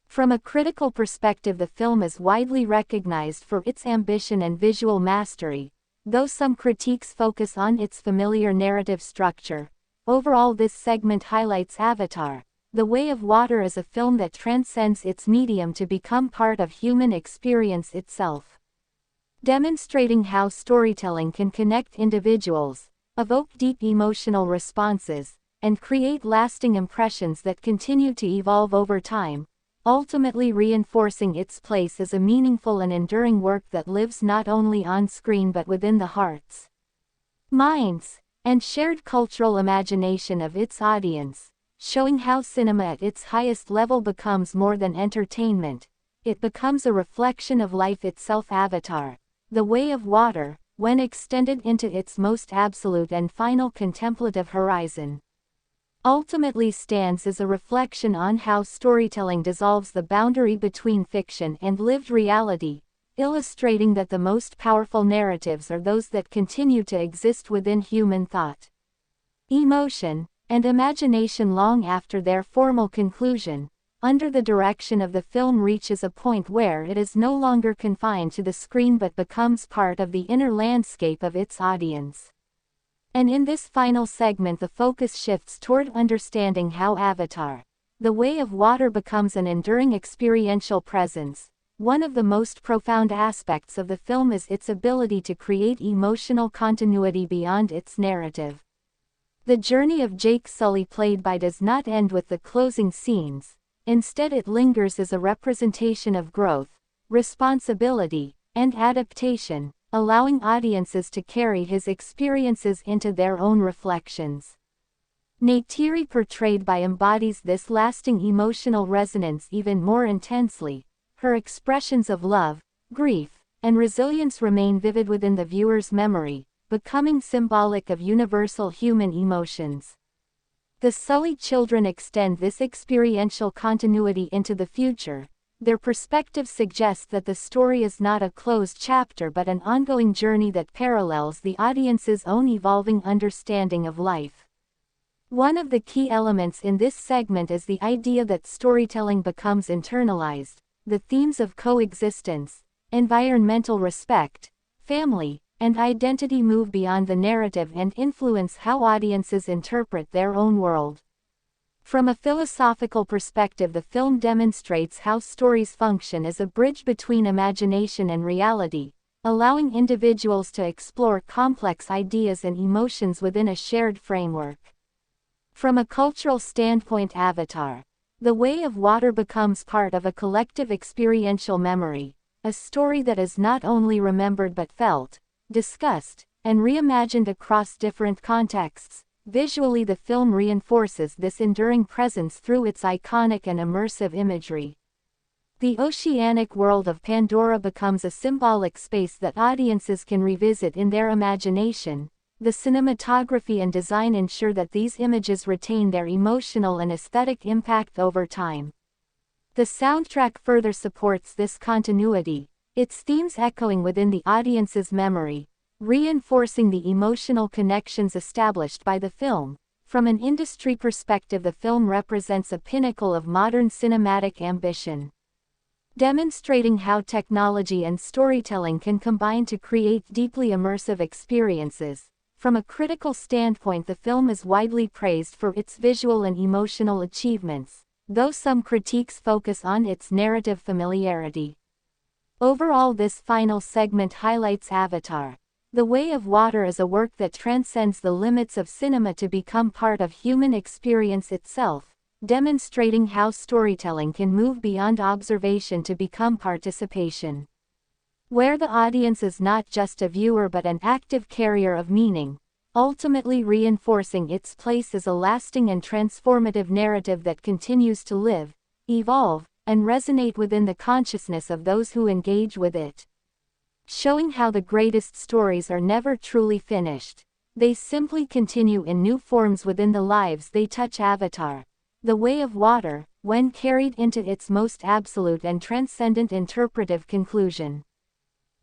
From a critical perspective, the film is widely recognized for its ambition and visual mastery, though some critiques focus on its familiar narrative structure. Overall, this segment highlights Avatar, The Way of Water as a film that transcends its medium to become part of human experience itself, demonstrating how storytelling can connect individuals, evoke deep emotional responses, and create lasting impressions that continue to evolve over time, ultimately reinforcing its place as a meaningful and enduring work that lives not only on screen but within the hearts, minds, and shared cultural imagination of its audience. Showing how cinema at its highest level becomes more than entertainment. It becomes a reflection of life itself. Avatar, The Way of Water, when extended into its most absolute and final contemplative horizon, ultimately stands as a reflection on how storytelling dissolves the boundary between fiction and lived reality, illustrating that the most powerful narratives are those that continue to exist within human thought, emotion, and imagination long after their formal conclusion. Under the direction of the film reaches a point where it is no longer confined to the screen but becomes part of the inner landscape of its audience. And in this final segment, the focus shifts toward understanding how Avatar, The Way of Water becomes an enduring experiential presence. One of the most profound aspects of the film is its ability to create emotional continuity beyond its narrative. The journey of Jake Sully does not end with the closing scenes. Instead, it lingers as a representation of growth, responsibility, and adaptation, allowing audiences to carry his experiences into their own reflections. Neytiri, portrayed by, embodies this lasting emotional resonance even more intensely. Her expressions of love, grief, and resilience remain vivid within the viewer's memory, becoming symbolic of universal human emotions. The Sully children extend this experiential continuity into the future. Their perspective suggests that the story is not a closed chapter but an ongoing journey that parallels the audience's own evolving understanding of life. One of the key elements in this segment is the idea that storytelling becomes internalized. The themes of coexistence, environmental respect, family, and identity move beyond the narrative and influence how audiences interpret their own world. From a philosophical perspective, the film demonstrates how stories function as a bridge between imagination and reality, allowing individuals to explore complex ideas and emotions within a shared framework. From a cultural standpoint, Avatar, The Way of Water becomes part of a collective experiential memory, a story that is not only remembered but felt, discussed, and reimagined across different contexts. Visually, the film reinforces this enduring presence through its iconic and immersive imagery. The oceanic world of Pandora becomes a symbolic space that audiences can revisit in their imagination. The cinematography and design ensure that these images retain their emotional and aesthetic impact over time. The soundtrack further supports this continuity, its themes echoing within the audience's memory, reinforcing the emotional connections established by the film. From an industry perspective, the film represents a pinnacle of modern cinematic ambition, demonstrating how technology and storytelling can combine to create deeply immersive experiences. From a critical standpoint, the film is widely praised for its visual and emotional achievements, though some critiques focus on its narrative familiarity. Overall, this final segment highlights Avatar: The Way of Water as a work that transcends the limits of cinema to become part of human experience itself, demonstrating how storytelling can move beyond observation to become participation, where the audience is not just a viewer but an active carrier of meaning, ultimately reinforcing its place as a lasting and transformative narrative that continues to live, evolve, and resonate within the consciousness of those who engage with it. Showing how the greatest stories are never truly finished. They simply continue in new forms within the lives they touch. Avatar: The Way of Water, when carried into its most absolute and transcendent interpretive conclusion,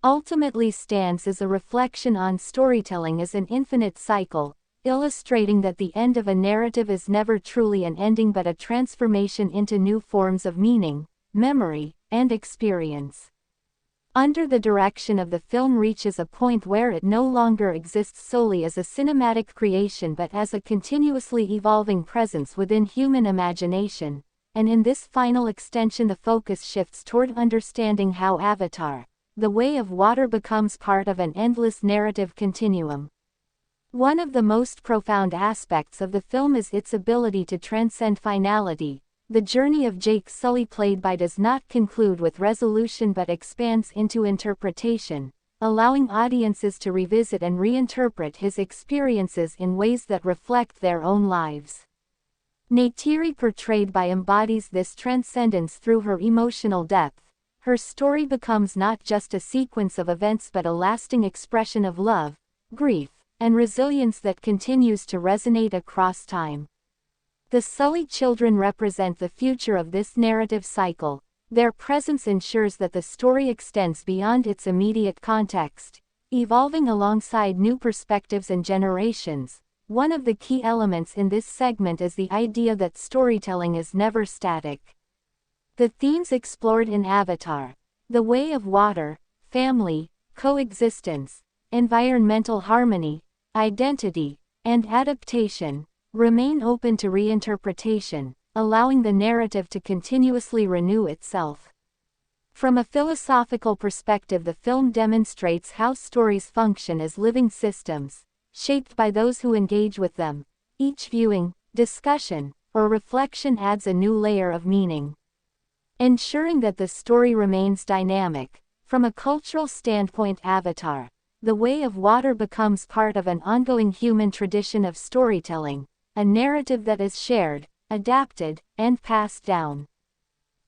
ultimately stands as a reflection on storytelling as an infinite cycle, illustrating that the end of a narrative is never truly an ending but a transformation into new forms of meaning, memory, and experience. Under the direction of the film reaches a point where it no longer exists solely as a cinematic creation but as a continuously evolving presence within human imagination, and in this final extension the focus shifts toward understanding how Avatar: The Way of Water becomes part of an endless narrative continuum. One of the most profound aspects of the film is its ability to transcend finality. The journey of Jake Sully, played by, does not conclude with resolution but expands into interpretation, allowing audiences to revisit and reinterpret his experiences in ways that reflect their own lives. Neytiri, portrayed by, embodies this transcendence through her emotional depth. Her story becomes not just a sequence of events but a lasting expression of love, grief, and resilience that continues to resonate across time. The Sully children represent the future of this narrative cycle. Their presence ensures that the story extends beyond its immediate context, evolving alongside new perspectives and generations. One of the key elements in this segment is the idea that storytelling is never static. The themes explored in Avatar: The Way of Water, family, coexistence, environmental harmony, identity, and adaptation, remain open to reinterpretation, allowing the narrative to continuously renew itself. From a philosophical perspective, the film demonstrates how stories function as living systems, shaped by those who engage with them. Each viewing, discussion, or reflection adds a new layer of meaning, ensuring that the story remains dynamic. From a cultural standpoint, Avatar: The Way of Water becomes part of an ongoing human tradition of storytelling, a narrative that is shared, adapted, and passed down,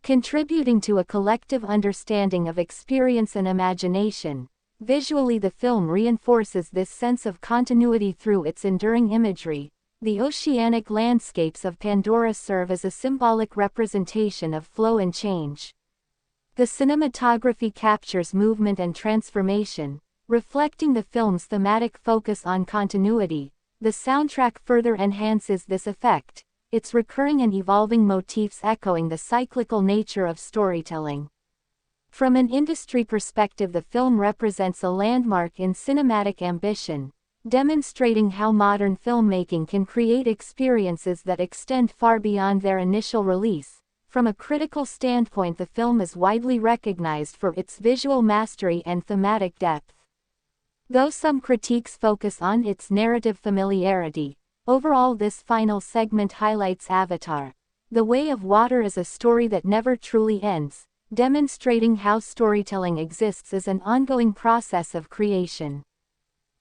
contributing to a collective understanding of experience and imagination. Visually, the film reinforces this sense of continuity through its enduring imagery. The oceanic landscapes of Pandora serve as a symbolic representation of flow and change. The cinematography captures movement and transformation, reflecting the film's thematic focus on continuity. The soundtrack further enhances this effect, its recurring and evolving motifs echoing the cyclical nature of storytelling. From an industry perspective, the film represents a landmark in cinematic ambition, demonstrating how modern filmmaking can create experiences that extend far beyond their initial release. From a critical standpoint, the film is widely recognized for its visual mastery and thematic depth. Though some critiques focus on its narrative familiarity, overall this final segment highlights Avatar: The Way of Water as a story that never truly ends, demonstrating how storytelling exists as an ongoing process of creation,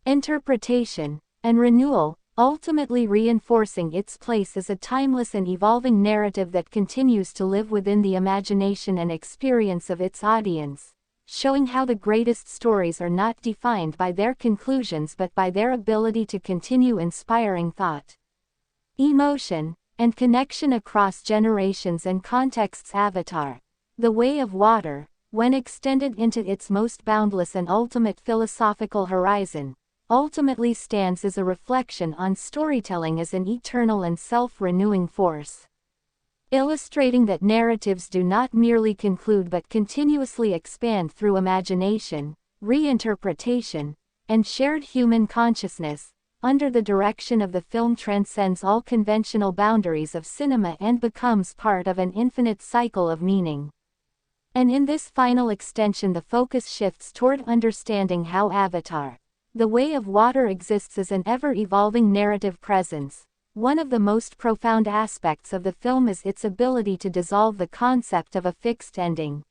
interpretation, and renewal, ultimately reinforcing its place as a timeless and evolving narrative that continues to live within the imagination and experience of its audience, showing how the greatest stories are not defined by their conclusions but by their ability to continue inspiring thought, emotion, and connection across generations and contexts. Avatar: The Way of Water, when extended into its most boundless and ultimate philosophical horizon, ultimately stands as a reflection on storytelling as an eternal and self-renewing force. Illustrating that narratives do not merely conclude but continuously expand through imagination, reinterpretation, and shared human consciousness, under the direction of the film transcends all conventional boundaries of cinema and becomes part of an infinite cycle of meaning. And in this final extension the focus shifts toward understanding how Avatar, The Way of Water exists as an ever-evolving narrative presence. One of the most profound aspects of the film is its ability to dissolve the concept of a fixed ending.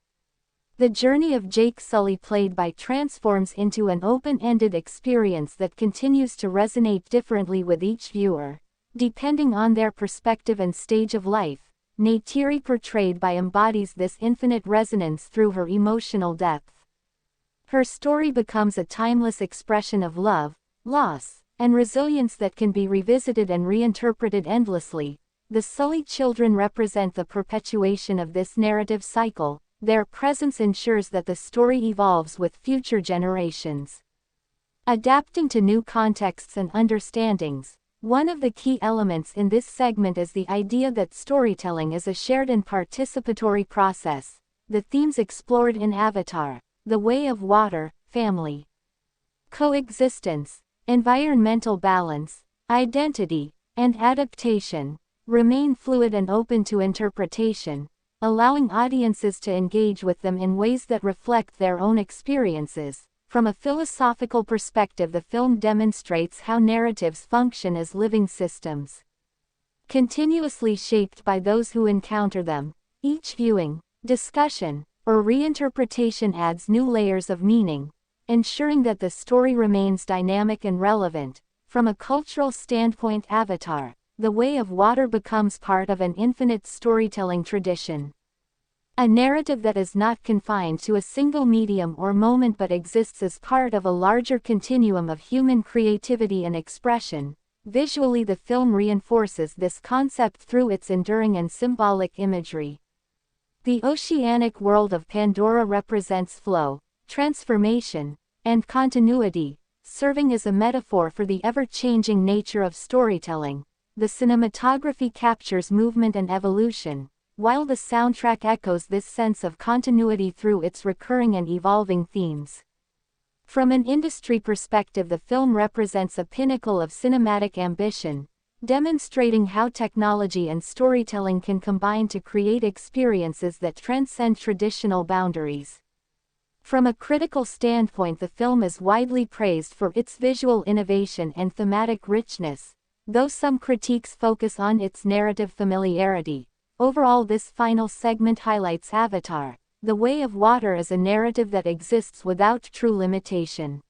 The journey of Jake Sully played by transforms into an open-ended experience that continues to resonate differently with each viewer, depending on their perspective and stage of life. Neytiri portrayed by embodies this infinite resonance through her emotional depth. Her story becomes a timeless expression of love, loss, and resilience that can be revisited and reinterpreted endlessly. The Sully children represent the perpetuation of this narrative cycle. Their presence ensures that the story evolves with future generations. Adapting to new contexts and understandings. One of the key elements in this segment is the idea that storytelling is a shared and participatory process. The themes explored in Avatar, The Way of Water, family, coexistence, environmental balance, identity, and adaptation, remain fluid and open to interpretation, allowing audiences to engage with them in ways that reflect their own experiences. From a philosophical perspective, the film demonstrates how narratives function as living systems, continuously shaped by those who encounter them. Each viewing, discussion, or reinterpretation adds new layers of meaning, ensuring that the story remains dynamic and relevant. From a cultural standpoint, Avatar, The Way of Water becomes part of an infinite storytelling tradition. A narrative that is not confined to a single medium or moment but exists as part of a larger continuum of human creativity and expression. Visually, the film reinforces this concept through its enduring and symbolic imagery. The oceanic world of Pandora represents flow, transformation, and continuity, serving as a metaphor for the ever-changing nature of storytelling. The cinematography captures movement and evolution, while the soundtrack echoes this sense of continuity through its recurring and evolving themes. From an industry perspective, the film represents a pinnacle of cinematic ambition, demonstrating how technology and storytelling can combine to create experiences that transcend traditional boundaries. From a critical standpoint, the film is widely praised for its visual innovation and thematic richness, though some critiques focus on its narrative familiarity. Overall, this final segment highlights Avatar, The Way of Water as a narrative that exists without true limitation,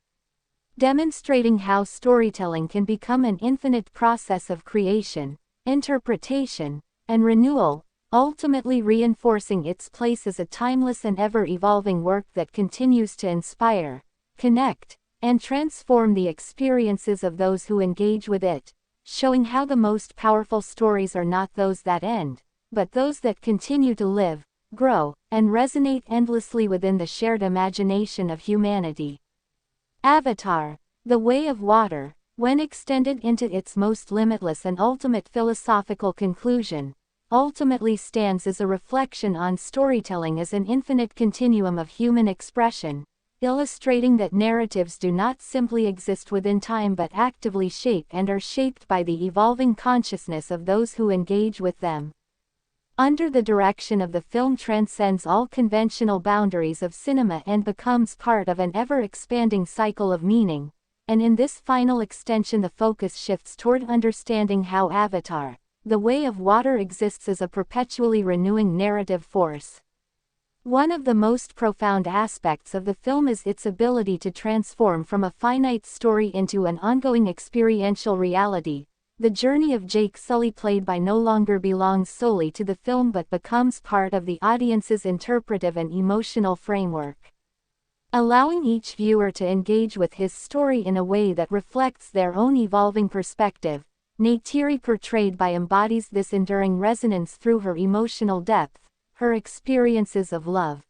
demonstrating how storytelling can become an infinite process of creation, interpretation, and renewal, ultimately reinforcing its place as a timeless and ever-evolving work that continues to inspire, connect, and transform the experiences of those who engage with it, showing how the most powerful stories are not those that end, but those that continue to live, grow, and resonate endlessly within the shared imagination of humanity. Avatar, The Way of Water, when extended into its most limitless and ultimate philosophical conclusion, ultimately stands as a reflection on storytelling as an infinite continuum of human expression, illustrating that narratives do not simply exist within time but actively shape and are shaped by the evolving consciousness of those who engage with them. Under the direction of the film transcends all conventional boundaries of cinema and becomes part of an ever-expanding cycle of meaning, and in this final extension the focus shifts toward understanding how Avatar, The Way of Water exists as a perpetually renewing narrative force. One of the most profound aspects of the film is its ability to transform from a finite story into an ongoing experiential reality. The journey of Jake Sully played by no longer belongs solely to the film but becomes part of the audience's interpretive and emotional framework, allowing each viewer to engage with his story in a way that reflects their own evolving perspective. Neytiri portrayed by embodies this enduring resonance through her emotional depth, her experiences of love,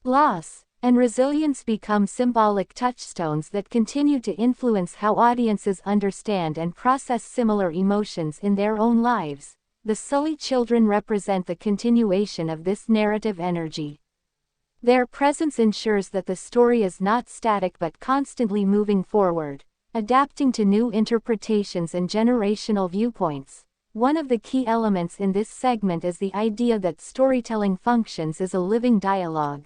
loss, and resilience become symbolic touchstones that continue to influence how audiences understand and process similar emotions in their own lives. The Sully children represent the continuation of this narrative energy. Their presence ensures that the story is not static but constantly moving forward, adapting to new interpretations and generational viewpoints. One of the key elements in this segment is the idea that storytelling functions as a living dialogue.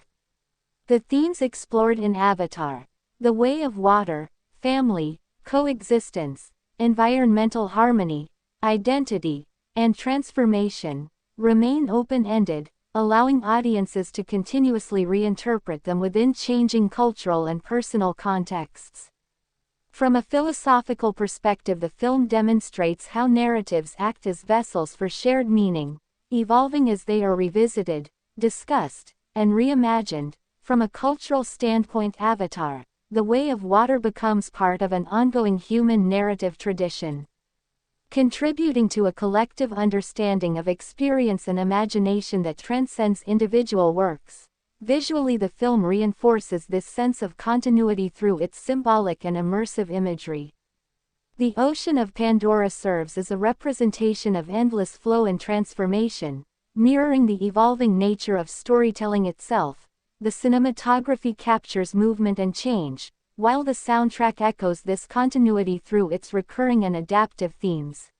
The themes explored in Avatar, the way of water, family, coexistence, environmental harmony, identity, and transformation, remain open-ended, allowing audiences to continuously reinterpret them within changing cultural and personal contexts. From a philosophical perspective, the film demonstrates how narratives act as vessels for shared meaning, evolving as they are revisited, discussed, and reimagined. From a cultural standpoint, Avatar, the way of water becomes part of an ongoing human narrative tradition, contributing to a collective understanding of experience and imagination that transcends individual works. Visually, the film reinforces this sense of continuity through its symbolic and immersive imagery. The Ocean of Pandora serves as a representation of endless flow and transformation, mirroring the evolving nature of storytelling itself. The cinematography captures movement and change, while the soundtrack echoes this continuity through its recurring and adaptive themes.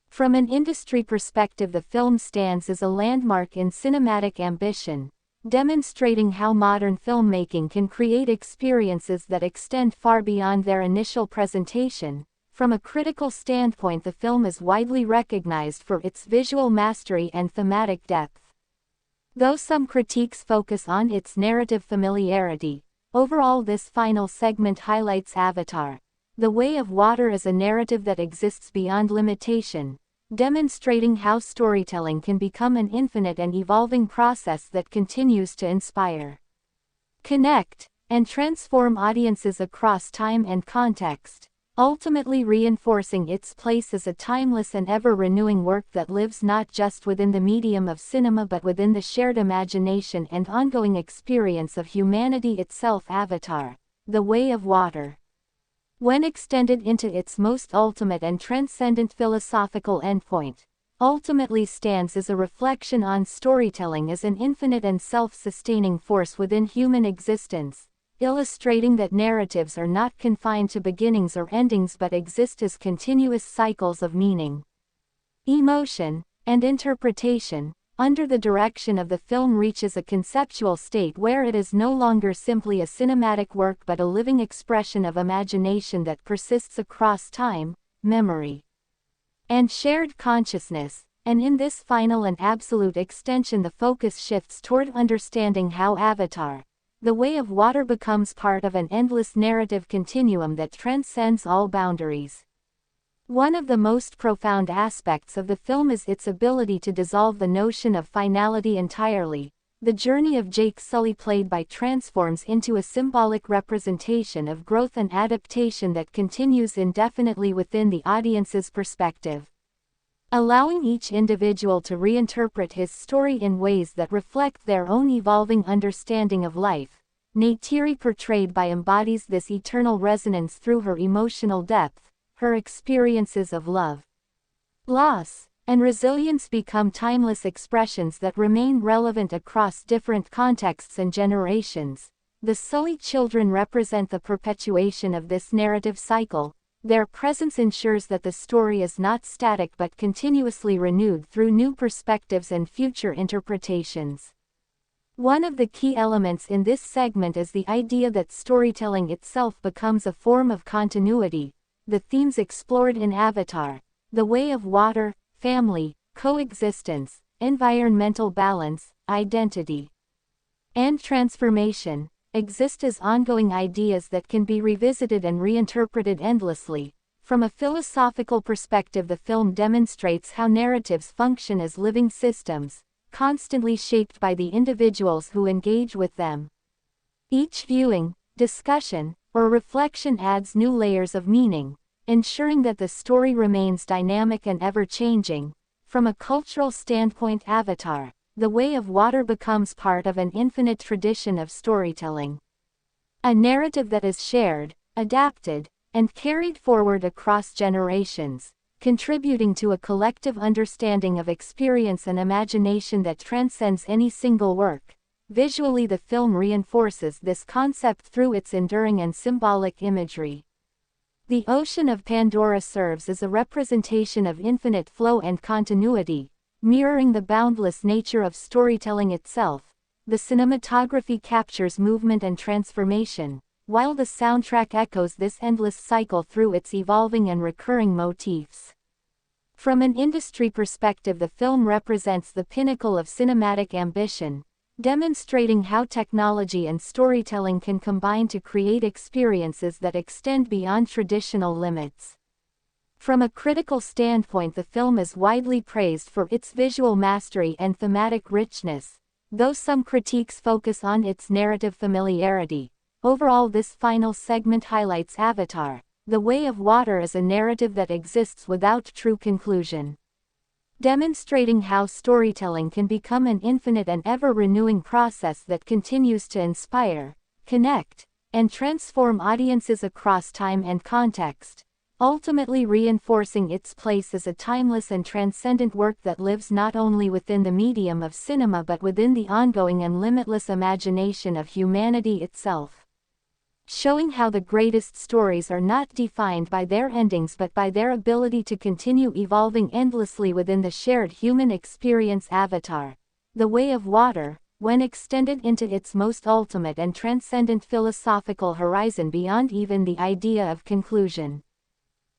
From an industry perspective, the film stands as a landmark in cinematic ambition, demonstrating how modern filmmaking can create experiences that extend far beyond their initial presentation. From a critical standpoint, the film is widely recognized for its visual mastery and thematic depth. Though some critiques focus on its narrative familiarity, overall this final segment highlights Avatar, the way of water as a narrative that exists beyond limitation, demonstrating how storytelling can become an infinite and evolving process that continues to inspire, connect, and transform audiences across time and context, ultimately reinforcing its place as a timeless and ever-renewing work that lives not just within the medium of cinema but within the shared imagination and ongoing experience of humanity itself. Avatar, the way of water, when extended into its most ultimate and transcendent philosophical endpoint, ultimately stands as a reflection on storytelling as an infinite and self-sustaining force within human existence, illustrating that narratives are not confined to beginnings or endings but exist as continuous cycles of meaning, emotion, and interpretation. Under the direction of the film reaches a conceptual state where it is no longer simply a cinematic work but a living expression of imagination that persists across time, memory, and shared consciousness. And in this final and absolute extension, the focus shifts toward understanding how Avatar, the way of water, becomes part of an endless narrative continuum that transcends all boundaries. One of the most profound aspects of the film is its ability to dissolve the notion of finality entirely. The journey of Jake Sully, played by, transforms into a symbolic representation of growth and adaptation that continues indefinitely within the audience's perspective, allowing each individual to reinterpret his story in ways that reflect their own evolving understanding of life. Neytiri, portrayed by, embodies this eternal resonance through her emotional depth. Her experiences of love, loss, and resilience become timeless expressions that remain relevant across different contexts and generations. The Sully children represent the perpetuation of this narrative cycle. Their presence ensures that the story is not static but continuously renewed through new perspectives and future interpretations. One of the key elements in this segment is the idea that storytelling itself becomes a form of continuity. The themes explored in Avatar, the way of water, family, coexistence, environmental balance, identity, and transformation, exist as ongoing ideas that can be revisited and reinterpreted endlessly. From a philosophical perspective, the film demonstrates how narratives function as living systems, constantly shaped by the individuals who engage with them. Each viewing, discussion, or reflection adds new layers of meaning, ensuring that the story remains dynamic and ever-changing. From a cultural standpoint, Avatar, The Way of Water becomes part of an infinite tradition of storytelling. A narrative that is shared, adapted, and carried forward across generations, contributing to a collective understanding of experience and imagination that transcends any single work. Visually, the film reinforces this concept through its enduring and symbolic imagery. The Ocean of Pandora serves as a representation of infinite flow and continuity, mirroring the boundless nature of storytelling itself. The cinematography captures movement and transformation, while the soundtrack echoes this endless cycle through its evolving and recurring motifs. From an industry perspective, the film represents the pinnacle of cinematic ambition, demonstrating how technology and storytelling can combine to create experiences that extend beyond traditional limits. From a critical standpoint, the film is widely praised for its visual mastery and thematic richness, though some critiques focus on its narrative familiarity. Overall, this final segment highlights Avatar: The Way of Water as a narrative that exists without true conclusion, demonstrating how storytelling can become an infinite and ever-renewing process that continues to inspire, connect, and transform audiences across time and context, ultimately reinforcing its place as a timeless and transcendent work that lives not only within the medium of cinema but within the ongoing and limitless imagination of humanity itself. Showing how the greatest stories are not defined by their endings but by their ability to continue evolving endlessly within the shared human experience. Avatar: The Way of Water, when extended into its most ultimate and transcendent philosophical horizon beyond even the idea of conclusion,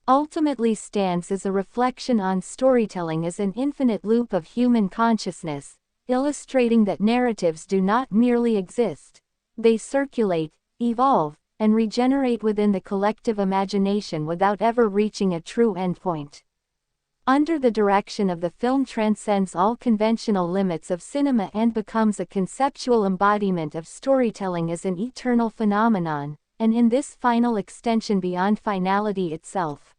ultimately stands as a reflection on storytelling as an infinite loop of human consciousness, illustrating that narratives do not merely exist, they circulate, evolve, and regenerate within the collective imagination without ever reaching a true endpoint. Under the direction of the film transcends all conventional limits of cinema and becomes a conceptual embodiment of storytelling as an eternal phenomenon, and in this final extension beyond finality itself.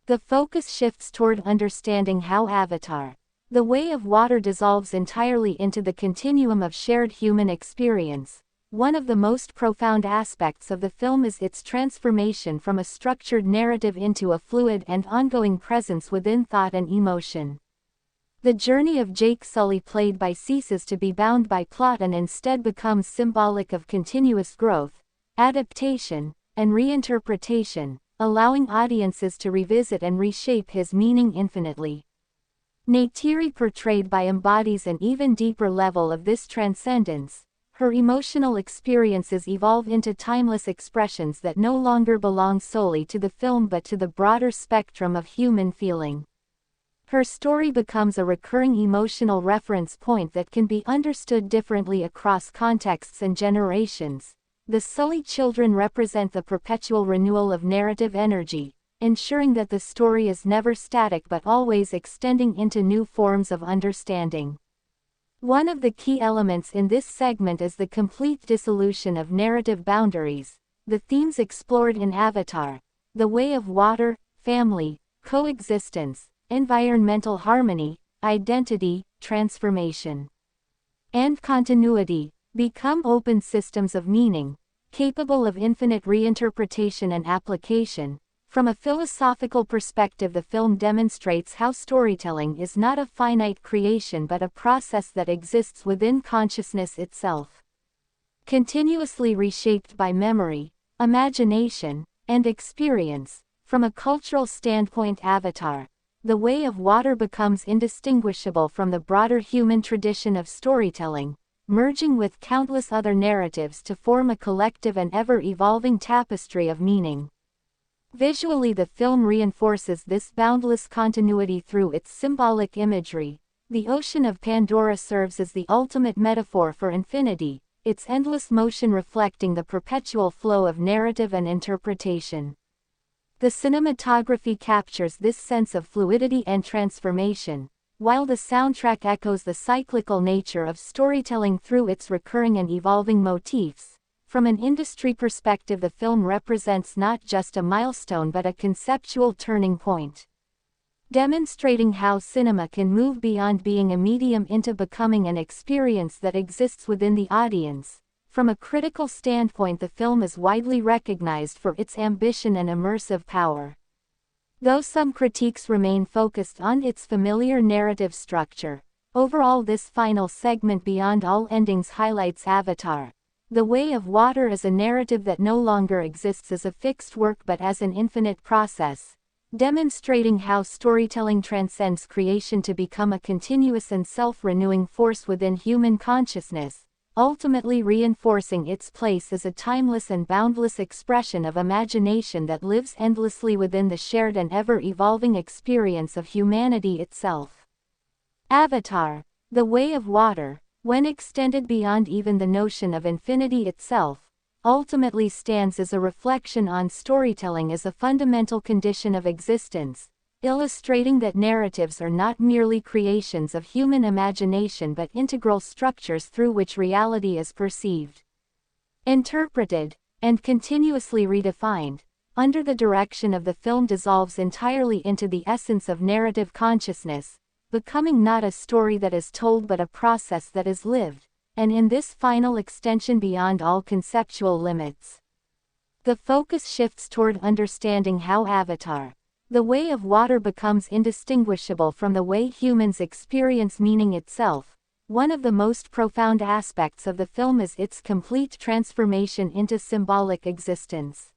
The focus shifts toward understanding how Avatar: The Way of Water dissolves entirely into the continuum of shared human experience. One of the most profound aspects of the film is its transformation from a structured narrative into a fluid and ongoing presence within thought and emotion. The journey of Jake Sully, played by, ceases to be bound by plot and instead becomes symbolic of continuous growth, adaptation, and reinterpretation, allowing audiences to revisit and reshape his meaning infinitely. Neytiri, portrayed by, embodies an even deeper level of this transcendence. Her emotional experiences evolve into timeless expressions that no longer belong solely to the film but to the broader spectrum of human feeling. Her story becomes a recurring emotional reference point that can be understood differently across contexts and generations. The Sully children represent the perpetual renewal of narrative energy, ensuring that the story is never static but always extending into new forms of understanding. One of the key elements in this segment is the complete dissolution of narrative boundaries. The themes explored in Avatar: The Way of Water, family, coexistence, environmental harmony, identity, transformation, and continuity, become open systems of meaning, capable of infinite reinterpretation and application. From a philosophical perspective, the film demonstrates how storytelling is not a finite creation but a process that exists within consciousness itself, continuously reshaped by memory, imagination, and experience. From a cultural standpoint, Avatar: The Way of Water becomes indistinguishable from the broader human tradition of storytelling, merging with countless other narratives to form a collective and ever-evolving tapestry of meaning. Visually, the film reinforces this boundless continuity through its symbolic imagery. The Ocean of Pandora serves as the ultimate metaphor for infinity, its endless motion reflecting the perpetual flow of narrative and interpretation. The cinematography captures this sense of fluidity and transformation, while the soundtrack echoes the cyclical nature of storytelling through its recurring and evolving motifs. From an industry perspective, the film represents not just a milestone but a conceptual turning point. demonstrating how cinema can move beyond being a medium into becoming an experience that exists within the audience. From a critical standpoint, the film is widely recognized for its ambition and immersive power. Though some critiques remain focused on its familiar narrative structure, overall this final segment Beyond All Endings highlights Avatar: The Way of Water as a narrative that no longer exists as a fixed work but as an infinite process, demonstrating how storytelling transcends creation to become a continuous and self-renewing force within human consciousness, ultimately reinforcing its place as a timeless and boundless expression of imagination that lives endlessly within the shared and ever-evolving experience of humanity itself. Avatar: The Way of Water, when extended beyond even the notion of infinity itself, ultimately stands as a reflection on storytelling as a fundamental condition of existence, illustrating that narratives are not merely creations of human imagination but integral structures through which reality is perceived, interpreted, and continuously redefined. Under the direction of the film dissolves entirely into the essence of narrative consciousness, becoming not a story that is told but a process that is lived, and in this final extension beyond all conceptual limits, the focus shifts toward understanding how Avatar: The Way of Water becomes indistinguishable from the way humans experience meaning itself. One of the most profound aspects of the film is its complete transformation into symbolic existence.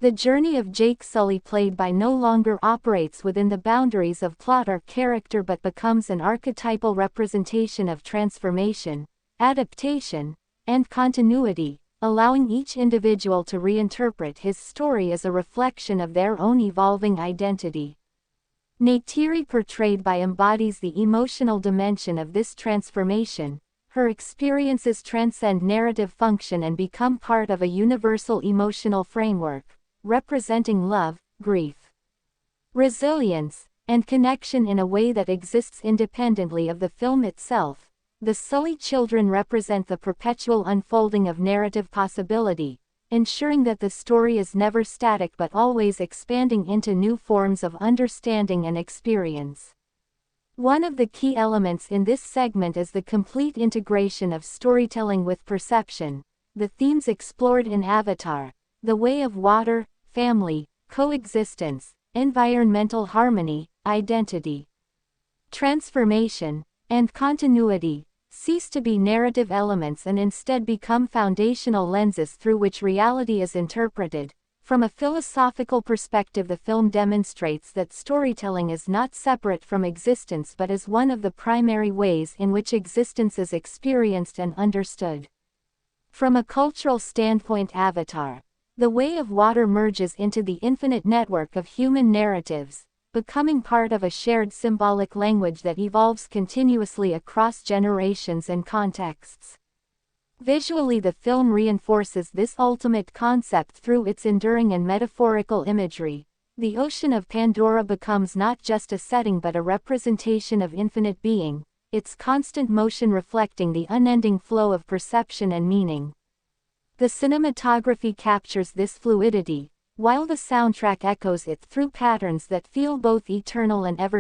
The journey of Jake Sully, played by, no longer operates within the boundaries of plot or character but becomes an archetypal representation of transformation, adaptation, and continuity, allowing each individual to reinterpret his story as a reflection of their own evolving identity. Neytiri, portrayed by, embodies the emotional dimension of this transformation. Her experiences transcend narrative function and become part of a universal emotional framework, representing love, grief, resilience, and connection in a way that exists independently of the film itself. The Sully children represent the perpetual unfolding of narrative possibility, ensuring that the story is never static but always expanding into new forms of understanding and experience. One of the key elements in this segment is the complete integration of storytelling with perception. The themes explored in Avatar: The Way of Water, family, coexistence, environmental harmony, identity, transformation, and continuity, cease to be narrative elements and instead become foundational lenses through which reality is interpreted. From a philosophical perspective, the film demonstrates that storytelling is not separate from existence but is one of the primary ways in which existence is experienced and understood. From a cultural standpoint, Avatar: The Way of Water merges into the infinite network of human narratives, becoming part of a shared symbolic language that evolves continuously across generations and contexts. Visually, the film reinforces this ultimate concept through its enduring and metaphorical imagery. The ocean of Pandora becomes not just a setting but a representation of infinite being, its constant motion reflecting the unending flow of perception and meaning. The cinematography captures this fluidity, while the soundtrack echoes it through patterns that feel both eternal and ever